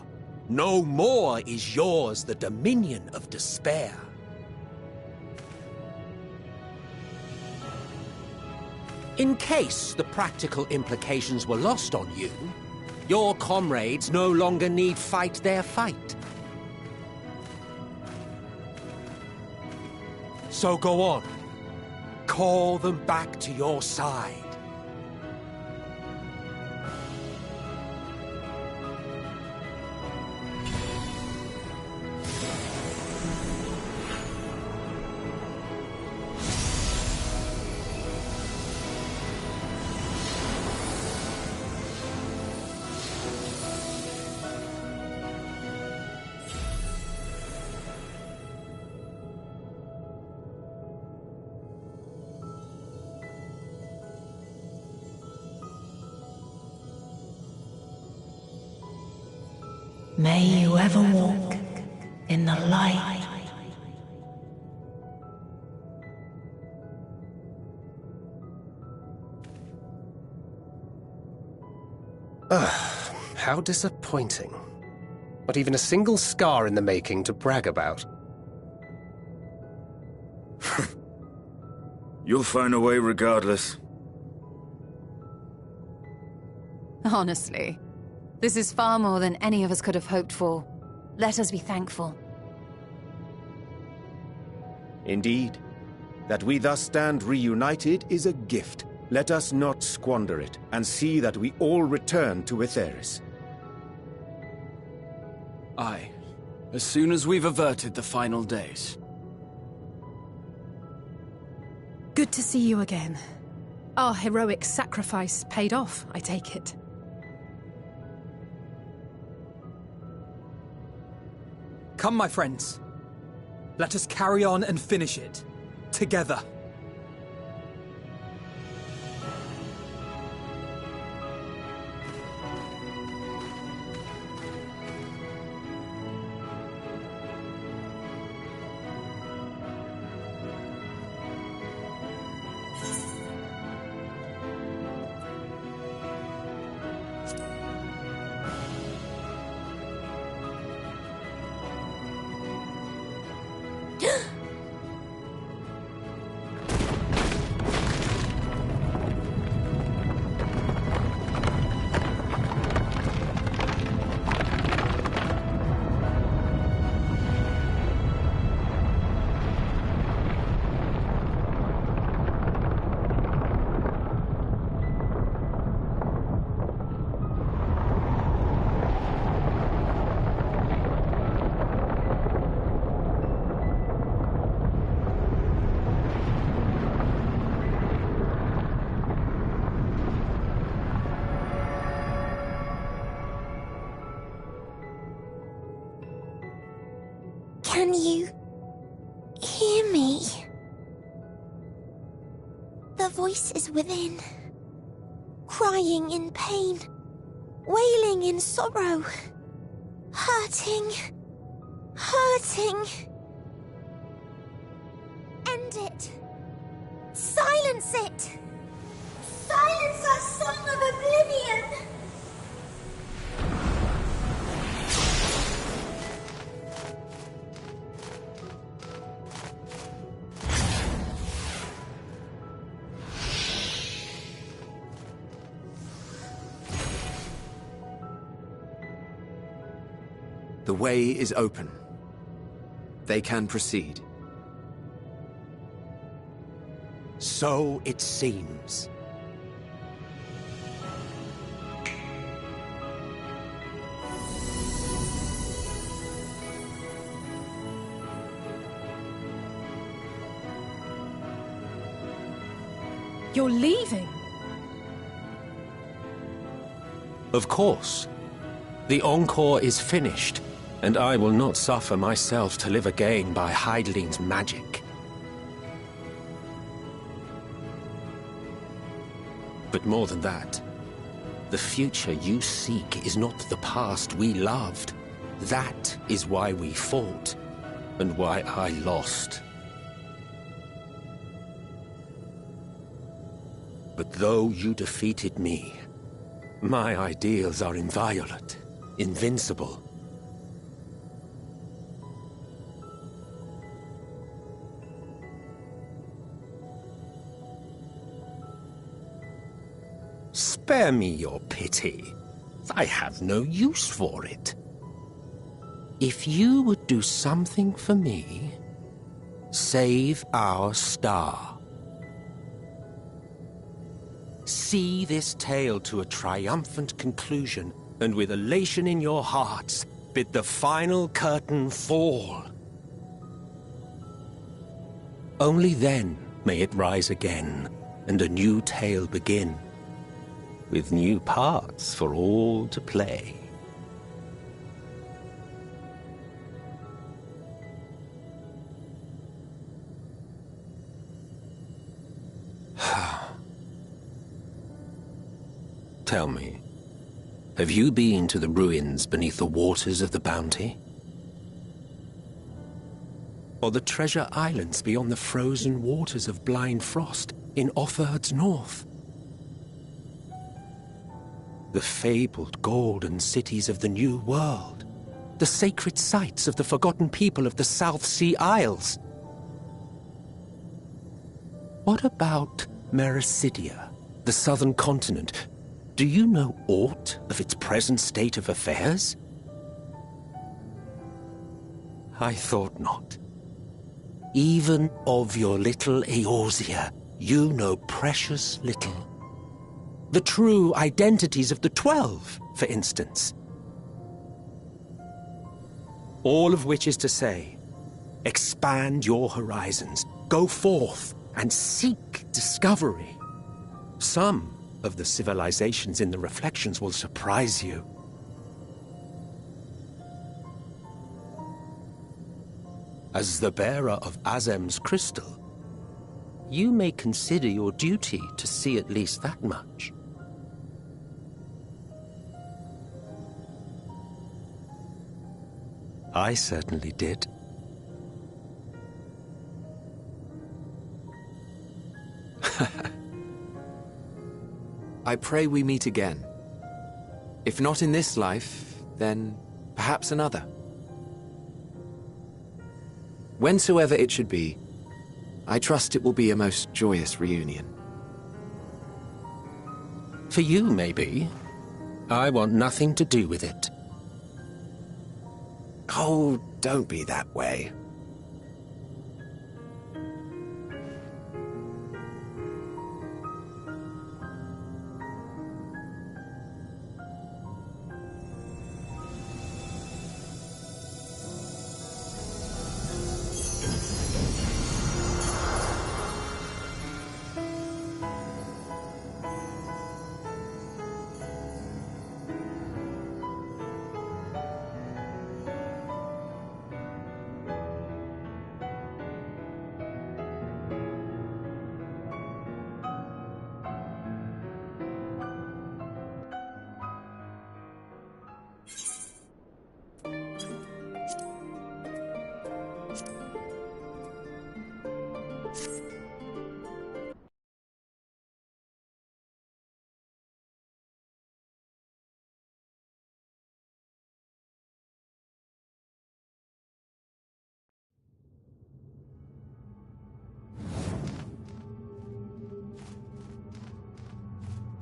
No more is yours the dominion of despair. In case the practical implications were lost on you, your comrades no longer need fight their fight. So go on. Call them back to your side. May you ever walk in the light. How disappointing. Not even a single scar in the making to brag about. You'll find a way regardless. Honestly, this is far more than any of us could have hoped for. Let us be thankful. Indeed. That we thus stand reunited is a gift. Let us not squander it, and see that we all return to Etheris. Aye. As soon as we've averted the final days. Good to see you again. Our heroic sacrifice paid off, I take it. Come, my friends. Let us carry on and finish it. Together. Can you hear me? The voice is within, crying in pain, wailing in sorrow, hurting, hurting. End it. Silence it. Silence our song of oblivion. The way is open. They can proceed. So it seems. You're leaving? Of course. The encore is finished, and I will not suffer myself to live again by Heideling's magic. But more than that, the future you seek is not the past we loved. That is why we fought, and why I lost. But though you defeated me, my ideals are inviolate, invincible. Spare me your pity. I have no use for it. If you would do something for me, save our star. See this tale to a triumphant conclusion, and with elation in your hearts, bid the final curtain fall. Only then may it rise again, and a new tale begin, with new parts for all to play. Tell me, have you been to the ruins beneath the waters of the Bounty? Or the treasure islands beyond the frozen waters of Blind Frost in Offerd's north? The fabled golden cities of the New World, the sacred sites of the forgotten people of the South Sea Isles? What about Mericidia, the southern continent? Do you know aught of its present state of affairs? I thought not. Even of your little Eorzea, you know precious little. The true identities of the 12, for instance. All of which is to say, expand your horizons, go forth and seek discovery. Some of the civilizations in the reflections will surprise you. As the bearer of Azem's crystal, you may consider your duty to see at least that much. I certainly did. I pray we meet again. If not in this life, then perhaps another. Whensoever it should be, I trust it will be a most joyous reunion. For you, maybe. I want nothing to do with it. Oh, don't be that way.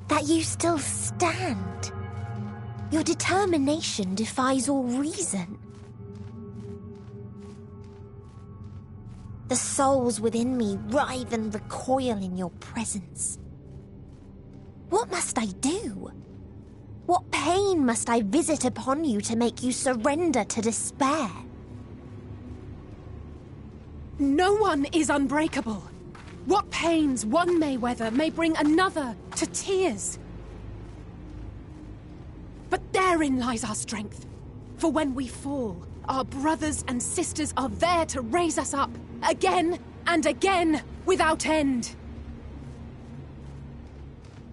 That you still stand. Your determination defies all reason. The souls within me writhe and recoil in your presence. What must I do? What pain must I visit upon you to make you surrender to despair? No one is unbreakable. What pains one may weather may bring another to tears. But therein lies our strength. For when we fall, our brothers and sisters are there to raise us up, again and again, without end.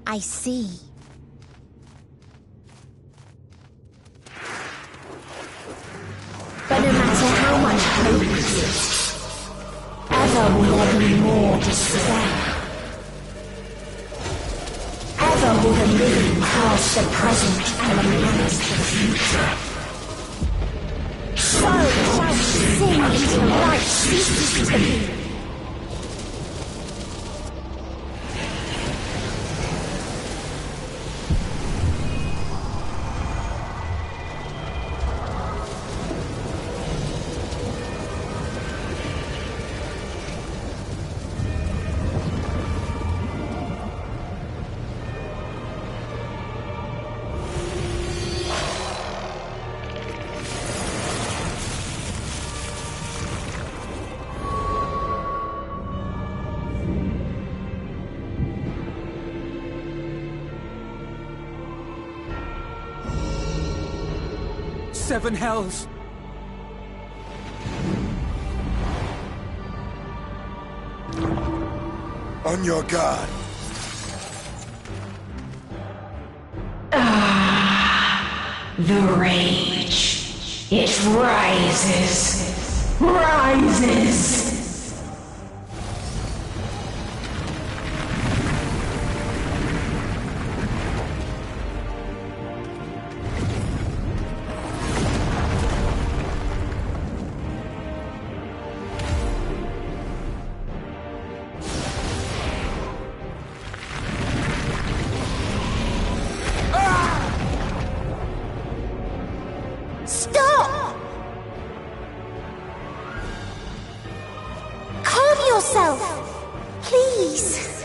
I see. But no matter how much hope exists, ever will there be more despair. Ever will the living pass the present and lament the future. So shall we sing until life ceases to be. Seven hells! On your guard. The rage. It rises. Rises. Stop! Calm yourself, please.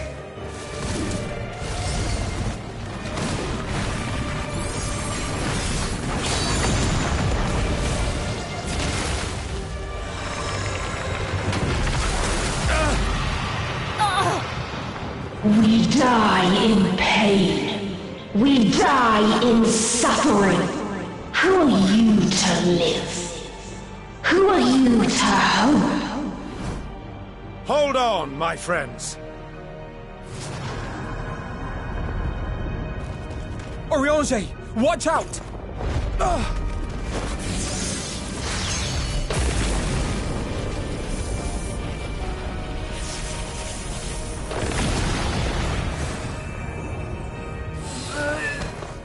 We die in pain. We die in suffering. Who are you to live? Who are you to hope? Hold on, my friends. Oriange, watch out!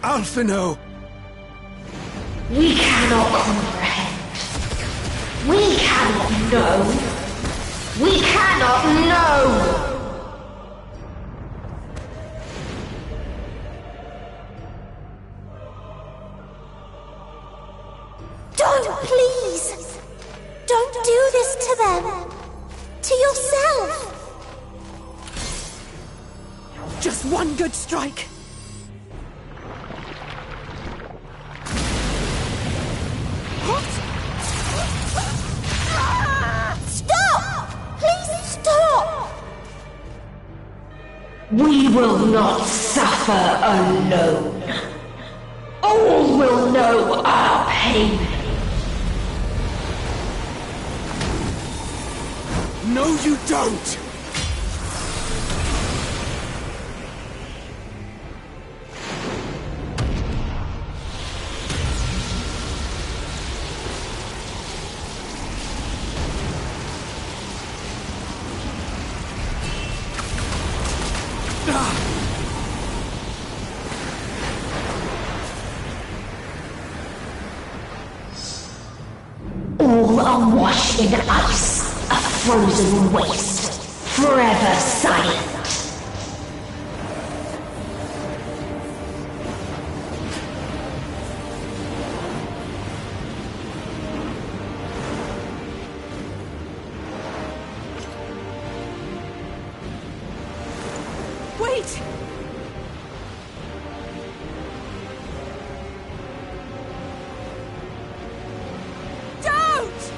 Alphino! We cannot comprehend. We cannot know. We cannot know! Don't, please! Don't do this to them! To yourself! Just one good strike. Stop! Please stop! We will not suffer alone. All will know our pain. No, you don't! All are washed in ice, a frozen waste, forever silent. Wait! Don't!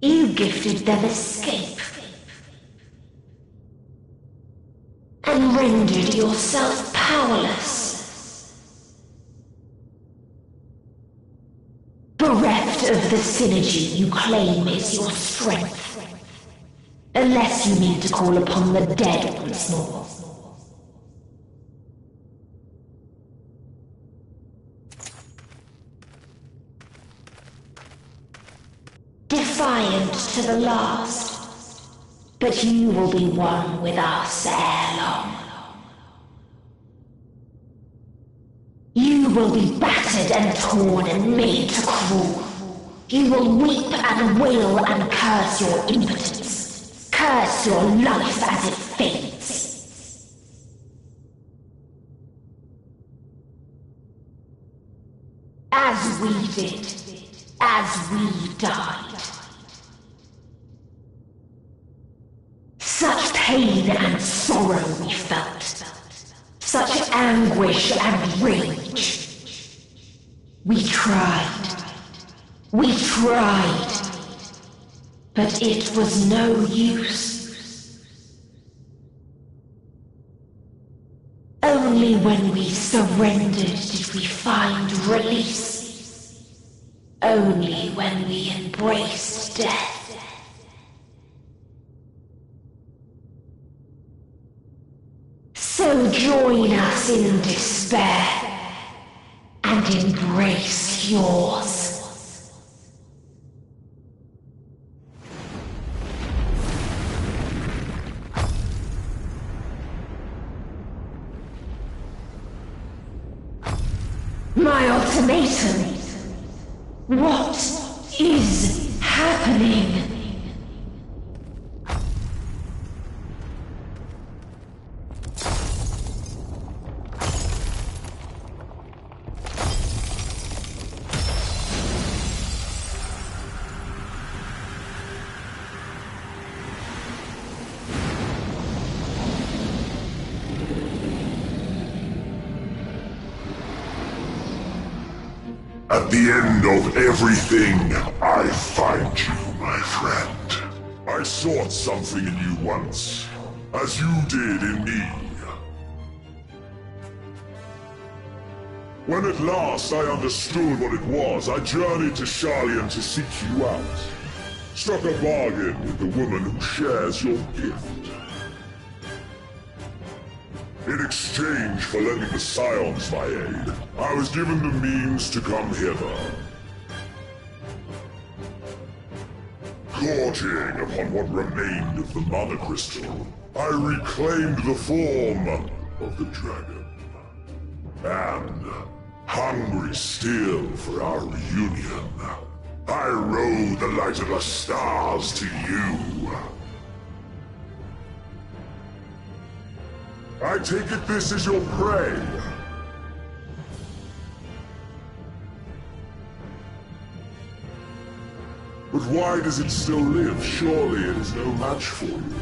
You gifted them escape and rendered yourself powerless. Bereft of the synergy you claim is your strength, unless you mean to call upon the dead once more. Defiant to the last, but you will be one with us ere long. You will be battered and torn and made to crawl. You will weep and wail and curse your impotence, curse your life as it fades. As we did, as we died. Such pain and sorrow we felt, such anguish and rage. We tried, but it was no use. Only when we surrendered did we find release. Only when we embraced death. So join us in despair and embrace yours. My ultimatum. What is happening? At the end of everything, I find you, my friend. I sought something in you once, as you did in me. When at last I understood what it was, I journeyed to Sharlayan to seek you out. Struck a bargain with the woman who shares your gift. In exchange for lending the Scions my aid, I was given the means to come hither. Gorging upon what remained of the Mother Crystal, I reclaimed the form of the dragon. And, hungry still for our reunion, I rode the light of the stars to you. I take it this is your prey. But why does it still live? Surely it is no match for you.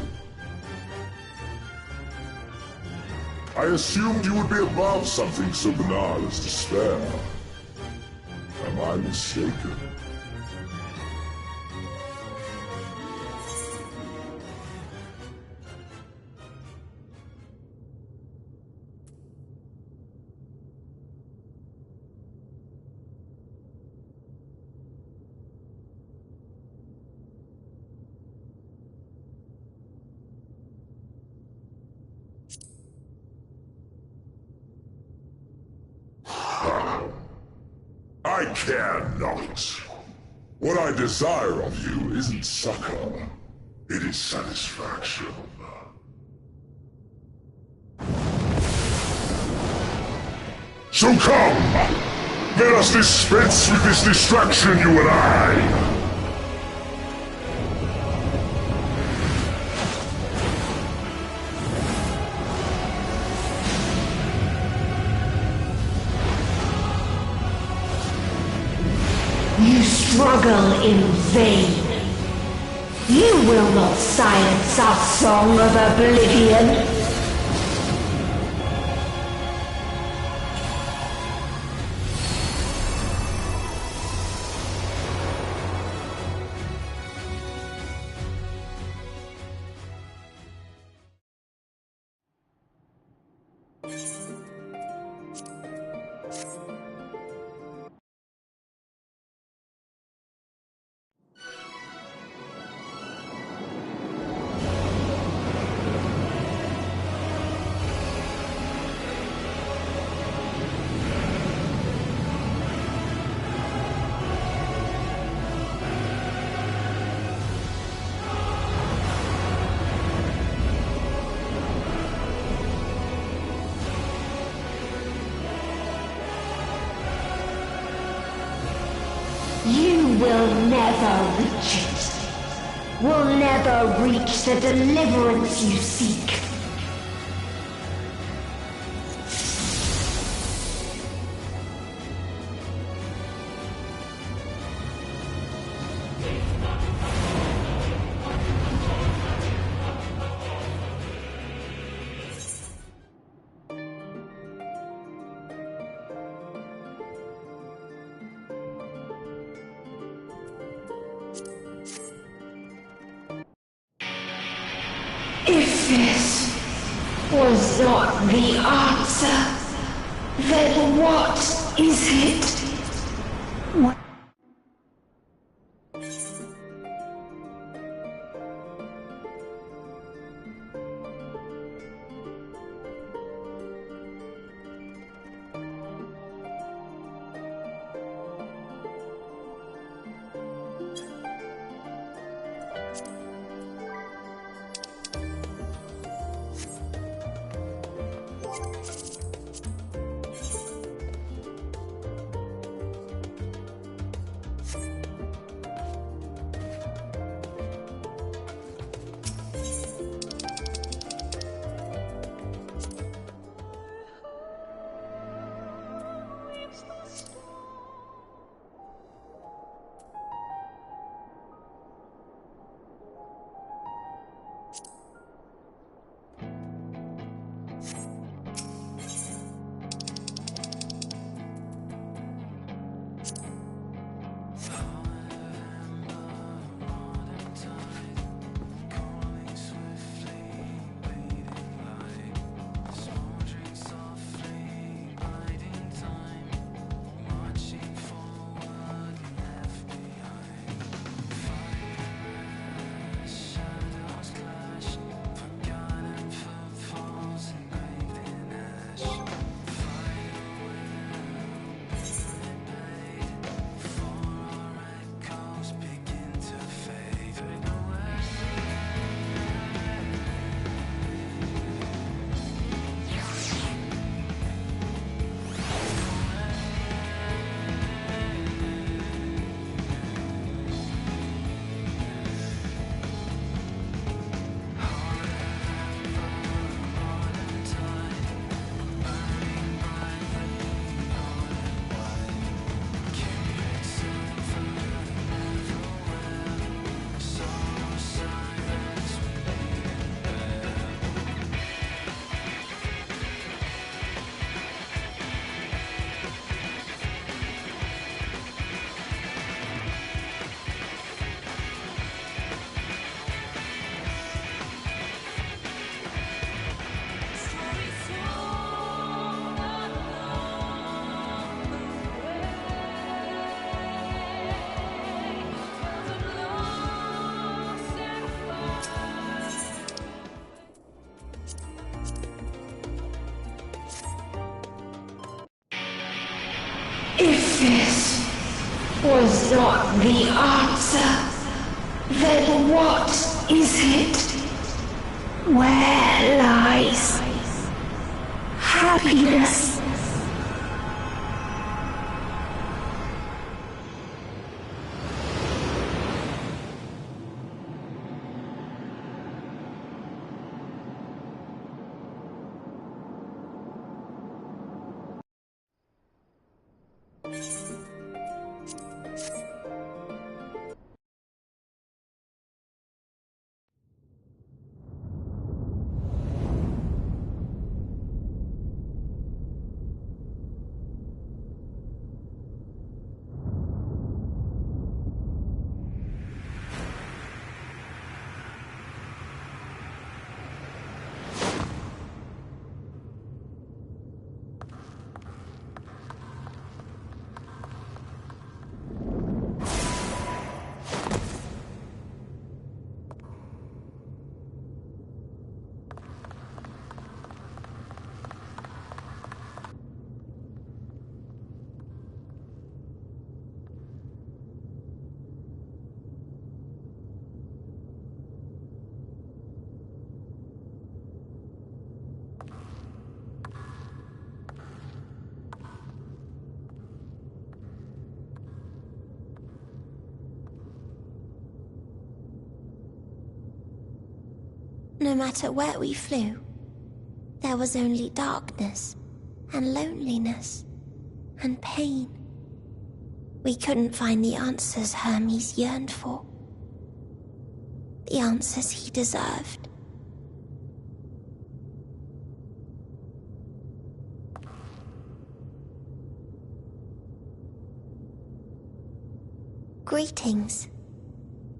I assumed you would be above something so banal as despair. Am I mistaken? I care not. What I desire of you isn't succor, it is satisfaction. So come! Let us dispense with this distraction, you and I! You struggle in vain. You will not silence our song of oblivion. You will never reach it. Will never reach the deliverance you seek. If this was not the answer, then what is it? What? If this was not the answer, then what is it? Where lies happiness? No matter where we flew, there was only darkness and loneliness and pain. We couldn't find the answers Hermes yearned for. The answers he deserved. Greetings,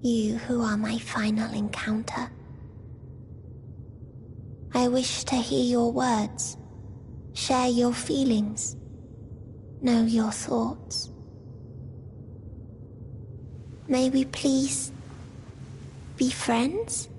you who are my final encounter. I wish to hear your words, share your feelings, know your thoughts. May we please be friends?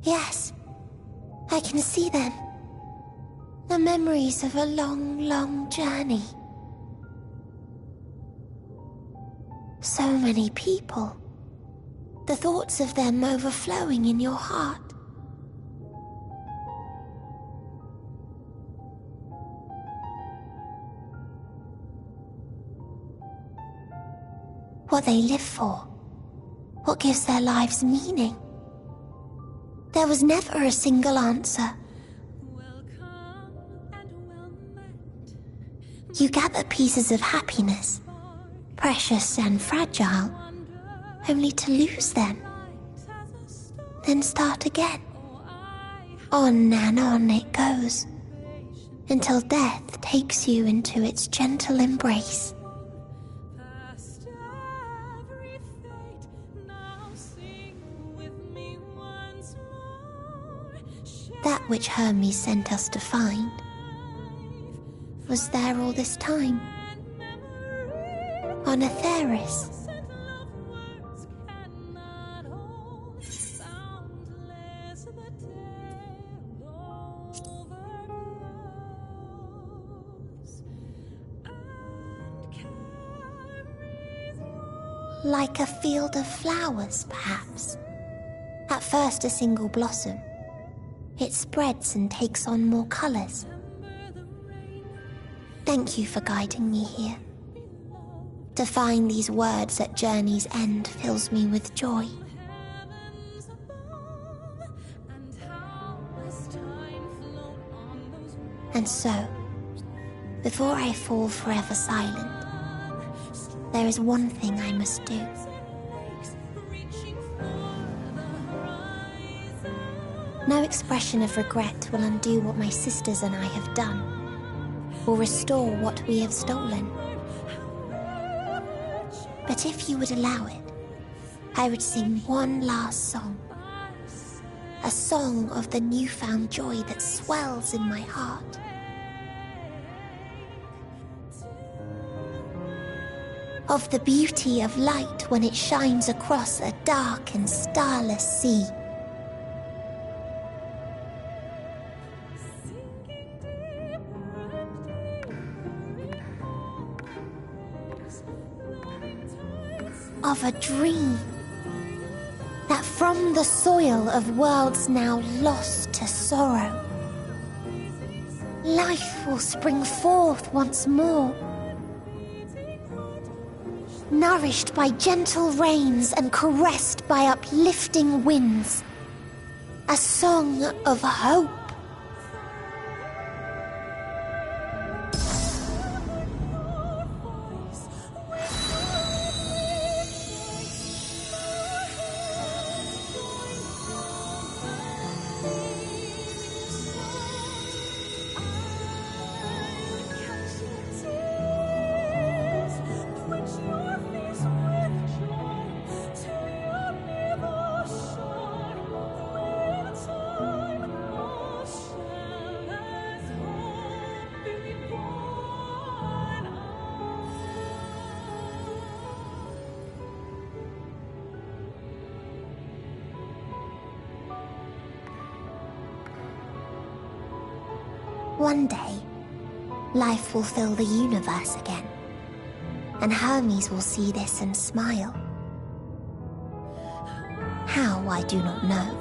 Yes, I can see them. The memories of a long, long journey. So many people. The thoughts of them overflowing in your heart. What they live for. What gives their lives meaning. There was never a single answer. You gather pieces of happiness, precious and fragile, only to lose them. Then start again. On and on it goes, until death takes you into its gentle embrace. That which Hermes sent us to find was there all this time, on Atheris. Like a field of flowers, perhaps. At first a single blossom. It spreads and takes on more colors. Thank you for guiding me here. To find these words at journey's end fills me with joy. And so, before I fall forever silent, there is one thing I must do. No expression of regret will undo what my sisters and I have done, or restore what we have stolen. But if you would allow it, I would sing one last song. A song of the newfound joy that swells in my heart. Of the beauty of light when it shines across a dark and starless sea. Of a dream that from the soil of worlds now lost to sorrow, life will spring forth once more, nourished by gentle rains and caressed by uplifting winds. A song of hope. One day, life will fill the universe again. And Hermes will see this and smile. How, I do not know.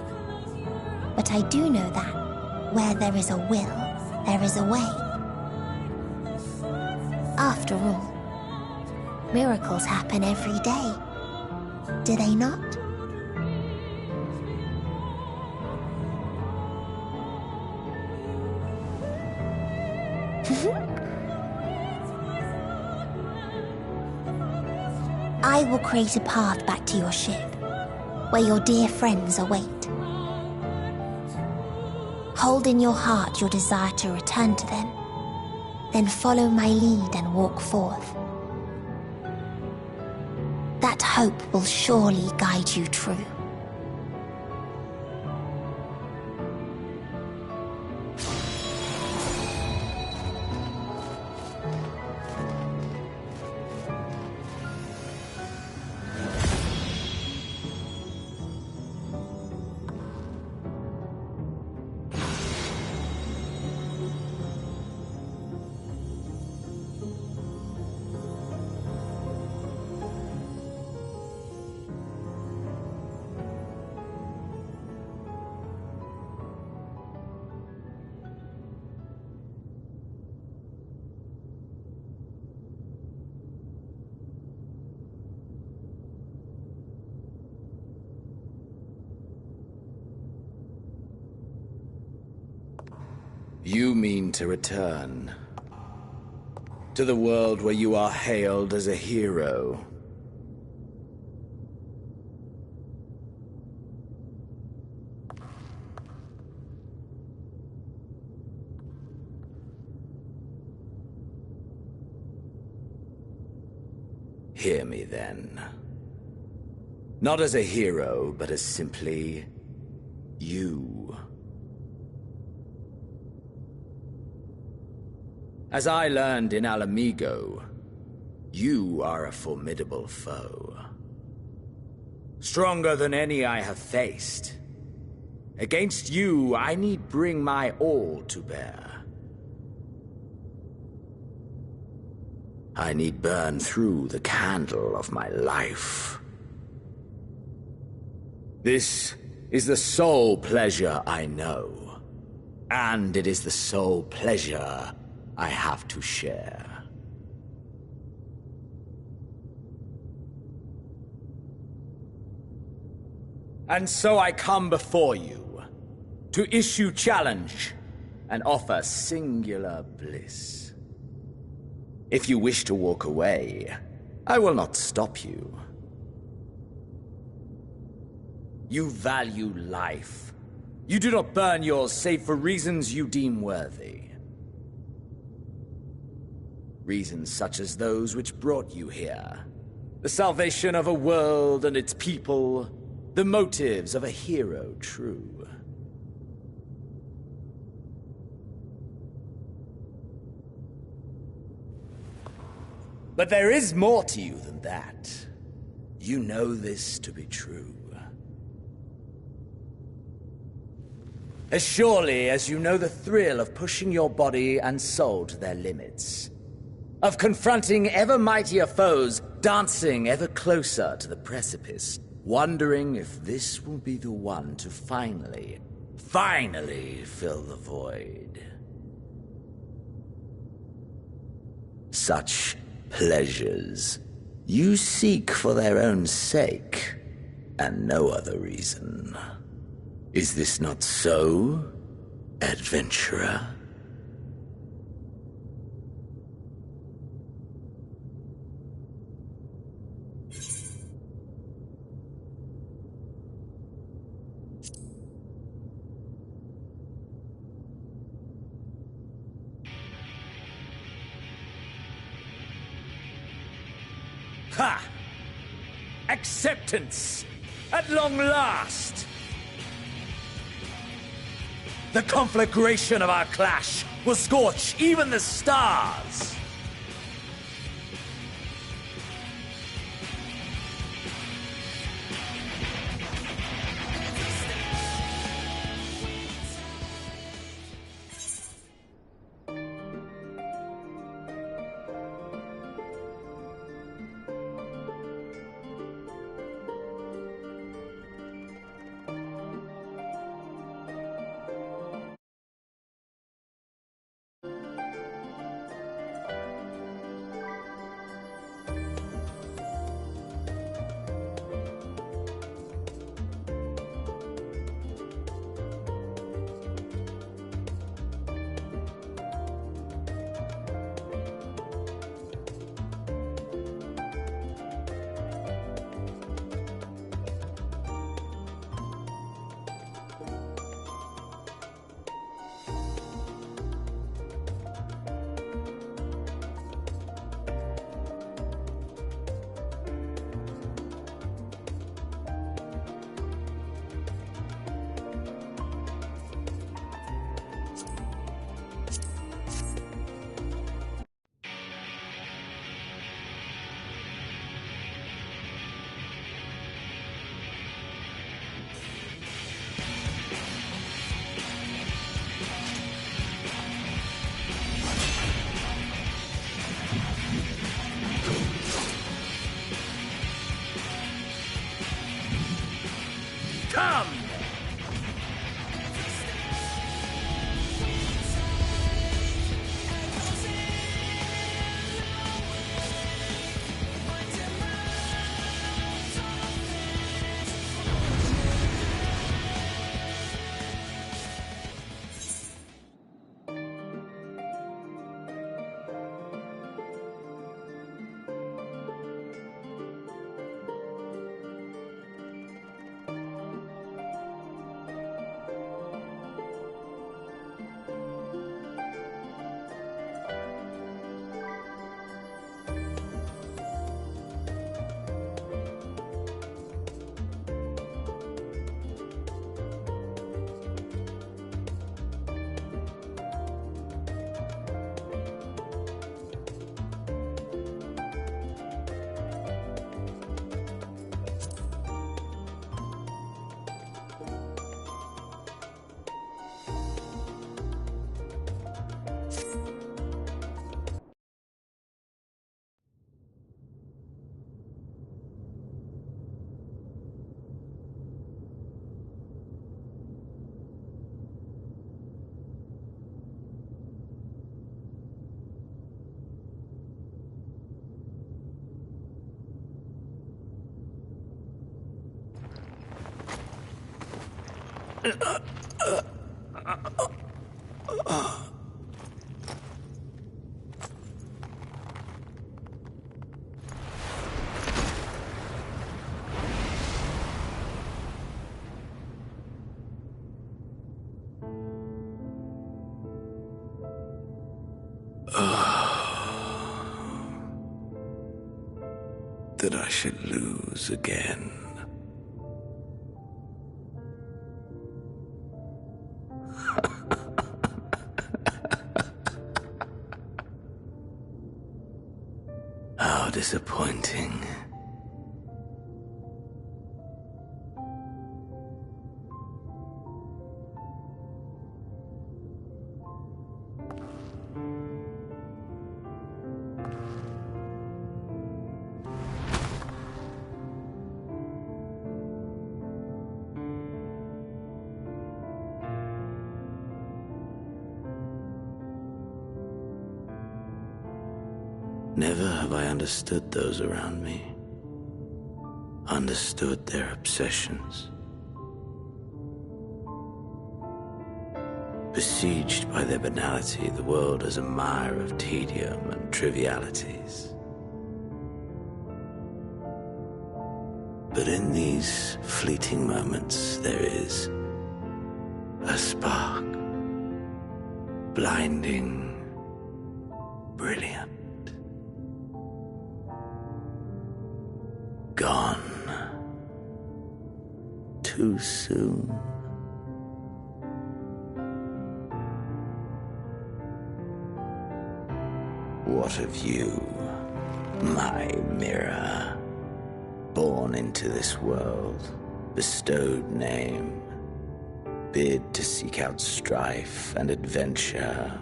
But I do know that where there is a will, there is a way. After all, miracles happen every day, do they not? I will create a path back to your ship, where your dear friends await. Hold in your heart your desire to return to them, then follow my lead and walk forth. That hope will surely guide you true. You mean to return to the world where you are hailed as a hero. Hear me then. Not as a hero, but as simply you. As I learned in Alamigo, you are a formidable foe. Stronger than any I have faced. Against you, I need bring my all to bear. I need burn through the candle of my life. This is the sole pleasure I know, and it is the sole pleasure I have to share. And so I come before you to issue challenge and offer singular bliss. If you wish to walk away, I will not stop you. You value life. You do not burn yours save for reasons you deem worthy. Reasons such as those which brought you here. The salvation of a world and its people. The motives of a hero true. But there is more to you than that. You know this to be true. As surely as you know the thrill of pushing your body and soul to their limits. Of confronting ever mightier foes, dancing ever closer to the precipice, wondering if this will be the one to finally fill the void. Such pleasures you seek for their own sake, and no other reason. Is this not so, adventurer? Ha! Acceptance! At long last! The conflagration of our clash will scorch even the stars! come! That I should lose again. How disappointing. Never have I understood those around me, understood their obsessions. Besieged by their banality, the world is a mire of tedium and trivialities. But in these fleeting moments, there is a spark, blinding, brilliant. Gone too soon. What of you, my mirror? Born into this world, bestowed name, bid to seek out strife and adventure.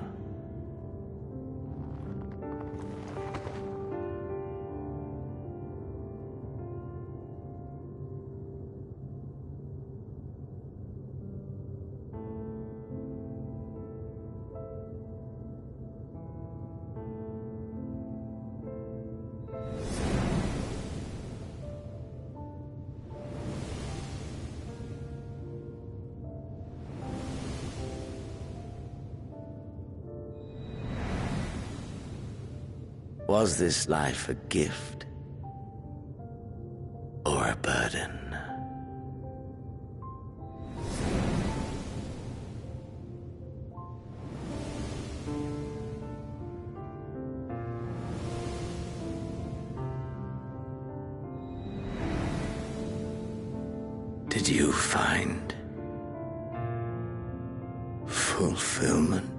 Was this life a gift or a burden? Did you find fulfillment?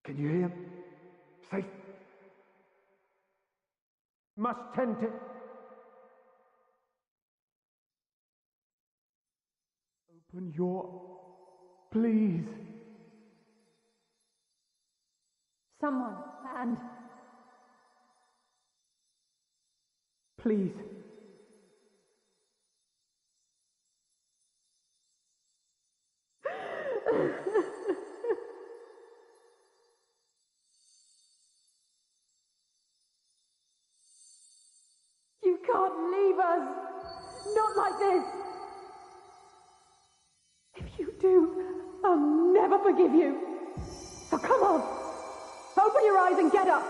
Can you hear? Safe. Must tend to... Open your... Please. Someone, and... Please. You can't leave us! Not like this! If you do, I'll never forgive you! So come on! Open your eyes and get up!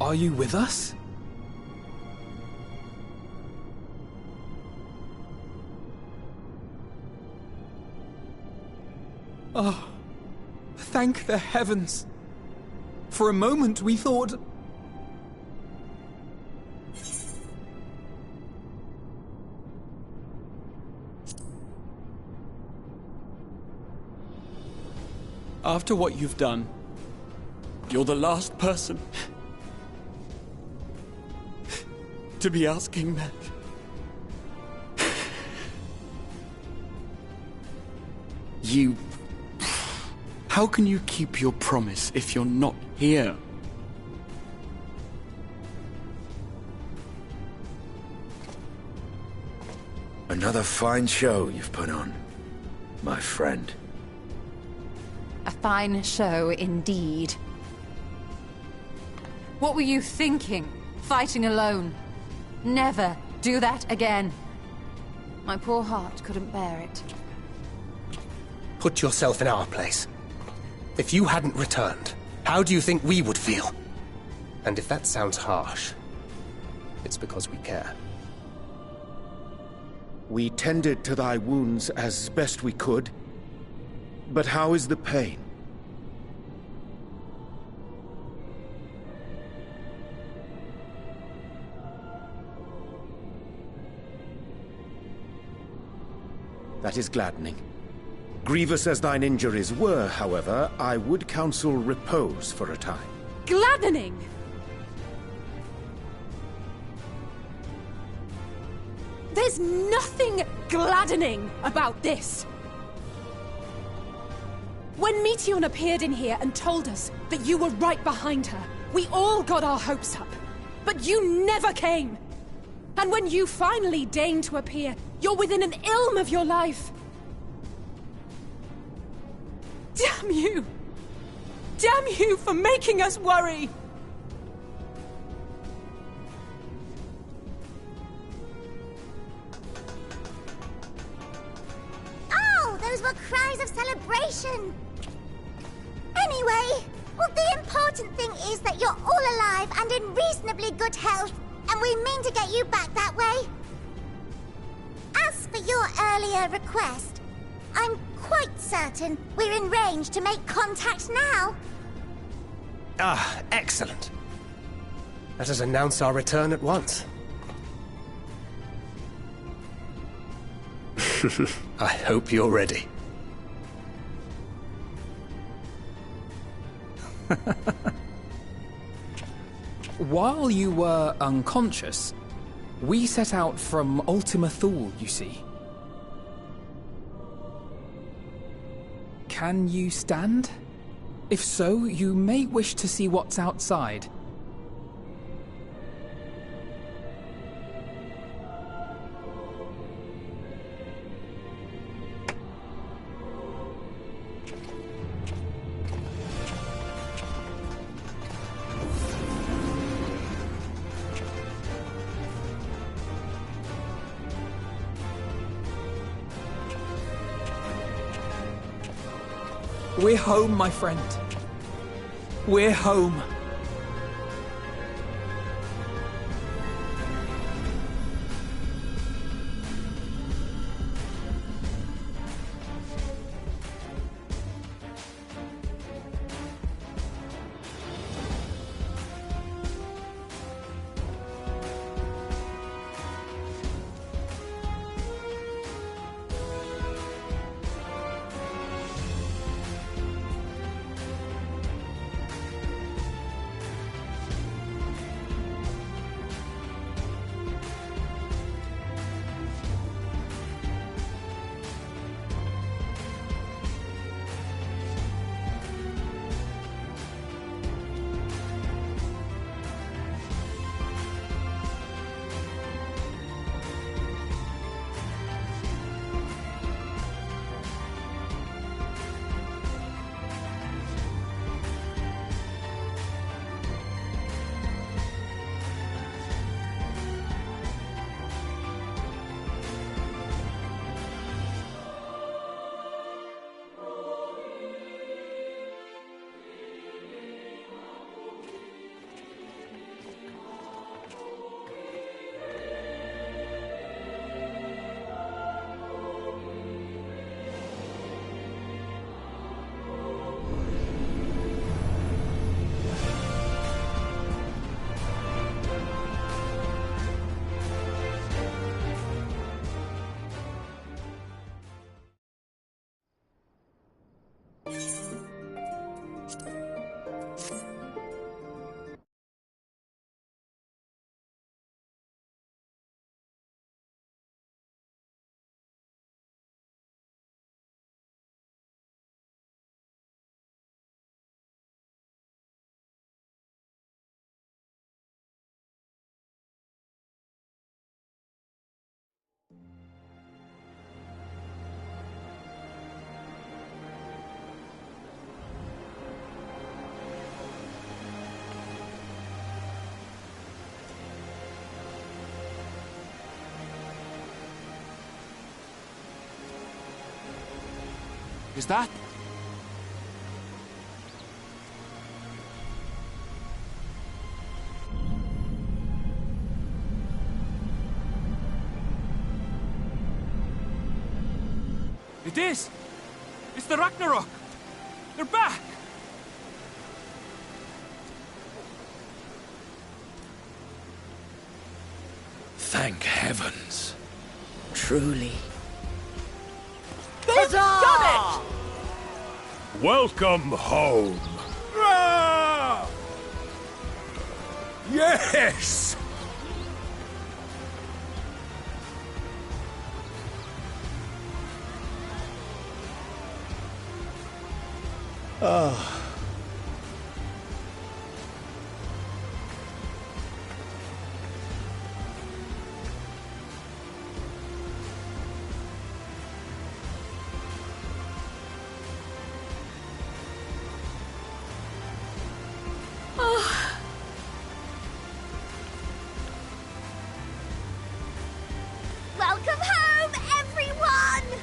Are you with us? Oh, thank the heavens. For a moment we thought... After what you've done, you're the last person to be asking that. You... How can you keep your promise if you're not here? Another fine show you've put on, my friend. A fine show indeed. What were you thinking, fighting alone? Never do that again. My poor heart couldn't bear it. Put yourself in our place. If you hadn't returned, how do you think we would feel? And if that sounds harsh, it's because we care. We tended to thy wounds as best we could, but how is the pain? That is gladdening. Grievous as thine injuries were, however, I would counsel repose for a time. Gladdening! There's nothing gladdening about this! When Meteion appeared in here and told us that you were right behind her, we all got our hopes up. But you never came! And when you finally deign to appear, you're within an ilm of your life. Damn you! Damn you for making us worry! Oh, those were cries of celebration! Anyway, well, the important thing is that you're all alive and in reasonably good health, and we mean to get you back that way. As for your earlier request, I'm quite certain we're in range to make contact now. Ah, excellent. Let us announce our return at once. I hope you're ready. While you were unconscious, we set out from Ultima Thule, you see. Can you stand? If so, you may wish to see what's outside. We're home, my friend. We're home. Is that? It is! It's the Ragnarok! They're back! Thank heavens. Truly. They've done it! Welcome home. Ah! Yes! Ah. Welcome home, everyone!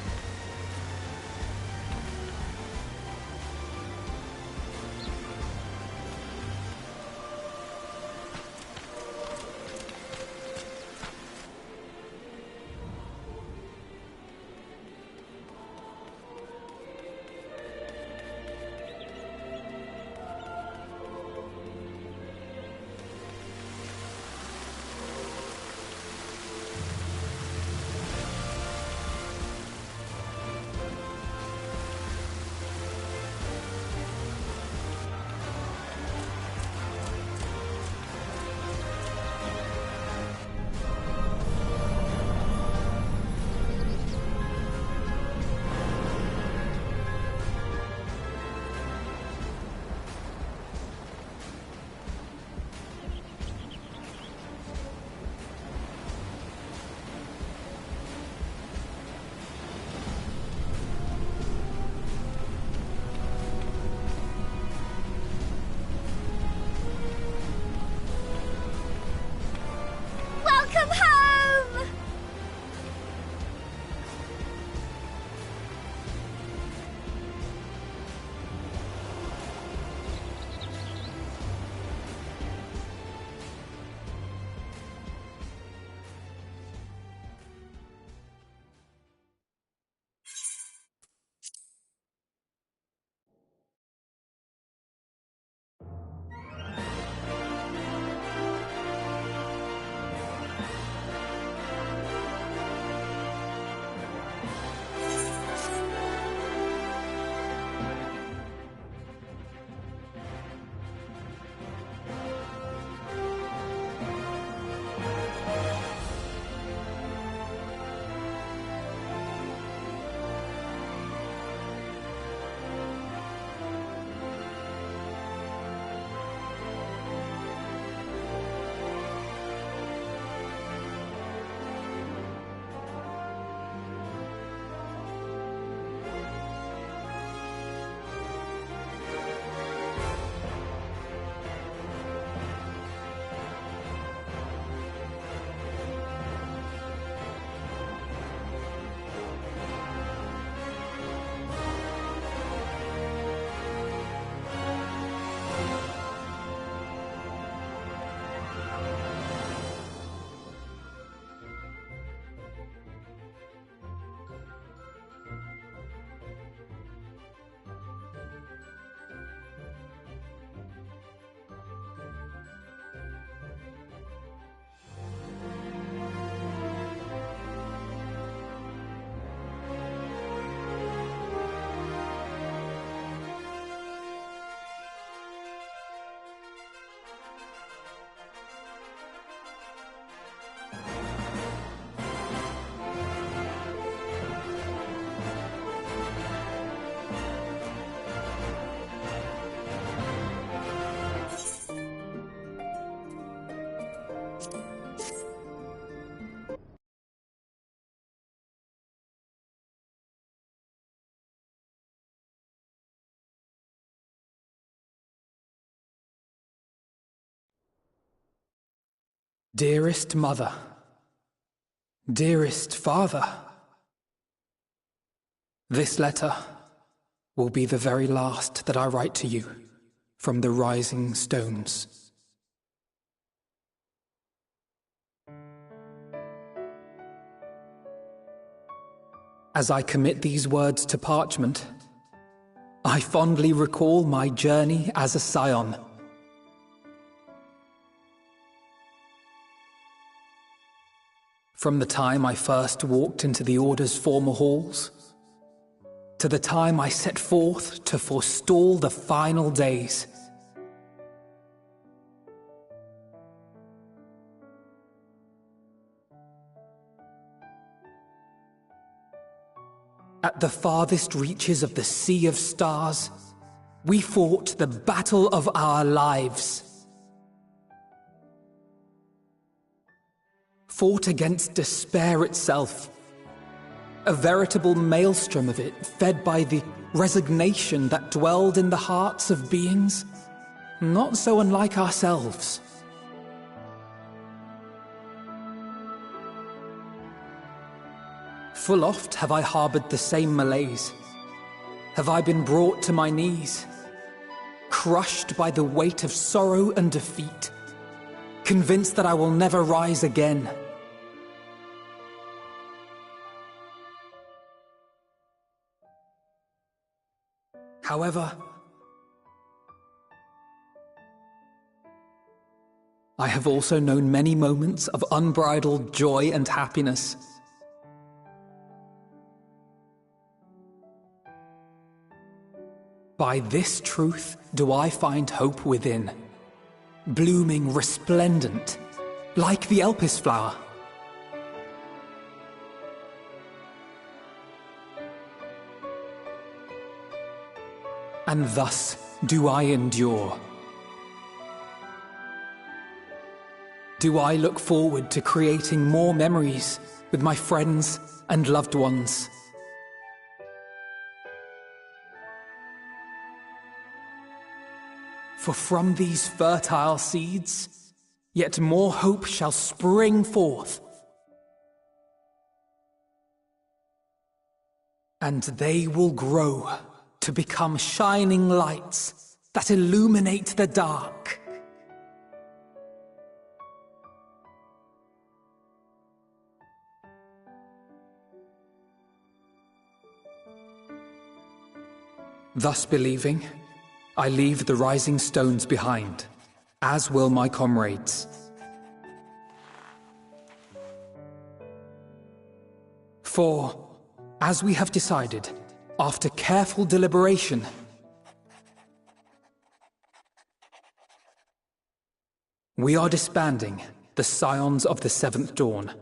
Dearest Mother, dearest Father, this letter will be the very last that I write to you from the Rising Stones. As I commit these words to parchment, I fondly recall my journey as a scion. From the time I first walked into the Order's former halls, to the time I set forth to forestall the final days. At the farthest reaches of the Sea of Stars, we fought the battle of our lives. Fought against despair itself, a veritable maelstrom of it, fed by the resignation that dwelled in the hearts of beings not so unlike ourselves. Full oft have I harbored the same malaise. Have I been brought to my knees, crushed by the weight of sorrow and defeat, convinced that I will never rise again. However, I have also known many moments of unbridled joy and happiness. By this truth do I find hope within, blooming resplendent, like the Elpis flower. And thus do I endure. Do I look forward to creating more memories with my friends and loved ones. For from these fertile seeds, yet more hope shall spring forth. And they will grow to become shining lights that illuminate the dark. Thus believing, I leave the rising stones behind, as will my comrades. For, as we have decided, after careful deliberation, we are disbanding the Scions of the Seventh Dawn.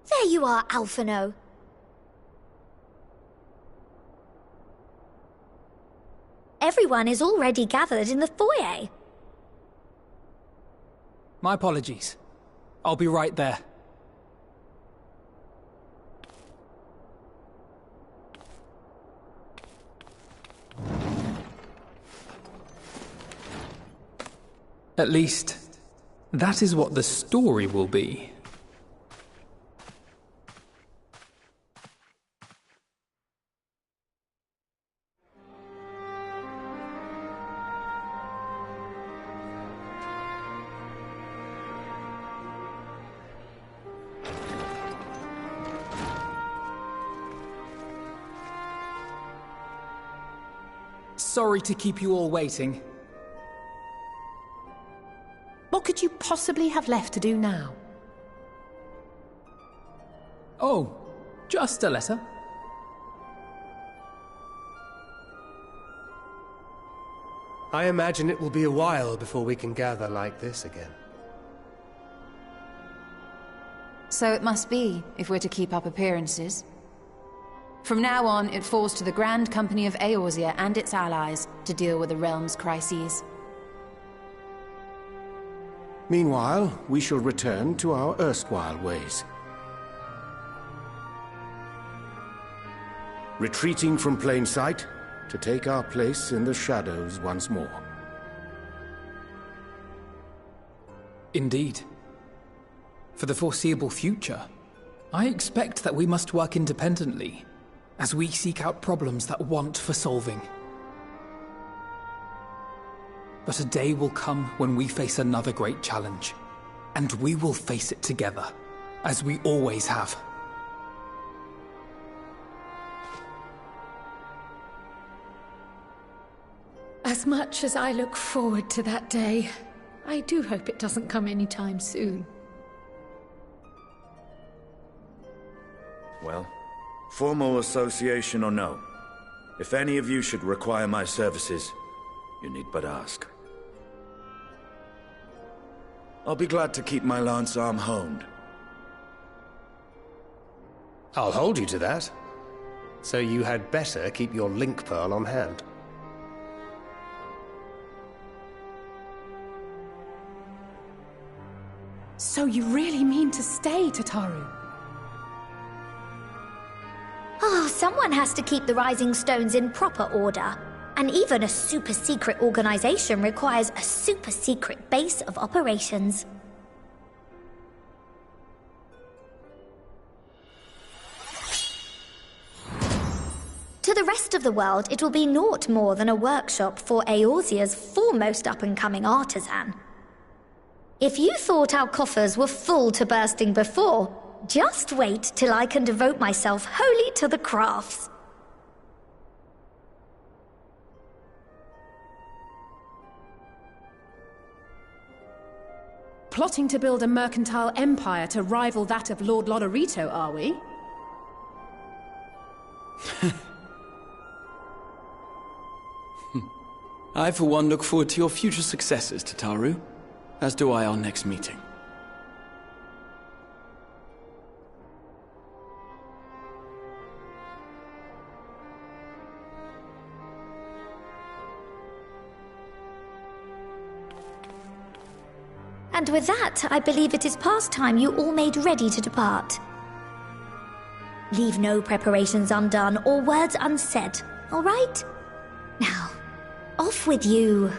There you are, Alphino. Everyone is already gathered in the foyer. My apologies. I'll be right there. At least, that is what the story will be. Sorry to keep you all waiting. What could you possibly have left to do now? Oh, just a letter. I imagine it will be a while before we can gather like this again. So it must be, if we're to keep up appearances. From now on, it falls to the Grand Company of Eorzea and its allies to deal with the realm's crises. Meanwhile, we shall return to our erstwhile ways. Retreating from plain sight, to take our place in the shadows once more. Indeed. For the foreseeable future, I expect that we must work independently, as we seek out problems that want for solving. But a day will come when we face another great challenge, and we will face it together, as we always have. As much as I look forward to that day, I do hope it doesn't come anytime soon. Well, formal association or no, if any of you should require my services, you need but ask. I'll be glad to keep my lance arm honed. I'll hold you to that. So you had better keep your link pearl on hand. So you really mean to stay, Tataru? Oh, someone has to keep the Rising Stones in proper order. And even a super-secret organization requires a super-secret base of operations. To the rest of the world, it will be naught more than a workshop for Eorzea's foremost up-and-coming artisan. If you thought our coffers were full to bursting before, just wait till I can devote myself wholly to the crafts. Plotting to build a mercantile empire to rival that of Lord Lodorito, are we? I, for one, look forward to your future successes, Tataru. As do I our next meeting. And with that, I believe it is past time you all made ready to depart. Leave no preparations undone or words unsaid, all right? Now, off with you.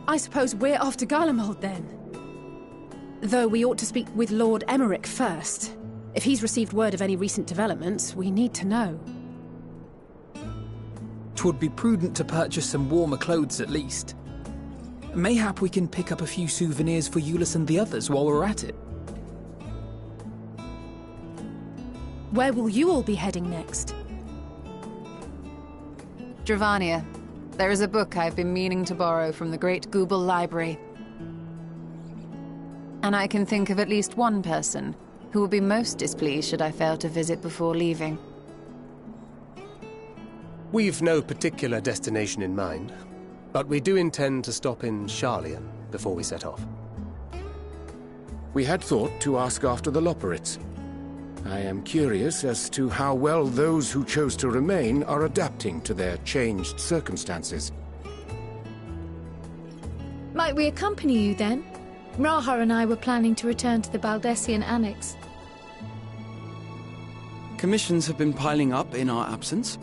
I suppose we're off to Garlemald then. Though we ought to speak with Lord Emmerich first. If he's received word of any recent developments, we need to know. 'Twould be prudent to purchase some warmer clothes at least. Mayhap we can pick up a few souvenirs for Euless and the others while we're at it. Where will you all be heading next? Dravania. There is a book I've been meaning to borrow from the Great Google Library. And I can think of at least one person who would be most displeased should I fail to visit before leaving. We've no particular destination in mind, but we do intend to stop in Sharlayan before we set off. We had thought to ask after the Loporrits. I am curious as to how well those who chose to remain are adapting to their changed circumstances. Might we accompany you then? Raha and I were planning to return to the Baldessian Annex. Commissions have been piling up in our absence,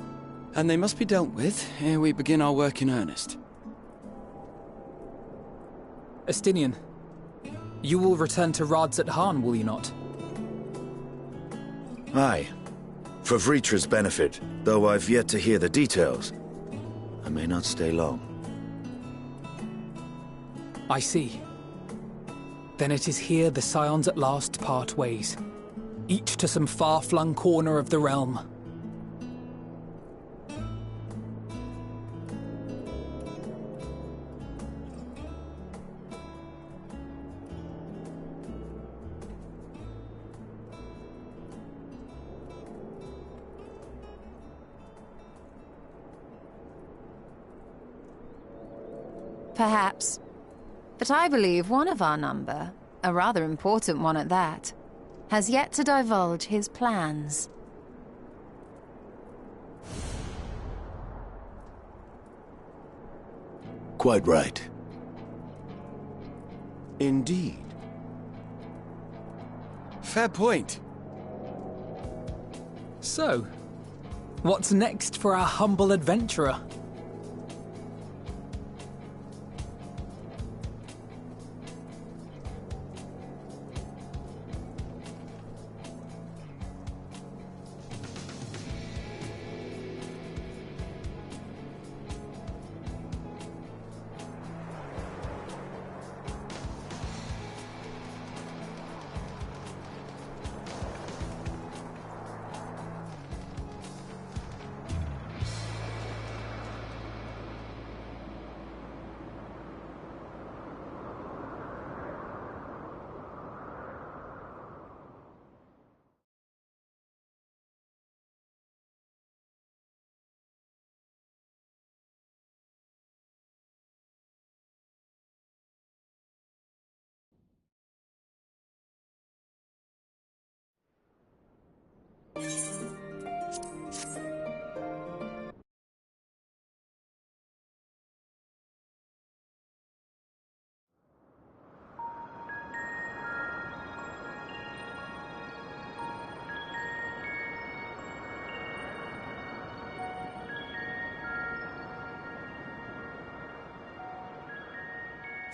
and they must be dealt with ere we begin our work in earnest. Estinian, you will return to Radzat Han, will you not? Aye. For Vritra's benefit, though I've yet to hear the details. I may not stay long. I see. Then it is here the Scions at last part ways, each to some far-flung corner of the realm. Perhaps. But I believe one of our number, a rather important one at that, has yet to divulge his plans. Quite right. Indeed. Fair point. So, what's next for our humble adventurer?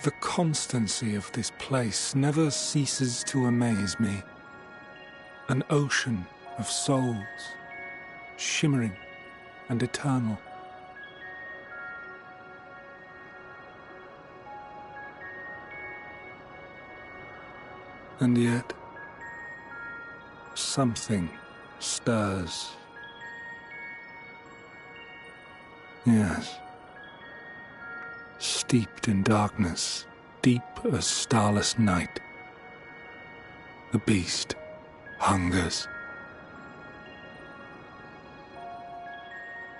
The constancy of this place never ceases to amaze me. An ocean of souls, shimmering and eternal. And yet, something stirs. Yes. Steeped in darkness, deep as starless night. The beast hungers.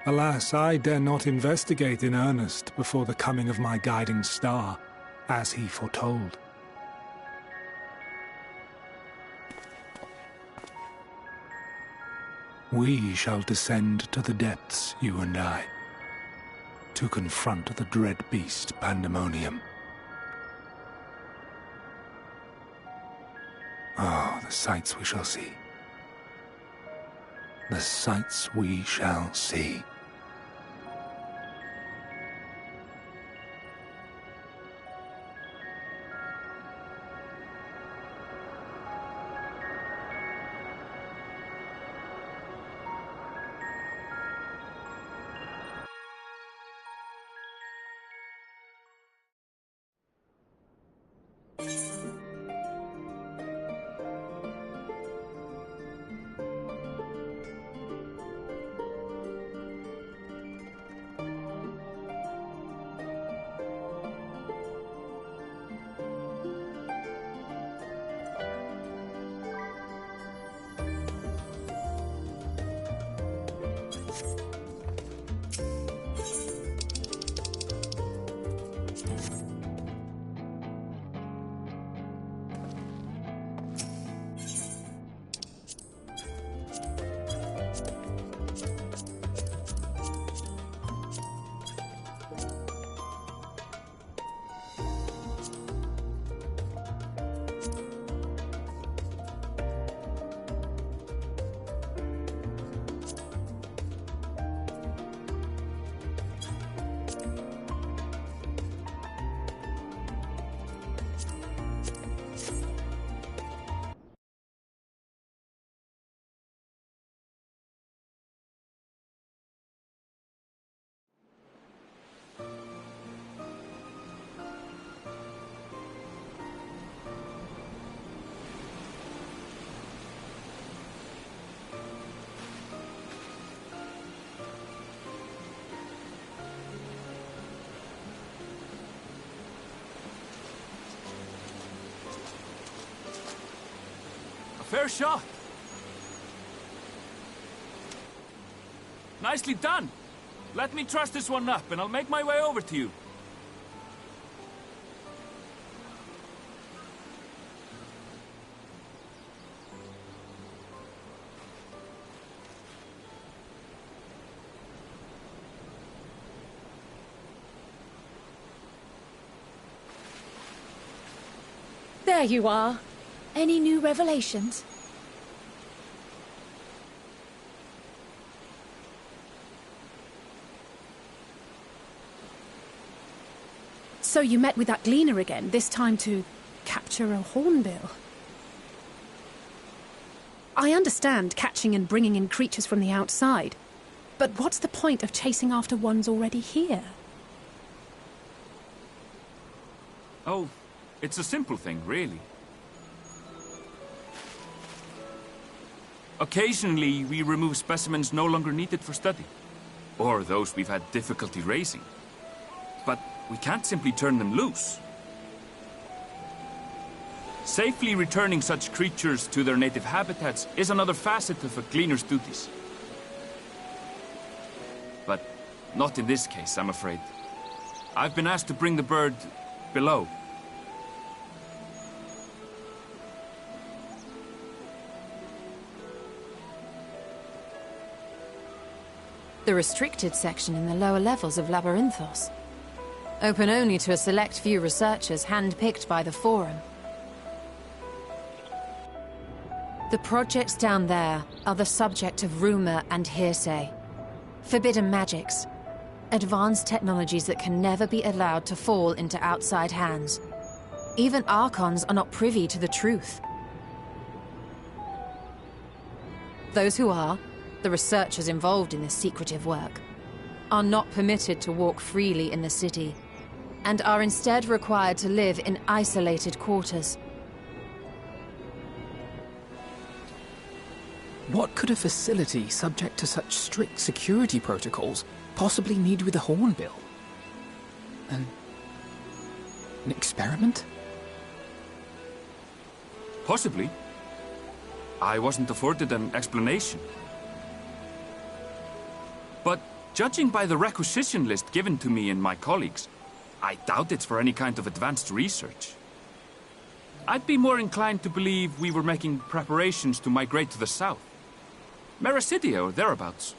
Alas, I dare not investigate in earnest before the coming of my guiding star, as he foretold. We shall descend to the depths, you and I, to confront the dread beast Pandemonium. Oh, the sights we shall see. The sights we shall see. Fair shot. Nicely done. Let me truss this one up, and I'll make my way over to you. There you are. Any new revelations? So you met with that gleaner again, this time to capture a hornbill. I understand catching and bringing in creatures from the outside, but what's the point of chasing after ones already here? Oh, it's a simple thing, really. Occasionally, we remove specimens no longer needed for study, or those we've had difficulty raising. But we can't simply turn them loose. Safely returning such creatures to their native habitats is another facet of a gleaner's duties. But not in this case, I'm afraid. I've been asked to bring the bird below. The restricted section in the lower levels of Labyrinthos. Open only to a select few researchers handpicked by the Forum. The projects down there are the subject of rumor and hearsay. Forbidden magics. Advanced technologies that can never be allowed to fall into outside hands. Even Archons are not privy to the truth. Those who are, the researchers involved in this secretive work, are not permitted to walk freely in the city, and are instead required to live in isolated quarters. What could a facility subject to such strict security protocols possibly need with a hornbill? An experiment? Possibly. I wasn't afforded an explanation. But judging by the requisition list given to me and my colleagues, I doubt it's for any kind of advanced research. I'd be more inclined to believe we were making preparations to migrate to the south. Mericidia or thereabouts.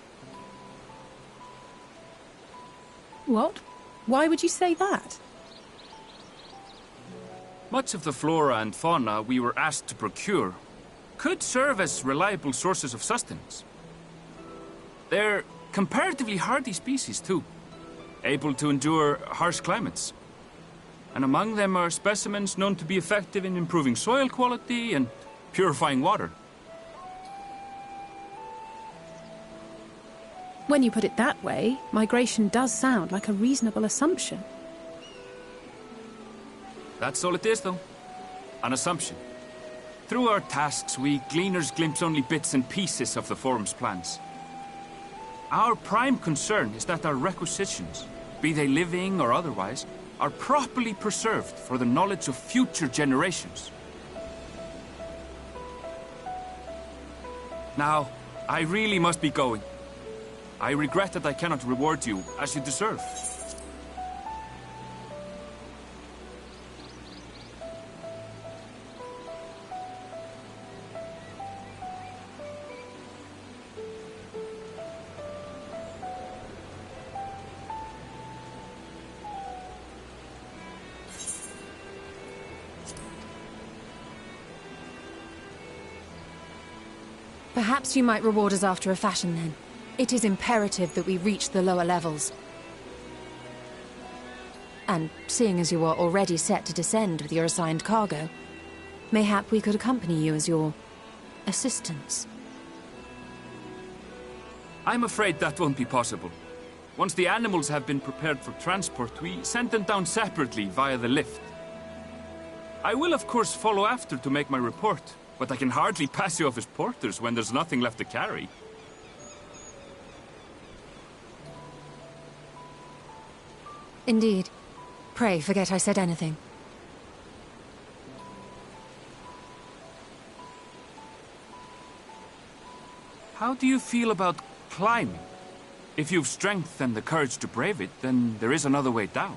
What? Why would you say that? Much of the flora and fauna we were asked to procure could serve as reliable sources of sustenance. They're comparatively hardy species, too, able to endure harsh climates. And among them are specimens known to be effective in improving soil quality and purifying water. When you put it that way, migration does sound like a reasonable assumption. That's all it is, though. An assumption. Through our tasks, we gleaners glimpse only bits and pieces of the Forum's plans. Our prime concern is that our requisitions, be they living or otherwise, are properly preserved for the knowledge of future generations. Now, I really must be going. I regret that I cannot reward you as you deserve. Perhaps you might reward us after a fashion, then. It is imperative that we reach the lower levels. And seeing as you are already set to descend with your assigned cargo, mayhap we could accompany you as your assistants. I'm afraid that won't be possible. Once the animals have been prepared for transport, we send them down separately via the lift. I will, of course, follow after to make my report, but I can hardly pass you off as porters when there's nothing left to carry. Indeed. Pray forget I said anything. How do you feel about climbing? If you've strength and the courage to brave it, then there is another way down.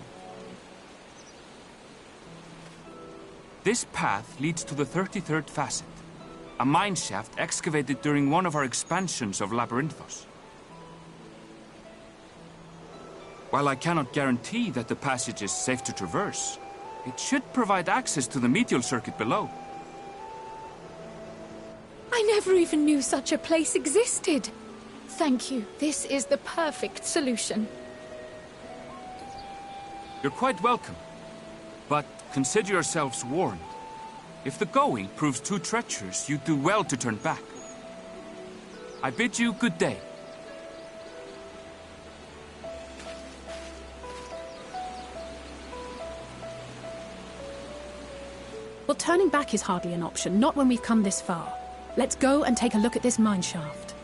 This path leads to the 33rd facet, a mine shaft excavated during one of our expansions of Labyrinthos. While I cannot guarantee that the passage is safe to traverse, it should provide access to the medial circuit below. I never even knew such a place existed. Thank you. This is the perfect solution. You're quite welcome. But consider yourselves warned. If the going proves too treacherous, you'd do well to turn back. I bid you good day. Well, turning back is hardly an option, not when we've come this far. Let's go and take a look at this mine shaft.